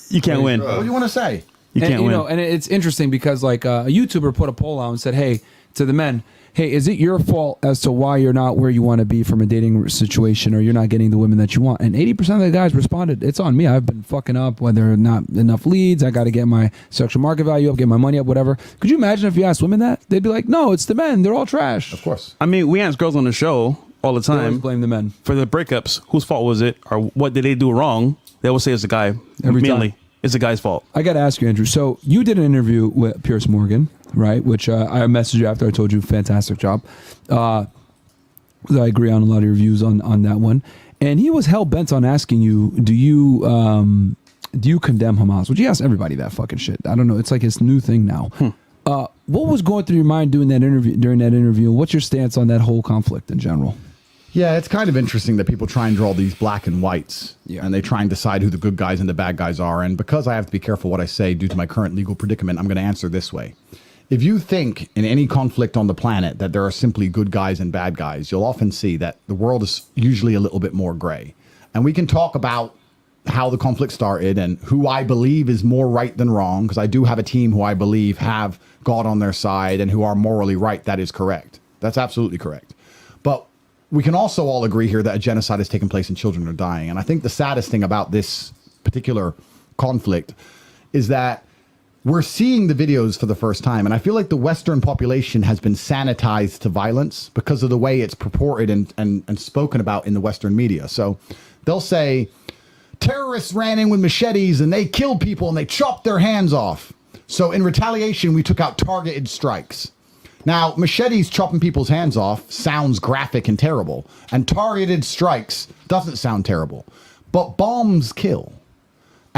you can't win. What do you want to say? You can't win. And it's interesting because like a YouTuber put a poll out and said, hey, to the men, hey, is it your fault as to why you're not where you want to be from a dating situation, or you're not getting the women that you want? And 80% of the guys responded, it's on me. I've been fucking up, whether not enough leads. I got to get my sexual market value up, get my money up, whatever. Could you imagine if you asked women that? They'd be like, no, it's the men. They're all trash. Of course. I mean, we ask girls on the show all the They always time blame the men. for the breakups. Whose fault was it, or what did they do wrong? They will say it's the guy. Every mainly, time. it's the guy's fault. I got to ask you, Andrew. So you did an interview with Pierce Morgan, right? Which I messaged you after I told you, fantastic job. I agree on a lot of your views on that one. And he was hell bent on asking you, do you condemn Hamas? Which he asked everybody that fucking shit. I don't know. It's like his new thing now. What was going through your mind during that interview? What's your stance on that whole conflict in general? Yeah, it's kind of interesting that people try and draw these black and whites, and they try and decide who the good guys and the bad guys are. And because I have to be careful what I say due to my current legal predicament, I'm going to answer this way. If you think in any conflict on the planet that there are simply good guys and bad guys, you'll often see that the world is usually a little bit more gray. And we can talk about how the conflict started and who I believe is more right than wrong, because I do have a team who I believe have God on their side and who are morally right. That is correct. That's absolutely correct. But we can also all agree here that a genocide has taken place and children are dying. And I think the saddest thing about this particular conflict is that we're seeing the videos for the first time. And I feel like the Western population has been sanitized to violence because of the way it's purported and spoken about in the Western media. So they'll say terrorists ran in with machetes and they killed people and they chopped their hands off. So in retaliation, we took out targeted strikes. Now, machetes chopping people's hands off sounds graphic and terrible, and targeted strikes doesn't sound terrible, but bombs kill.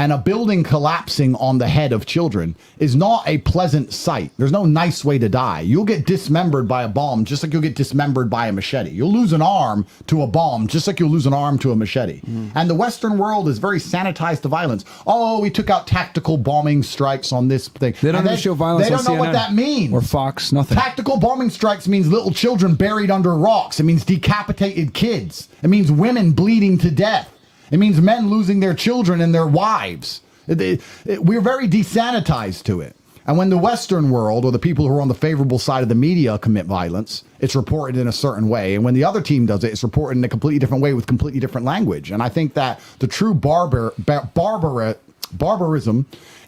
And a building collapsing on the head of children is not a pleasant sight. There's no nice way to die. You'll get dismembered by a bomb just like you'll get dismembered by a machete. You'll lose an arm to a bomb just like you'll lose an arm to a machete. And the Western world is very sanitized to violence. Oh, we took out tactical bombing strikes on this thing. They don't And show violence They on don't know what CNN that means. or Fox, nothing. Tactical bombing strikes means little children buried under rocks. It means decapitated kids. It means women bleeding to death. It means men losing their children and their wives. We're very desanitized to it. And when the Western world or the people who are on the favorable side of the media commit violence, it's reported in a certain way. And when the other team does it, it's reported in a completely different way with completely different language. And I think that the true barbarism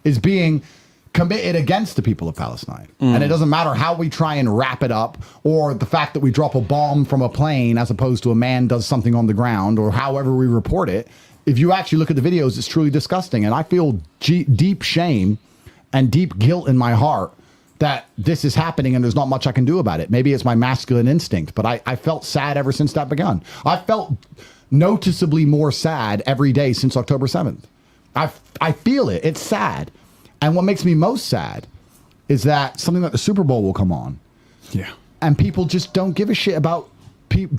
is being committed against the people of Palestine. And it doesn't matter how we try and wrap it up, or the fact that we drop a bomb from a plane as opposed to a man does something on the ground, or however we report it. If you actually look at the videos, it's truly disgusting. And I feel deep shame and deep guilt in my heart that this is happening and there's not much I can do about it. Maybe it's my masculine instinct, but I felt sad ever since that begun. I felt noticeably more sad every day since October 7th. I feel it. It's sad. And what makes me most sad is that something like the Super Bowl will come on. Yeah. And people just don't give a shit about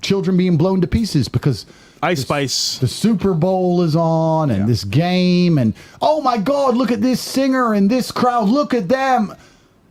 children being blown to pieces because Ice Spice. the Super Bowl is on and this game and, oh my God, look at this singer and this crowd. Look at them.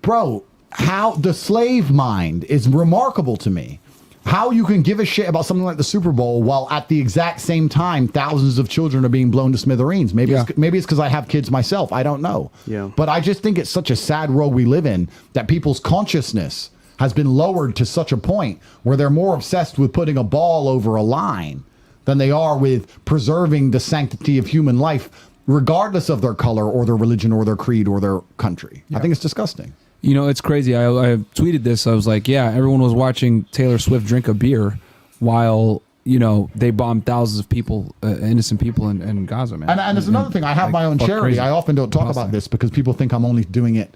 Bro, how the slave mind is remarkable to me. How you can give a shit about something like the Super Bowl while at the exact same time thousands of children are being blown to smithereens. Maybe it's because I have kids myself. I don't know. Yeah. But I just think it's such a sad world we live in that people's consciousness has been lowered to such a point where they're more obsessed with putting a ball over a line than they are with preserving the sanctity of human life, regardless of their color or their religion or their creed or their country. I think it's disgusting. You know, it's crazy. I tweeted this. I was like, yeah, everyone was watching Taylor Swift drink a beer while, you know, they bombed thousands of people, innocent people in Gaza, man. And there's another thing. I have my own charity. I often don't talk about this because people think I'm only doing it.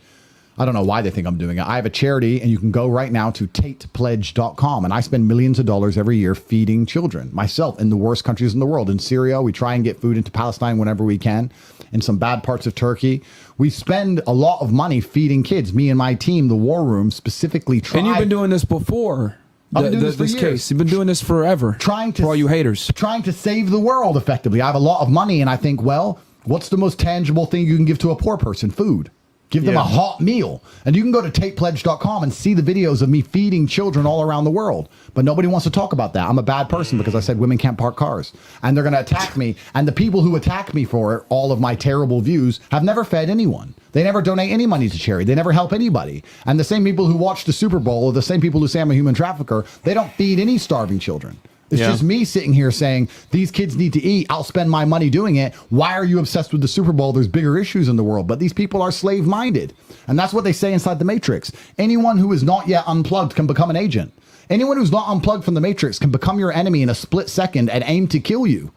I don't know why they think I'm doing it. I have a charity, and you can go right now to tatepledge.com, and I spend millions of dollars every year feeding children, myself, in the worst countries in the world. In Syria, we try and get food into Palestine whenever we can. In some bad parts of Turkey, we spend a lot of money feeding kids. Me and my team, the War Room, specifically try. And you've been doing this before. I've been doing this for years. Case. You've been doing this forever. Trying to, for all you haters. Trying to save the world effectively. I have a lot of money, and I think, well, what's the most tangible thing you can give to a poor person? Food. Give them a hot meal. And you can go to tatepledge.com and see the videos of me feeding children all around the world. But nobody wants to talk about that. I'm a bad person because I said women can't park cars. And they're going to attack me. And the people who attack me for it, all of my terrible views, have never fed anyone. They never donate any money to charity. They never help anybody. And the same people who watch the Super Bowl, or the same people who say I'm a human trafficker, they don't feed any starving children. It's just me sitting here saying, these kids need to eat. I'll spend my money doing it. Why are you obsessed with the Super Bowl? There's bigger issues in the world. But these people are slave-minded. And that's what they say inside the Matrix. Anyone who is not yet unplugged can become an agent. Anyone who's not unplugged from the Matrix can become your enemy in a split second and aim to kill you.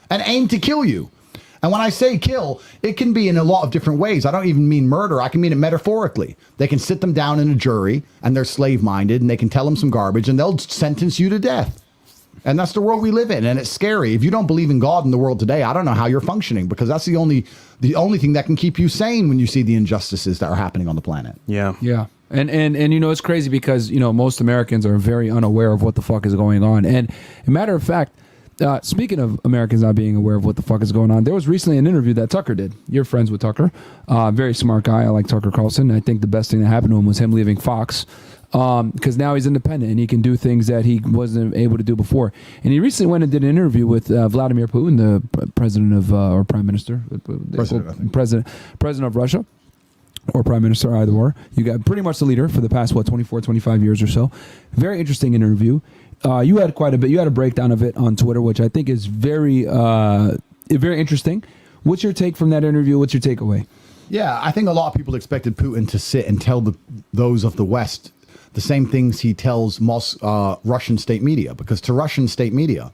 And aim to kill you. And when I say kill, it can be in a lot of different ways. I don't even mean murder. I can mean it metaphorically. They can sit them down in a jury, and they're slave-minded, and they can tell them some garbage, and they'll sentence you to death. And that's the world we live in, and it's scary. If you don't believe in God in the world today, I don't know how you're functioning, because that's the only thing that can keep you sane when you see the injustices that are happening on the planet. Yeah. Yeah. And you know, it's crazy because, you know, most Americans are very unaware of what the fuck is going on. And a matter of fact, speaking of Americans not being aware of what the fuck is going on, there was recently an interview that Tucker did. You're friends with Tucker. Very smart guy. I like Tucker Carlson. I think the best thing that happened to him was him leaving Fox. Because now he's independent and he can do things that he wasn't able to do before. And he recently went and did an interview with Vladimir Putin, the president of, or prime minister, president of Russia, or prime minister, either or. You got pretty much the leader for the past, 24, 25 years or so. Very interesting interview. You had quite a bit. You had a breakdown of it on Twitter, which I think is very interesting. What's your take from that interview? What's your takeaway? Yeah, I think a lot of people expected Putin to sit and tell those of the West the same things he tells Russian state media, because to Russian state media,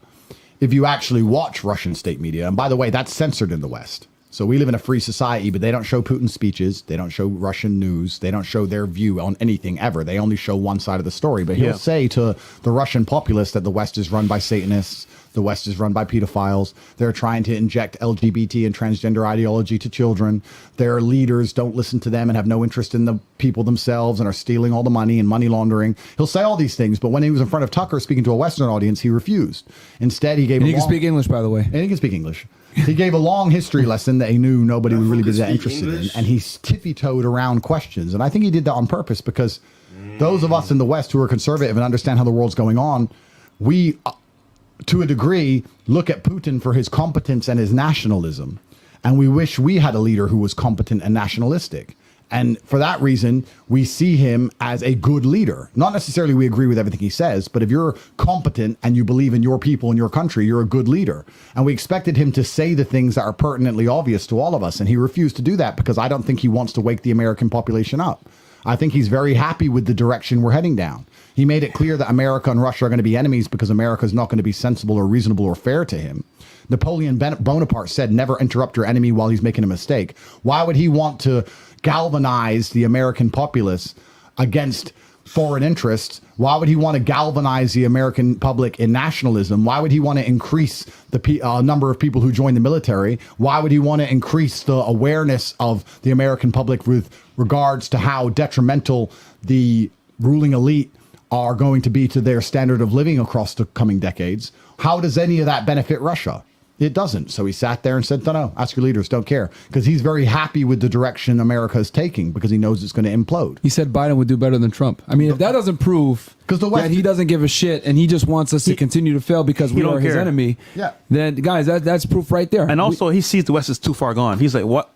if you actually watch Russian state media, and by the way, that's censored in the West. So we live in a free society, but they don't show Putin's speeches. They don't show Russian news. They don't show their view on anything ever. They only show one side of the story. But he'll say to the Russian populace that the West is run by Satanists, The West is run by pedophiles. They're trying to inject LGBT and transgender ideology to children. Their leaders don't listen to them and have no interest in the people themselves and are stealing all the money and money laundering. He'll say all these things, but when he was in front of Tucker speaking to a Western audience, he refused. Instead, he gave And he can speak English, by the way. And he can speak English. He gave a long history lesson that he knew nobody would really be that interested in, and he tippy-toed around questions. And I think he did that on purpose because those of us in the West who are conservative and understand how the world's going on, we, to a degree, look at Putin for his competence and his nationalism. And we wish we had a leader who was competent and nationalistic. And for that reason, we see him as a good leader. Not necessarily we agree with everything he says, but if you're competent and you believe in your people and your country, you're a good leader. And we expected him to say the things that are pertinently obvious to all of us. And he refused to do that because I don't think he wants to wake the American population up. I think he's very happy with the direction we're heading down. He made it clear that America and Russia are going to be enemies because America is not going to be sensible or reasonable or fair to him. Napoleon Bonaparte said, never interrupt your enemy while he's making a mistake. Why would he want to galvanize the American populace against foreign interests? Why would he want to galvanize the American public in nationalism? Why would he want to increase the number of people who join the military? Why would he want to increase the awareness of the American public with regards to how detrimental the ruling elite are going to be to their standard of living across the coming decades? How does any of that benefit Russia? It doesn't. So he sat there and said, no, ask your leaders, don't care. Because he's very happy with the direction America is taking because he knows it's going to implode. He said Biden would do better than Trump. I mean, if that doesn't prove that he doesn't give a shit and he just wants us to continue to fail because we are his enemy, then, guys, that's proof right there. And also, he sees the West is too far gone. He's like, what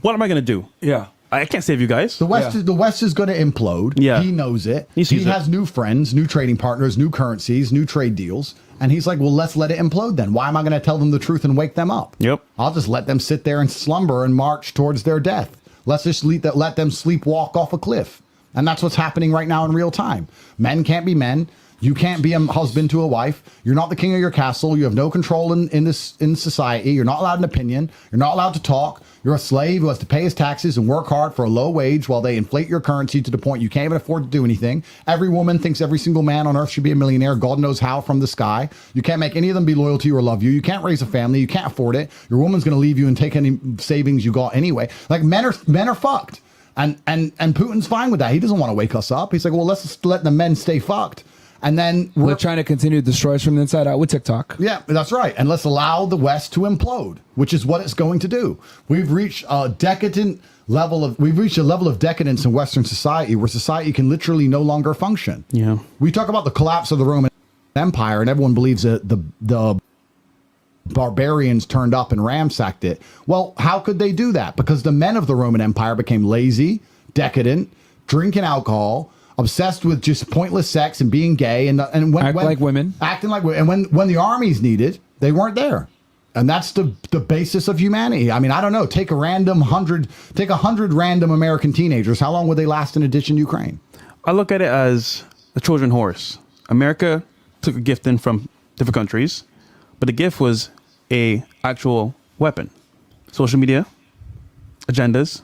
am I going to do? Yeah. I can't save you guys. The West is going to implode. Yeah. He knows it. He has new friends, new trading partners, new currencies, new trade deals. And he's like, well, let's let it implode then. Why am I going to tell them the truth and wake them up? Yep. I'll just let them sit there and slumber and march towards their death. Let's just let them sleepwalk off a cliff. And that's what's happening right now in real time. Men can't be men. You can't be a husband to a wife. You're not the king of your castle. You have no control in society. You're not allowed an opinion. You're not allowed to talk. You're a slave who has to pay his taxes and work hard for a low wage while they inflate your currency to the point you can't even afford to do anything. Every woman thinks every single man on earth should be a millionaire. God knows how from the sky. You can't make any of them be loyal to you or love you. You can't raise a family. You can't afford it. Your woman's going to leave you and take any savings you got anyway. Like men are fucked. And Putin's fine with that. He doesn't want to wake us up. He's like, well, let's just let the men stay fucked. And then we're trying to continue to destroy us from the inside out with TikTok. Yeah, that's right. And let's allow the West to implode, which is what it's going to do. We've reached a level of decadence in Western society where society can literally no longer function. Yeah. We talk about the collapse of the Roman Empire, and everyone believes that the barbarians turned up and ransacked it. Well, how could they do that? Because the men of the Roman Empire became lazy, decadent, drinking alcohol, obsessed with just pointless sex and being gay and acting like women. And when the armies needed, they weren't there. And that's the basis of humanity. I mean, I don't know. Take 100 random American teenagers. How long would they last in a ditch in Ukraine? I look at it as a Trojan horse. America took a gift in from different countries, but the gift was a actual weapon. Social media, agendas,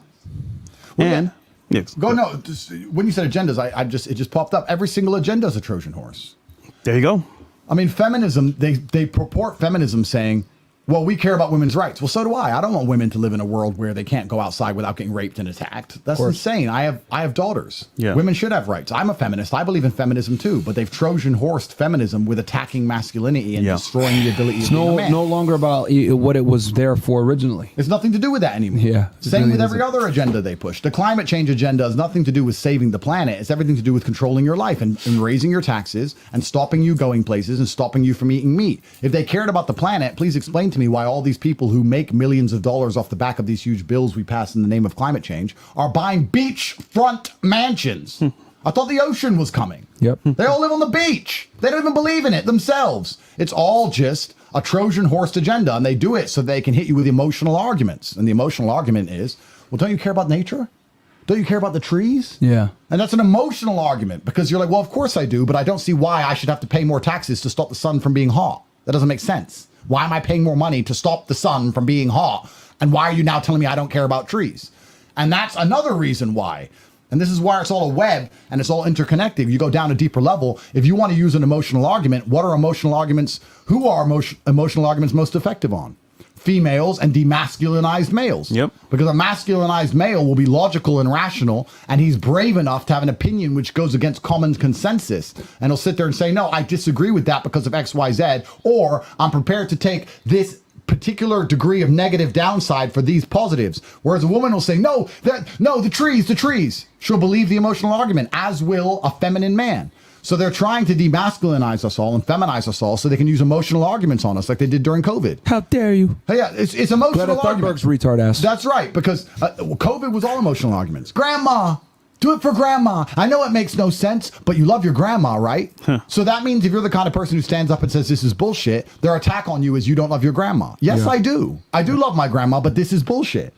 When you said agendas, it just popped up. Every single agenda is a Trojan horse. There you go. I mean, feminism, they purport feminism saying, well, we care about women's rights. Well, so do I. I don't want women to live in a world where they can't go outside without getting raped and attacked. That's insane. I have daughters. Yeah. Women should have rights. I'm a feminist. I believe in feminism too, but they've Trojan horsed feminism with attacking masculinity and destroying the ability of being a man. No longer about what it was there for originally. It's nothing to do with that anymore. Yeah. Same with every other agenda they push. The climate change agenda has nothing to do with saving the planet. It's everything to do with controlling your life and raising your taxes and stopping you going places and stopping you from eating meat. If they cared about the planet, please explain to me why all these people who make millions of dollars off the back of these huge bills we pass in the name of climate change are buying beachfront mansions. I thought the ocean was coming. Yep. They all live on the beach. They don't even believe in it themselves. It's all just a Trojan horse agenda, and they do it so they can hit you with emotional arguments. And the emotional argument is, well, don't you care about nature? Don't you care about the trees? Yeah. And that's an emotional argument because you're like, well, of course I do, but I don't see why I should have to pay more taxes to stop the sun from being hot. That doesn't make sense. Why am I paying more money to stop the sun from being hot? And why are you now telling me I don't care about trees? And that's another reason why. And this is why it's all a web and it's all interconnected. You go down a deeper level. If you want to use an emotional argument, what are emotional arguments? Who are emotional arguments most effective on? Females and demasculinized males. Yep. Because a masculinized male will be logical and rational, and he's brave enough to have an opinion which goes against common consensus. And he'll sit there and say, no, I disagree with that because of X, Y, Z, or I'm prepared to take this particular degree of negative downside for these positives. Whereas a woman will say, no, the trees. She'll believe the emotional argument, as will a feminine man. So they're trying to demasculinize us all and feminize us all so they can use emotional arguments on us like they did during COVID. How dare you? Hey, yeah, it's emotional Greta arguments. Thunberg's retard ass. That's right, because COVID was all emotional arguments. Grandma, do it for grandma. I know it makes no sense, but you love your grandma, right? So that means if you're the kind of person who stands up and says this is bullshit, their attack on you is you don't love your grandma. Yes, Yeah. I do. I do love my grandma, but this is bullshit.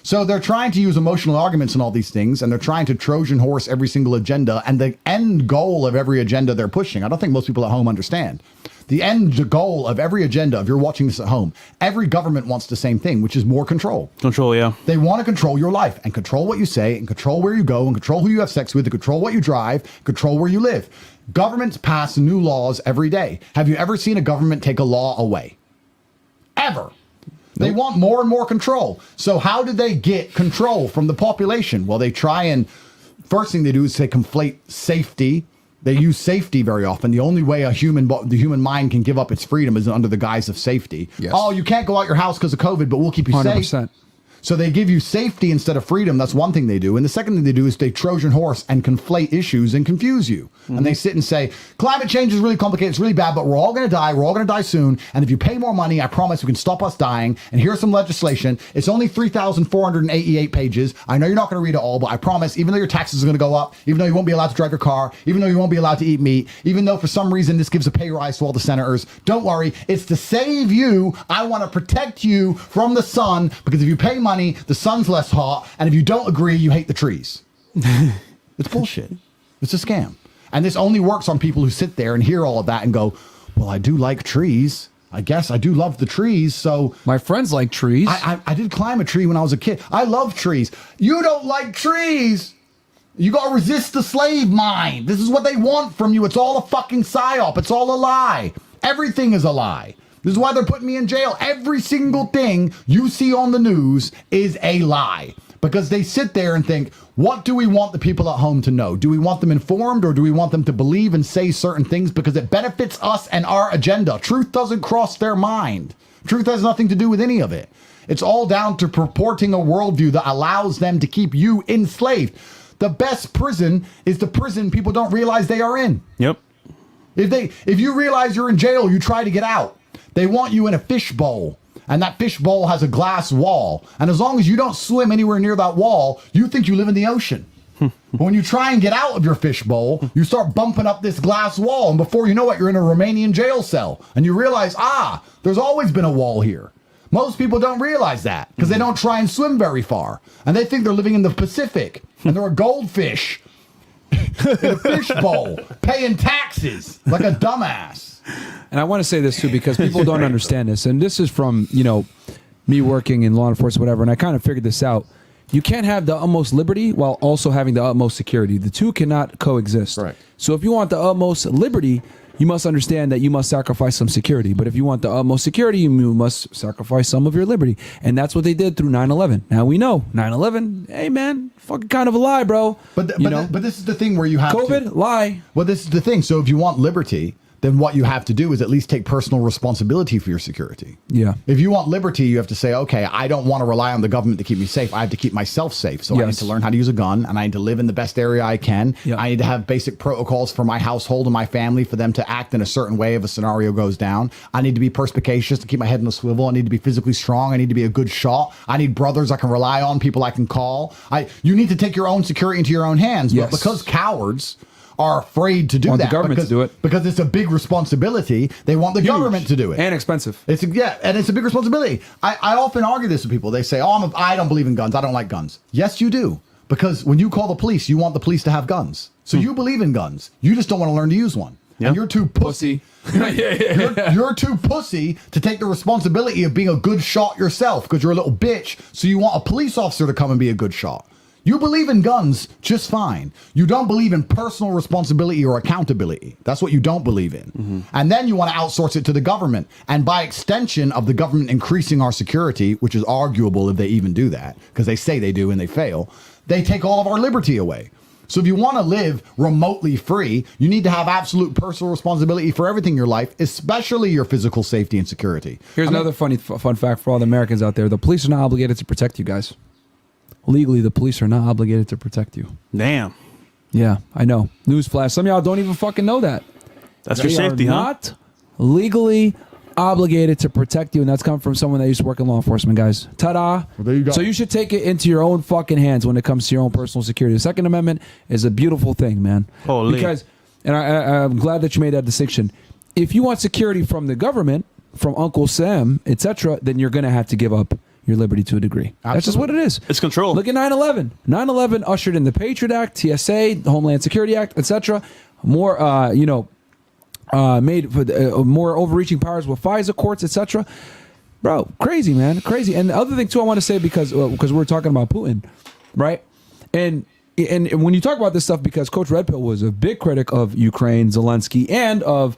So they're trying to use emotional arguments and all these things, and they're trying to Trojan horse every single agenda, and the end goal of every agenda they're pushing, I don't think most people at home understand. The end goal of every agenda, if you're watching this at home, every government wants the same thing, which is more control. Control, yeah. They want to control your life and control what you say and control where you go and control who you have sex with and control what you drive, control where you live. Governments pass new laws every day. Have you ever seen a government take a law away? Ever. They want more and more control. So how do they get control from the population? Well, they try and first thing they do is they conflate safety. They use safety very often. The only way the human mind can give up its freedom is under the guise of safety. Yes. Oh, you can't go out your house because of COVID, but we'll keep you 100%. safe. So they give you safety instead of freedom. That's one thing they do. And the second thing they do is they Trojan horse and conflate issues and confuse you. Mm-hmm. And they sit and say, climate change is really complicated. It's really bad, but we're all going to die. We're all going to die soon. And if you pay more money, I promise we can stop us dying. And here's some legislation. It's only 3,488 pages. I know you're not going to read it all, but I promise, even though your taxes are going to go up, even though you won't be allowed to drive your car, even though you won't be allowed to eat meat, even though for some reason this gives a pay rise to all the senators, don't worry. It's to save you. I want to protect you from the sun, because if you pay money, the sun's less hot, and if you don't agree, you hate the trees. It's bullshit. It's a scam. And this only works on people who sit there and hear all of that and go, well, I do like trees. I guess I do love the trees. So My friends like trees. I did climb a tree when I was a kid. I love trees. You don't like trees. You got to resist the slave mind. This is what they want from you. It's all a fucking psyop. It's all a lie. Everything is a lie. This is why they're putting me in jail. Every single thing you see on the news is a lie. Because they sit there and think, what do we want the people at home to know? Do we want them informed, or do we want them to believe and say certain things because it benefits us and our agenda? Truth doesn't cross their mind. Truth has nothing to do with any of it. It's all down to purporting a worldview that allows them to keep you enslaved. The best prison is the prison people don't realize they are in. Yep. If you realize you're in jail, you try to get out. They want you in a fishbowl, and that fishbowl has a glass wall. And as long as you don't swim anywhere near that wall, you think you live in the ocean. But when you try and get out of your fishbowl, you start bumping up this glass wall, and before you know it, you're in a Romanian jail cell. And you realize, there's always been a wall here. Most people don't realize that because they don't try and swim very far. And they think they're living in the Pacific, and they're a goldfish in a fishbowl, paying taxes like a dumbass. And I want to say this too, because people don't understand this. And this is from, me working in law enforcement, whatever. And I kind of figured this out. You can't have the utmost liberty while also having the utmost security. The two cannot coexist. Right. So if you want the utmost liberty, you must understand that you must sacrifice some security. But if you want the utmost security, you must sacrifice some of your liberty. And that's what they did through 9/11. Now we know 9/11, hey man, fucking kind of a lie, bro. But this is the thing where you have COVID, lie. Well, this is the thing. So if you want liberty, then what you have to do is at least take personal responsibility for your security. Yeah. If you want liberty, you have to say, okay, I don't want to rely on the government to keep me safe. I have to keep myself safe. So I need to learn how to use a gun, and I need to live in the best area I can. Yeah. I need to have basic protocols for my household and my family for them to act in a certain way if a scenario goes down. I need to be perspicacious to keep my head in a swivel. I need to be physically strong. I need to be a good shot. I need brothers I can rely on, people I can call. You need to take your own security into your own hands. Yes. But because cowards are afraid to do Want the that government to do it. because it's a big responsibility. They want the government to do it, And expensive. and it's a big responsibility. I often argue this with people. They say, I don't believe in guns. I don't like guns. Yes, you do, because when you call the police, you want the police to have guns. So you believe in guns. You just don't want to learn to use one. Yeah. And you're too pussy. You're too pussy to take the responsibility of being a good shot yourself because you're a little bitch. So you want a police officer to come and be a good shot. You believe in guns just fine. You don't believe in personal responsibility or accountability. That's what you don't believe in. And then you want to outsource it to the government. And by extension of the government increasing our security, which is arguable if they even do that, because they say they do and they fail, they take all of our liberty away. So if you want to live remotely free, you need to have absolute personal responsibility for everything in your life, especially your physical safety and security. Here's another fun fact for all the Americans out there. The police are not obligated to protect you guys. Legally, the police are not obligated to protect you. Damn. Yeah, I know. Newsflash. Some of y'all don't even fucking know that. That's your safety, are huh? Not legally obligated to protect you, and that's coming from someone that used to work in law enforcement, guys. Ta-da. Well, there you go. So you should take it into your own fucking hands when it comes to your own personal security. The Second Amendment is a beautiful thing, man. Holy. Because, and I'm glad that you made that distinction. If you want security from the government, from Uncle Sam, etc., then you're going to have to give up your liberty to a degree. Absolutely. That's just what it is. It's control. Look at 9/11. 9/11 ushered in the Patriot Act, TSA, the Homeland Security Act, etc. More, made for more overreaching powers with FISA courts, etc. Bro, crazy, man, crazy. And the other thing too, I want to say because we're talking about Putin, right? And when you talk about this stuff, because Coach Redpill was a big critic of Ukraine, Zelensky, and of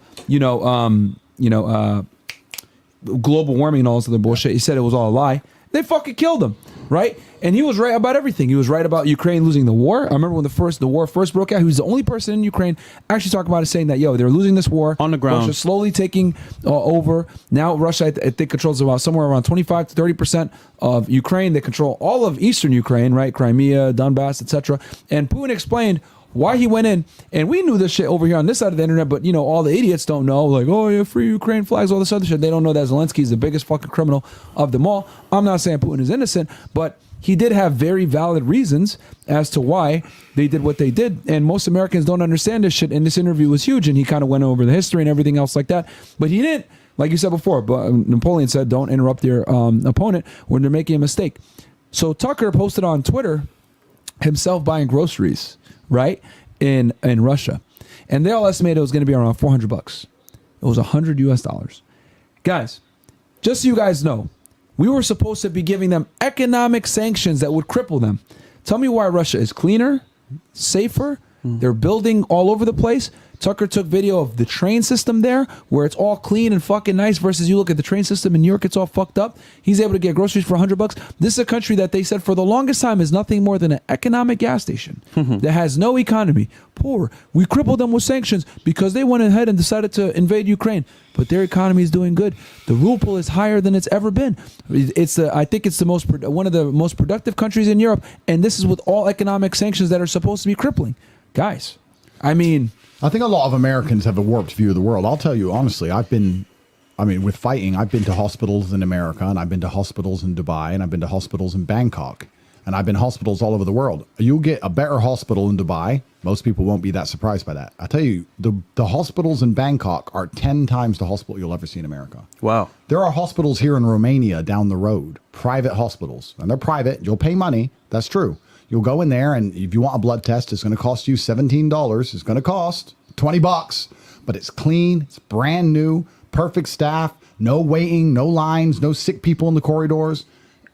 global warming and all this other bullshit. He said it was all a lie. They fucking killed him, right? And he was right about everything. He was right about Ukraine losing the war. I remember when the war first broke out, he was the only person in Ukraine actually talking about it, saying that, they're losing this war. On the ground. Russia's slowly taking over. Now Russia, I think, controls about somewhere around 25 to 30% of Ukraine. They control all of eastern Ukraine, right? Crimea, Donbass, etc. And Putin explained why he went in, and we knew this shit over here on this side of the internet, but all the idiots don't know, like, oh yeah, free Ukraine flags, all this other shit. They don't know that Zelensky is the biggest fucking criminal of them all. I'm not saying Putin is innocent, but he did have very valid reasons as to why they did what they did, and most Americans don't understand this shit, and this interview was huge, and he kind of went over the history and everything else like that, but he didn't, like you said before, but Napoleon said, don't interrupt your opponent when they're making a mistake. So Tucker posted on Twitter himself buying groceries, right, in Russia, and they all estimated it was going to be around $400. It was $100 US. Guys, just so you guys know, we were supposed to be giving them economic sanctions that would cripple them. Tell me why Russia is cleaner, safer. They're building all over the place. Tucker took video of the train system there, where it's all clean and fucking nice, versus you look at the train system in New York, it's all fucked up. He's able to get groceries for $100. This is a country that they said for the longest time is nothing more than an economic gas station that has no economy. Poor. We crippled them with sanctions because they went ahead and decided to invade Ukraine, but their economy is doing good. The ruble is higher than it's ever been. I think it's one of the most productive countries in Europe, and this is with all economic sanctions that are supposed to be crippling. Guys, I think a lot of Americans have a warped view of the world. I'll tell you honestly, with fighting, I've been to hospitals in America, and I've been to hospitals in Dubai, and I've been to hospitals in Bangkok, and I've been to hospitals all over the world. You'll get a better hospital in Dubai. Most people won't be that surprised by that. I tell you, the hospitals in Bangkok are 10 times the hospital you'll ever see in America. Wow. There are hospitals here in Romania down the road, private hospitals, and they're private. You'll pay money. That's true. You'll go in there, and if you want a blood test, it's going to cost you $17. It's going to cost $20, but it's clean. It's brand new, perfect staff, no waiting, no lines, no sick people in the corridors.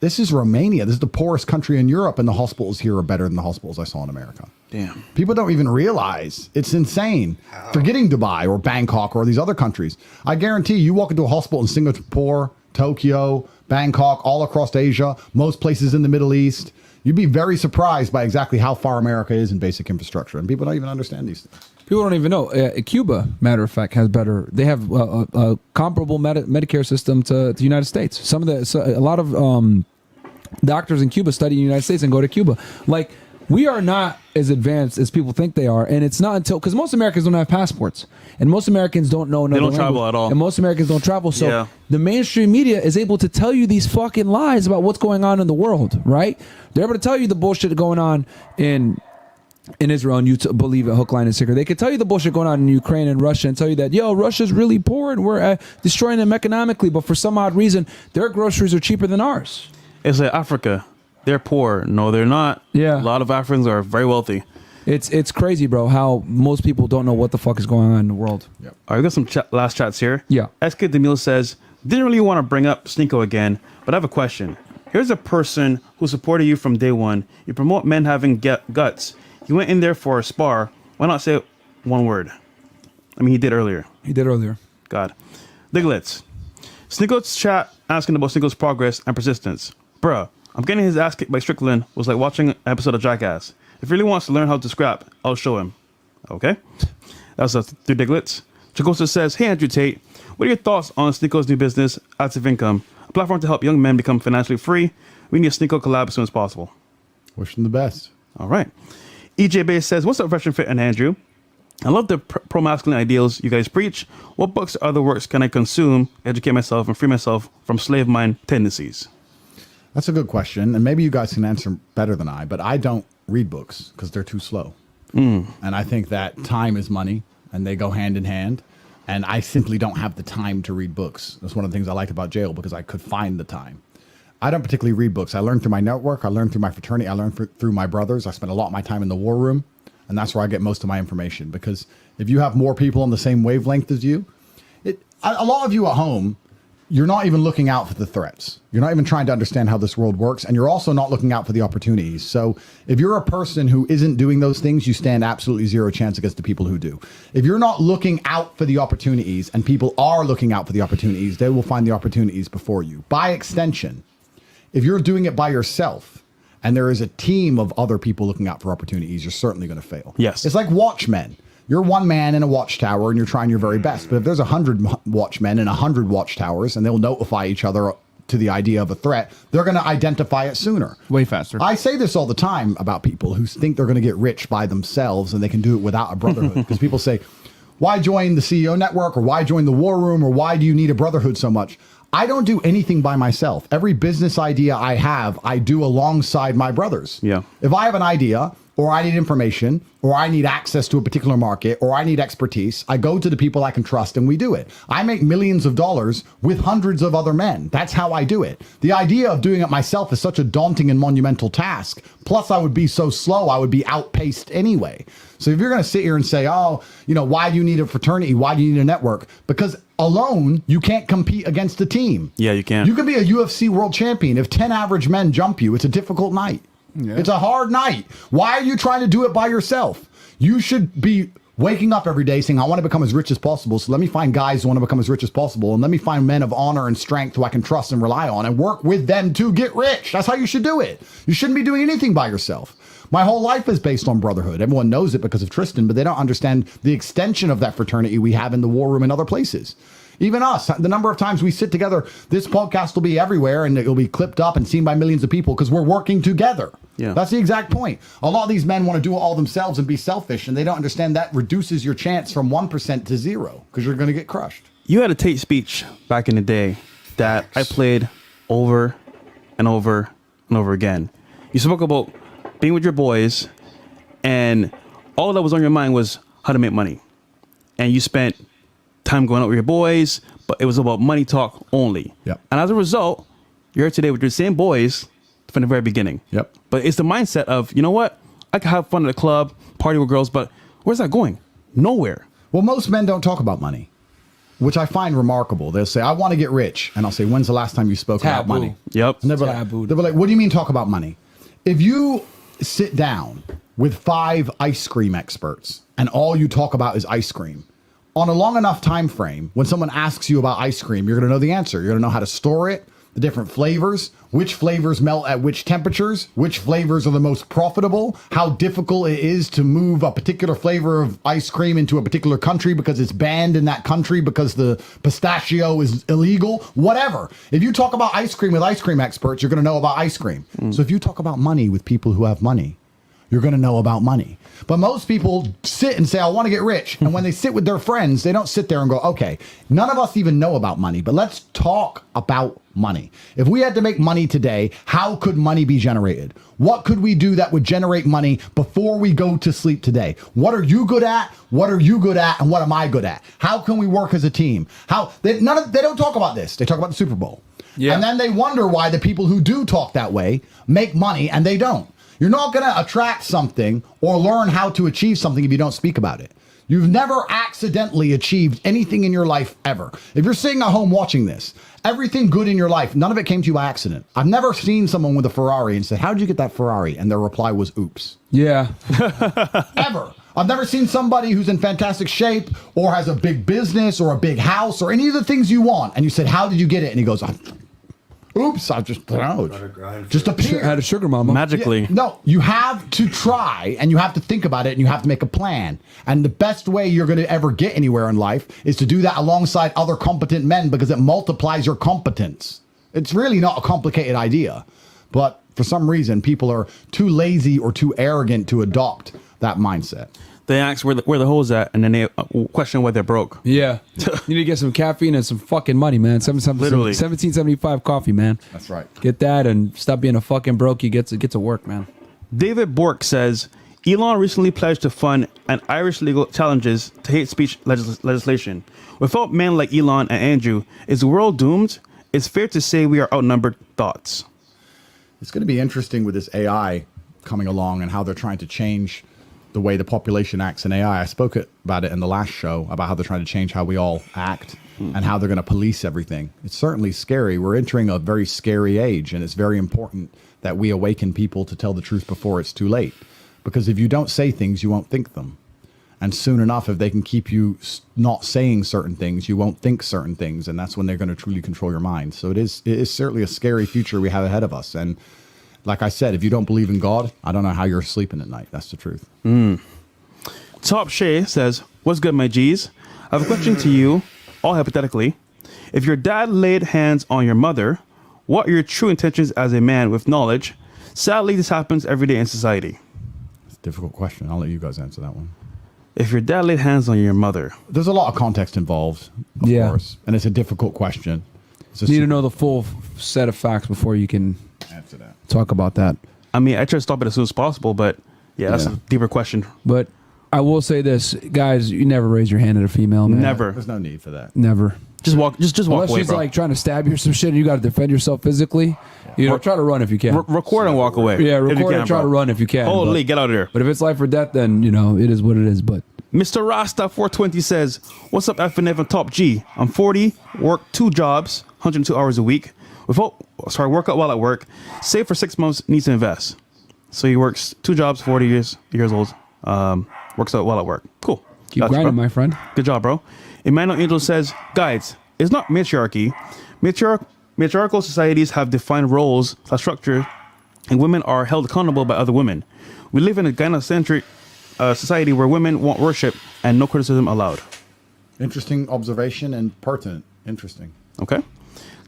This is Romania. This is the poorest country in Europe, and the hospitals here are better than the hospitals I saw in America. Damn. People don't even realize. It's insane. Forgetting Dubai or Bangkok or these other countries. I guarantee you walk into a hospital in Singapore, Tokyo, Bangkok, all across Asia, most places in the Middle East, you'd be very surprised by exactly how far America is in basic infrastructure, and people don't even understand these things. People don't even know. Cuba, matter of fact, has better. They have a comparable Medicare system to the United States. A lot of doctors in Cuba study in the United States and go to Cuba. Like, we are not as advanced as people think they are, and it's not until, because most Americans don't have passports, and most Americans don't know another language, travel at all, and most Americans don't travel. So the mainstream media is able to tell you these fucking lies about what's going on in the world, right? They're able to tell you the bullshit going on in Israel, and you believe it hook, line, and sinker. They could tell you the bullshit going on in Ukraine and Russia and tell you that, Russia's really poor and we're destroying them economically, but for some odd reason, their groceries are cheaper than ours. It's like Africa. They're poor. No, they're not. Yeah. A lot of Africans are very wealthy. It's crazy, bro, how most people don't know what the fuck is going on in the world. Yep. All right, we got some last chats here. Yeah. SK Demille says, didn't really want to bring up Sneako again, but I have a question. Here's a person who supported you from day one. You promote men having guts. You went in there for a spar. Why not say one word? I mean, he did earlier. God. Diglets. Sneako's chat asking about Sneako's progress and persistence. Bruh, I'm getting his ass kicked by Strickland was like watching an episode of Jackass. If he really wants to learn how to scrap, I'll show him. Okay. That's through Diglets. Chacosa says, hey, Andrewtate, what are your thoughts on Sneako's new business, Active Income? A platform to help young men become financially free. We need a Sneako collab as soon as possible. Wish them the best. All right. EJ Base says, what's up, Fresh and Fit and Andrew? I love the pro-masculine ideals you guys preach. What books or other works can I consume, educate myself, and free myself from slave mind tendencies? That's a good question, and maybe you guys can answer better than I, but I don't read books because they're too slow. And I think that time is money, and they go hand in hand, and I simply don't have the time to read books. That's one of the things I liked about jail, because I could find the time. I don't particularly read books. I learned through my network. I learned through my fraternity. I learned through my brothers. I spent a lot of my time in the war room, and that's where I get most of my information, because if you have more people on the same wavelength as you, a lot of you at home, you're not even looking out for the threats. You're not even trying to understand how this world works, and you're also not looking out for the opportunities. So if you're a person who isn't doing those things, you stand absolutely zero chance against the people who do. If you're not looking out for the opportunities and people are looking out for the opportunities, they will find the opportunities before you. By extension, if you're doing it by yourself and there is a team of other people looking out for opportunities, you're certainly going to fail. Yes. It's like watchmen. You're one man in a watchtower and you're trying your very best. But if there's 100 watchmen and 100 watchtowers and they'll notify each other to the idea of a threat, they're going to identify it sooner. Way faster. I say this all the time about people who think they're going to get rich by themselves and they can do it without a brotherhood. Because people say, why join the CEO network, or why join the war room, or why do you need a brotherhood so much? I don't do anything by myself. Every business idea I have, I do alongside my brothers. Yeah. If I have an idea, or I need information, or I need access to a particular market, or I need expertise, I go to the people I can trust and we do it. I make millions of dollars with hundreds of other men. That's how I do it. The idea of doing it myself is such a daunting and monumental task. Plus, I would be so slow, I would be outpaced anyway. So if you're going to sit here and say, oh, why do you need a fraternity? Why do you need a network? Because alone, you can't compete against a team. Yeah, you can't. You can be a UFC world champion. If 10 average men jump you, it's a difficult night. Yeah. It's a hard night. Why are you trying to do it by yourself? You should be waking up every day saying, I want to become as rich as possible. So let me find guys who want to become as rich as possible. And let me find men of honor and strength who I can trust and rely on and work with them to get rich. That's how you should do it. You shouldn't be doing anything by yourself. My whole life is based on brotherhood. Everyone knows it because of Tristan, but they don't understand the extension of that fraternity we have in the war room and other places. Even us, the number of times we sit together, this podcast will be everywhere and it'll be clipped up and seen by millions of people because we're working together. Yeah. That's the exact point. A lot of these men want to do it all themselves and be selfish, and they don't understand that reduces your chance from 1% to 0 because you're going to get crushed. You had a Tate speech back in the day that I played over and over and over again. You spoke about being with your boys, and all that was on your mind was how to make money. And you spent time going out with your boys, but it was about money talk only. Yep. And as a result, you're here today with your same boys from the very beginning. Yep. But it's the mindset of, you know what? I can have fun at the club, party with girls, but where's that going? Nowhere. Well, most men don't talk about money, which I find remarkable. They'll say, I want to get rich. And I'll say, when's the last time you spoke about money? Yep. And they'll be like, what do you mean talk about money? If you sit down with 5 ice cream experts and all you talk about is ice cream, on a long enough time frame, when someone asks you about ice cream, you're going to know the answer. You're going to know how to store it, the different flavors, which flavors melt at which temperatures, which flavors are the most profitable, how difficult it is to move a particular flavor of ice cream into a particular country because it's banned in that country because the pistachio is illegal, whatever. If you talk about ice cream with ice cream experts, you're going to know about ice cream. So if you talk about money with people who have money, you're going to know about money. But most people sit and say, I want to get rich. And when they sit with their friends, they don't sit there and go, okay, none of us even know about money, but let's talk about money. If we had to make money today, how could money be generated? What could we do that would generate money before we go to sleep today? What are you good at? What are you good at? And what am I good at? How can we work as a team? They don't talk about this. They talk about the Super Bowl. Yeah. And then they wonder why the people who do talk that way make money and they don't. You're not going to attract something or learn how to achieve something if you don't speak about it. You've never accidentally achieved anything in your life ever. If you're sitting at home watching this, everything good in your life, none of it came to you by accident. I've never seen someone with a Ferrari and said, "How did you get that Ferrari?" And their reply was, "Oops." Yeah. Ever. I've never seen somebody who's in fantastic shape or has a big business or a big house or any of the things you want. And you said, "How did you get it?" And he goes, "Oops, I just, just appeared." Had a sugar mama. Magically. Yeah, no, you have to try and you have to think about it and you have to make a plan. And the best way you're going to ever get anywhere in life is to do that alongside other competent men because it multiplies your competence. It's really not a complicated idea. But for some reason, people are too lazy or too arrogant to adopt that mindset. They ask where the hole's at, and then they question why they're broke. Yeah. You need to get some caffeine and some fucking money, man. Literally. 1775 coffee, man. That's right. Get that and stop being a fucking broke. You get to work, man. David Bork says, Elon recently pledged to fund an Irish legal challenges to hate speech legislation. Without men like Elon and Andrew, is the world doomed? It's fair to say we are outnumbered. Thoughts? It's going to be interesting with this AI coming along and how they're trying to change the way the population acts in AI. I spoke about it in the last show about how they're trying to change how we all act and how they're going to police everything. It's certainly scary. We're entering a very scary age, and it's very important that we awaken people to tell the truth before it's too late. Because if you don't say things, you won't think them. And soon enough, if they can keep you not saying certain things, you won't think certain things, and that's when they're going to truly control your mind. So it is certainly a scary future we have ahead of us. And like I said, if you don't believe in God, I don't know how you're sleeping at night. That's the truth. Top Shay says, "What's good, my G's? I have a question to you, all hypothetically. If your dad laid hands on your mother, what are your true intentions as a man with knowledge? Sadly, this happens every day in society." It's a difficult question. I'll let you guys answer that one. If your dad laid hands on your mother, There's a lot of context involved, of course, and it's a difficult question. It's a You need to know the full set of facts before you can answer that. talk about that. I mean, I try to stop it as soon as possible, but yeah, that's Yeah. a deeper question. But I will say this, guys, you never raise your hand at a female, man. Never. There's no need for that. Never. Just walk walk Unless away, she's bro. like trying to stab you or some shit and you got to defend yourself physically. You know, try to run if you can. Record and walk away. Yeah, if you record can, and try bro. to run if you can. Holy, get out of there. But if it's life or death, then, you know, it is what it is. But Mr. Rasta 420 says, "What's up, FNF and Top G? I'm 40, work 2 jobs, 102 hours a week. Work out while at work. Save for 6 months, needs to invest." So he works 2 jobs, 40 years old. Works out while at work. Cool. keep Gotcha, grinding, bro. my friend. Good job, bro. Emmanuel Angel says, "Guys, it's not matriarchy. Matriarchal societies have defined roles, structure, and women are held accountable by other women. We live in a gynocentric society where women want worship and no criticism allowed." Interesting observation and pertinent. Interesting. Okay.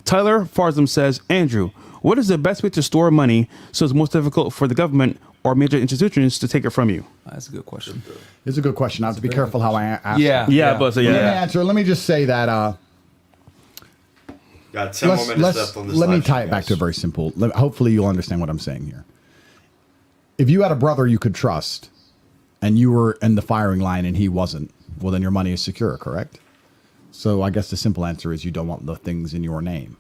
Tyler Farzam says, "Andrew, what is the best way to store money so it's most difficult for the government or major institutions to take it from you?" That's a good question. It's a good question. I have to be careful how I ask Yeah. it. Yeah, but Let me answer. Let me just say that Got 10 more minutes left on this let me live tie stream, it back guys. to a very simple. Hopefully, you'll understand what I'm saying here. If you had a brother you could trust, and you were in the firing line and he wasn't, well, then your money is secure, correct? So I guess the simple answer is you don't want the things in your name.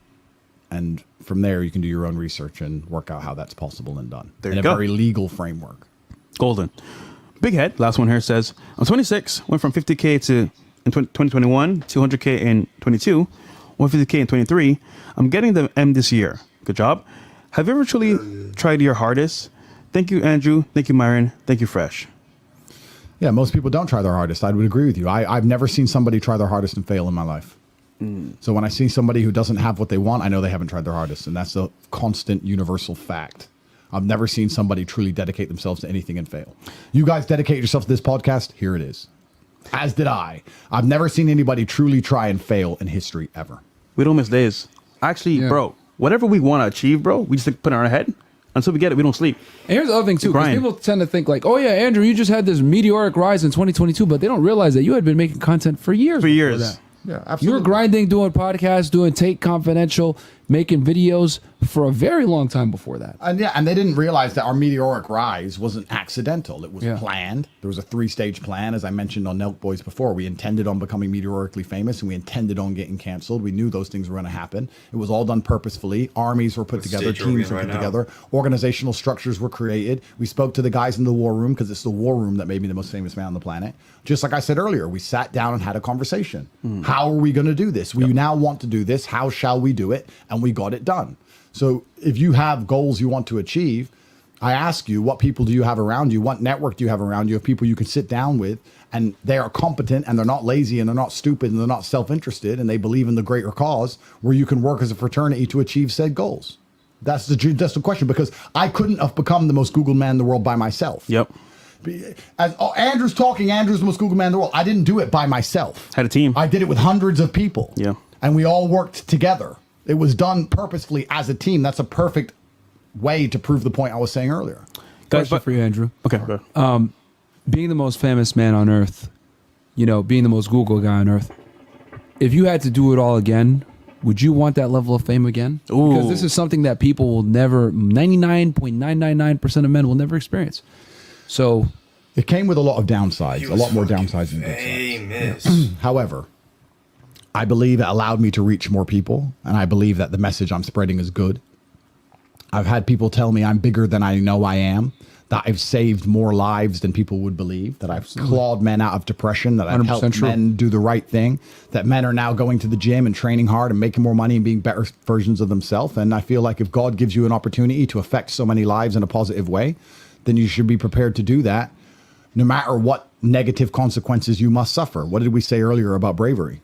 And from there, you can do your own research and work out how that's possible and done. There in you a go. very legal framework. Golden. Big Head, last one here, says, "I'm 26, went from 50K in 2021, 200K in 22, 150K in 23. I'm getting the M this year. Good job. Have you ever truly tried your hardest? Thank you, Andrew. Thank you, Myron. Thank you, Fresh." Yeah, most people don't try their hardest. I would agree with you. I've never seen somebody try their hardest and fail in my life. So when I see somebody who doesn't have what they want, I know they haven't tried their hardest. And that's a constant universal fact. I've never seen somebody truly dedicate themselves to anything and fail. You guys dedicate yourself to this podcast. Here it is. As did I. I've never seen anybody truly try and fail in history ever. We don't miss days. Actually, Yeah. bro, whatever we want to achieve, bro, we just put it in our head. Until we get it, we don't sleep. And here's the other thing, too, because Grind. people tend to think like, oh, yeah, Andrew, you just had this meteoric rise in 2022, but they don't realize that you had been making content for years. For before years. that. Yeah, You absolutely. were grinding, doing podcasts, doing Tate Confidential, making videos for a very long time before that. And they didn't realize that our meteoric rise wasn't accidental. It was Yeah. planned. There was a 3-stage plan, as I mentioned on Nelk Boys before. We intended on becoming meteorically famous, and we intended on getting canceled. We knew those things were going to happen. It was all done purposefully. Armies were put together, stage are we teams in were right put now? together, organizational structures were created. We spoke to the guys in the war room, because it's the war room that made me the most famous man on the planet. Just like I said earlier, we sat down and had a conversation. How are we going to do this? We now want to do this. How shall we do it? And we got it done. So if you have goals you want to achieve, I ask you, what people do you have around you? What network do you have around you of people you can sit down with, and they are competent, and they're not lazy, and they're not stupid, and they're not self-interested, and they believe in the greater cause, where you can work as a fraternity to achieve said goals? That's the question, because I couldn't have become the most Googled man in the world by myself. Yep. As Andrew's talking, Andrew's the most Googled man in the world. I didn't do it by myself. Had a team. I did it with hundreds of people. Yeah. And we all worked together. It was done purposefully as a team. That's a perfect way to prove the point I was saying earlier. Question for you, Andrew. Okay. Go. Being the most famous man on earth, being the most Google guy on earth, if you had to do it all again, would you want that level of fame again? Ooh. Because this is something that people will never, 99.999% of men will never experience. So It came with a lot of downsides, He a was lot more fucking downsides than good sides. famous. However, I believe it allowed me to reach more people, and I believe that the message I'm spreading is good. I've had people tell me I'm bigger than I know I am, that I've saved more lives than people would believe, that I've clawed men out of depression, that I've 100% helped true. men do the right thing, that men are now going to the gym and training hard and making more money and being better versions of themselves. And I feel like if God gives you an opportunity to affect so many lives in a positive way, then you should be prepared to do that, no matter what negative consequences you must suffer. What did we say earlier about bravery?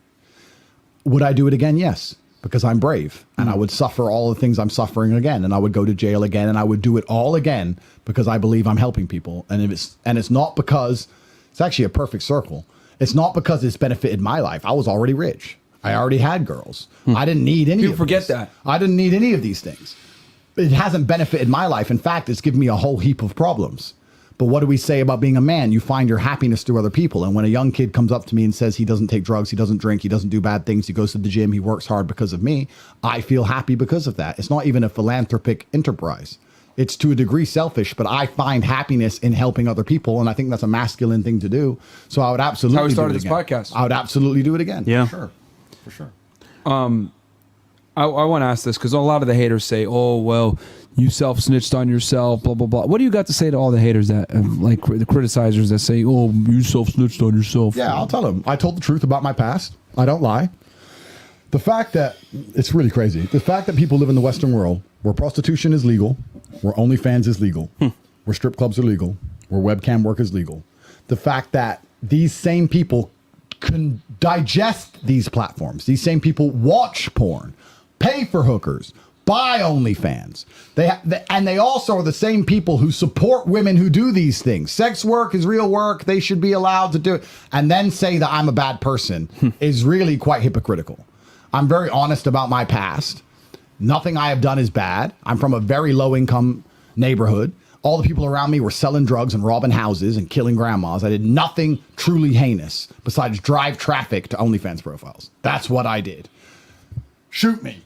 Would I do it again? Yes, because I'm brave, and I would suffer all the things I'm suffering again, and I would go to jail again, and I would do it all again because I believe I'm helping people. And it's not because it's actually a perfect circle. It's not because it's benefited my life. I was already rich. I already had girls. I didn't need any. People of forget these. that. I didn't need any of these things. It hasn't benefited my life. In fact, it's given me a whole heap of problems. But what do we say about being a man? You find your happiness through other people. And when a young kid comes up to me and says he doesn't take drugs, he doesn't drink, he doesn't do bad things, he goes to the gym, he works hard because of me, I feel happy because of that. It's not even a philanthropic enterprise. It's to a degree selfish, but I find happiness in helping other people. And I think that's a masculine thing to do. So I would absolutely That's how we started do it this again. podcast. I would absolutely do it again. Yeah. For sure. I want to ask this because a lot of the haters say, "Oh, well, you self-snitched on yourself," blah blah blah. What do you got to say to all the haters that, like the criticizers that say, "Oh, you self-snitched on yourself"? Yeah, I'll tell them. I told the truth about my past. I don't lie. The fact that it's really crazy. The fact that people live in the Western world where prostitution is legal, where OnlyFans is legal, where strip clubs are legal, where webcam work is legal. The fact that these same people can digest these platforms. These same people watch porn, pay for hookers, buy OnlyFans. They also are the same people who support women who do these things. Sex work is real work. They should be allowed to do it. And then say that I'm a bad person is really quite hypocritical. I'm very honest about my past. Nothing I have done is bad. I'm from a very low income neighborhood. All the people around me were selling drugs and robbing houses and killing grandmas. I did nothing truly heinous besides drive traffic to OnlyFans profiles. That's what I did. Shoot me.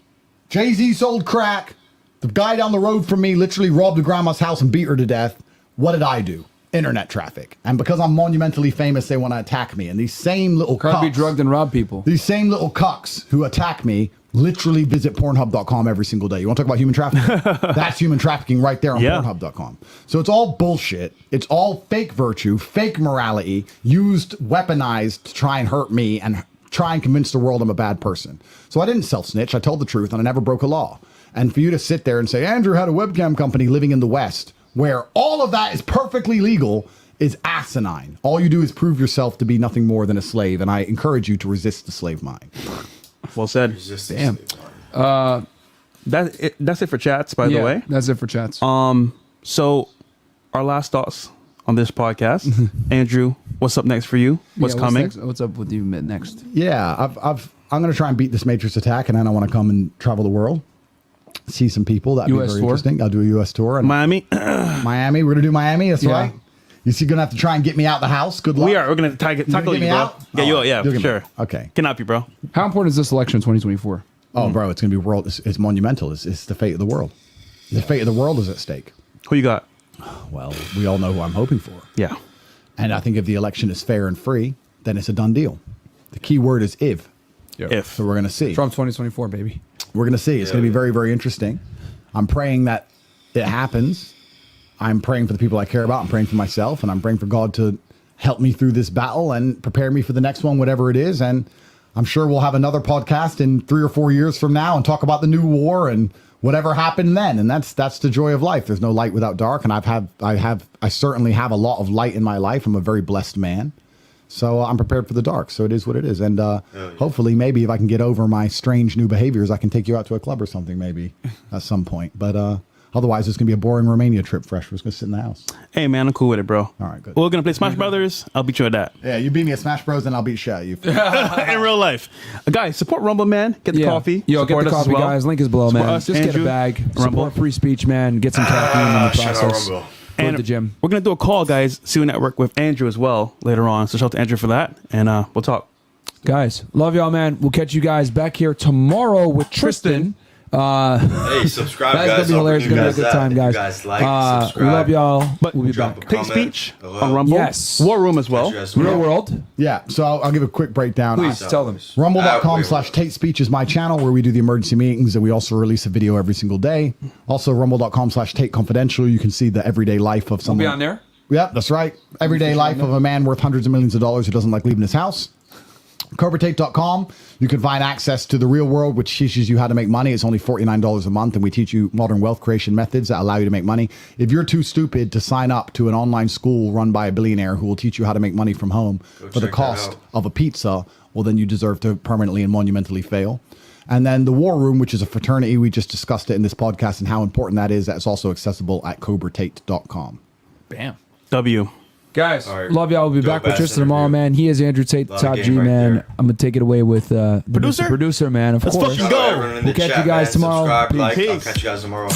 Jay-Z sold crack. The guy down the road from me literally robbed a grandma's house and beat her to death. What did I do? Internet traffic. And because I'm monumentally famous, they want to attack me. And these same little Try to be cucks, drugged and rob people. these same little cucks who attack me literally visit Pornhub.com every single day. You want to talk about human trafficking? That's human trafficking right there on Yeah. Pornhub.com. So it's all bullshit. It's all fake virtue, fake morality, used, weaponized to try and hurt me and try and convince the world I'm a bad person. So I didn't self-snitch. I told the truth and I never broke a law. And for you to sit there and say, Andrew had a webcam company living in the West, where all of that is perfectly legal, is asinine. All you do is prove yourself to be nothing more than a slave. And I encourage you to resist the slave mind. Well said. Damn. That's it for chats, by the way. That's it for chats. So, our last thoughts on this podcast. Andrew, what's up next for you? What's coming? Next? What's up with you next? Yeah, I'm going to try and beat this Matrix attack, and then I want to come and travel the world, see some people. That'd be US very tour? interesting. I'll do a U.S. tour. And Miami. Miami, we're going to do Miami. That's Yeah. right. You see, going to have to try and get me out the house. Good luck. We are. We're going to tackle gonna you, get me bro. out? Yeah, you Oh, are. Yeah, you'll for get me sure. out. Okay. Cannot be, bro. How important is this election in 2024? Oh, bro, it's going to be world. It's monumental. It's the fate of the world. The fate of the world is at stake. Who you got? Well, we all know who I'm hoping for. Yeah. And I think if the election is fair and free, then it's a done deal. The key word is if. If. So we're going to see. Trump 2024, baby. We're going to see. It's going to be very, very interesting. I'm praying that it happens. I'm praying for the people I care about. I'm praying for myself. And I'm praying for God to help me through this battle and prepare me for the next one, whatever it is. And I'm sure we'll have another podcast in 3 or 4 years from now and talk about the new war and whatever happened then. And that's the joy of life. There's no light without dark. And I certainly have a lot of light in my life. I'm a very blessed man. So I'm prepared for the dark. So it is what it is. And hopefully, maybe if I can get over my strange new behaviors, I can take you out to a club or something maybe at some point. But otherwise, it's going to be a boring Romania trip. Fresh. We're just going to sit in the house. Hey, man, I'm cool with it, bro. All right, good. We're going to play Smash Brothers. I'll beat you at that. Yeah, you beat me at Smash Bros. And I'll beat shit out of you. In real life. Guys, support Rumble, man. Get the coffee. Yo, Support get the us as coffee, well. guys. Link is below, Support man. us, Just Andrew, get a bag. Rumble. Support free speech, man. Get some caffeine in the Shout out process. Rumble. Go to And the gym. we're going to do a call, guys. CEO Network with Andrew as well later on. So shout out to Andrew for that. And we'll talk. Guys, love y'all, man. We'll catch you guys back here tomorrow with Tristan. Hey, subscribe, That's guys. gonna be hilarious. Gonna be a good time, guys. You guys like, We subscribe. love y'all. But We'll be drop back. a Take comment. speech Hello. on Rumble. Yes. War Room as well. Catch you guys Real tomorrow. world. Yeah, so I'll give a quick breakdown. Please tell them. Rumble.com/Tate Speech is my channel where we do the emergency meetings, and we also release a video every single day. Also, rumble.com/Tate Confidential. You can see the everyday life of someone. Be on there. Yep, that's right. Everyday life of a man worth hundreds of millions of dollars who doesn't like leaving his house. CobraTate.com. You can find access to the real world, which teaches you how to make money. It's only $49 a month, and we teach you modern wealth creation methods that allow you to make money. If you're too stupid to sign up to an online school run by a billionaire who will teach you how to make money from home for the check that cost out. of a pizza, well, then you deserve to permanently and monumentally fail. And then the War Room, which is a fraternity, we just discussed it in this podcast and how important that is. That's also accessible at CobraTate.com. Bam. W. Guys, All right. love y'all. We'll be Dope back with ass Tristan tomorrow, interview. man. He is Andrew Tate, the Lot of top game G, right man. there. I'm going to take it away with Producer? Producer, man, of Let's course. fucking Shout out go. everyone in the We'll catch chat, you guys man. tomorrow. Subscribe, like. I'll Peace. catch you guys tomorrow.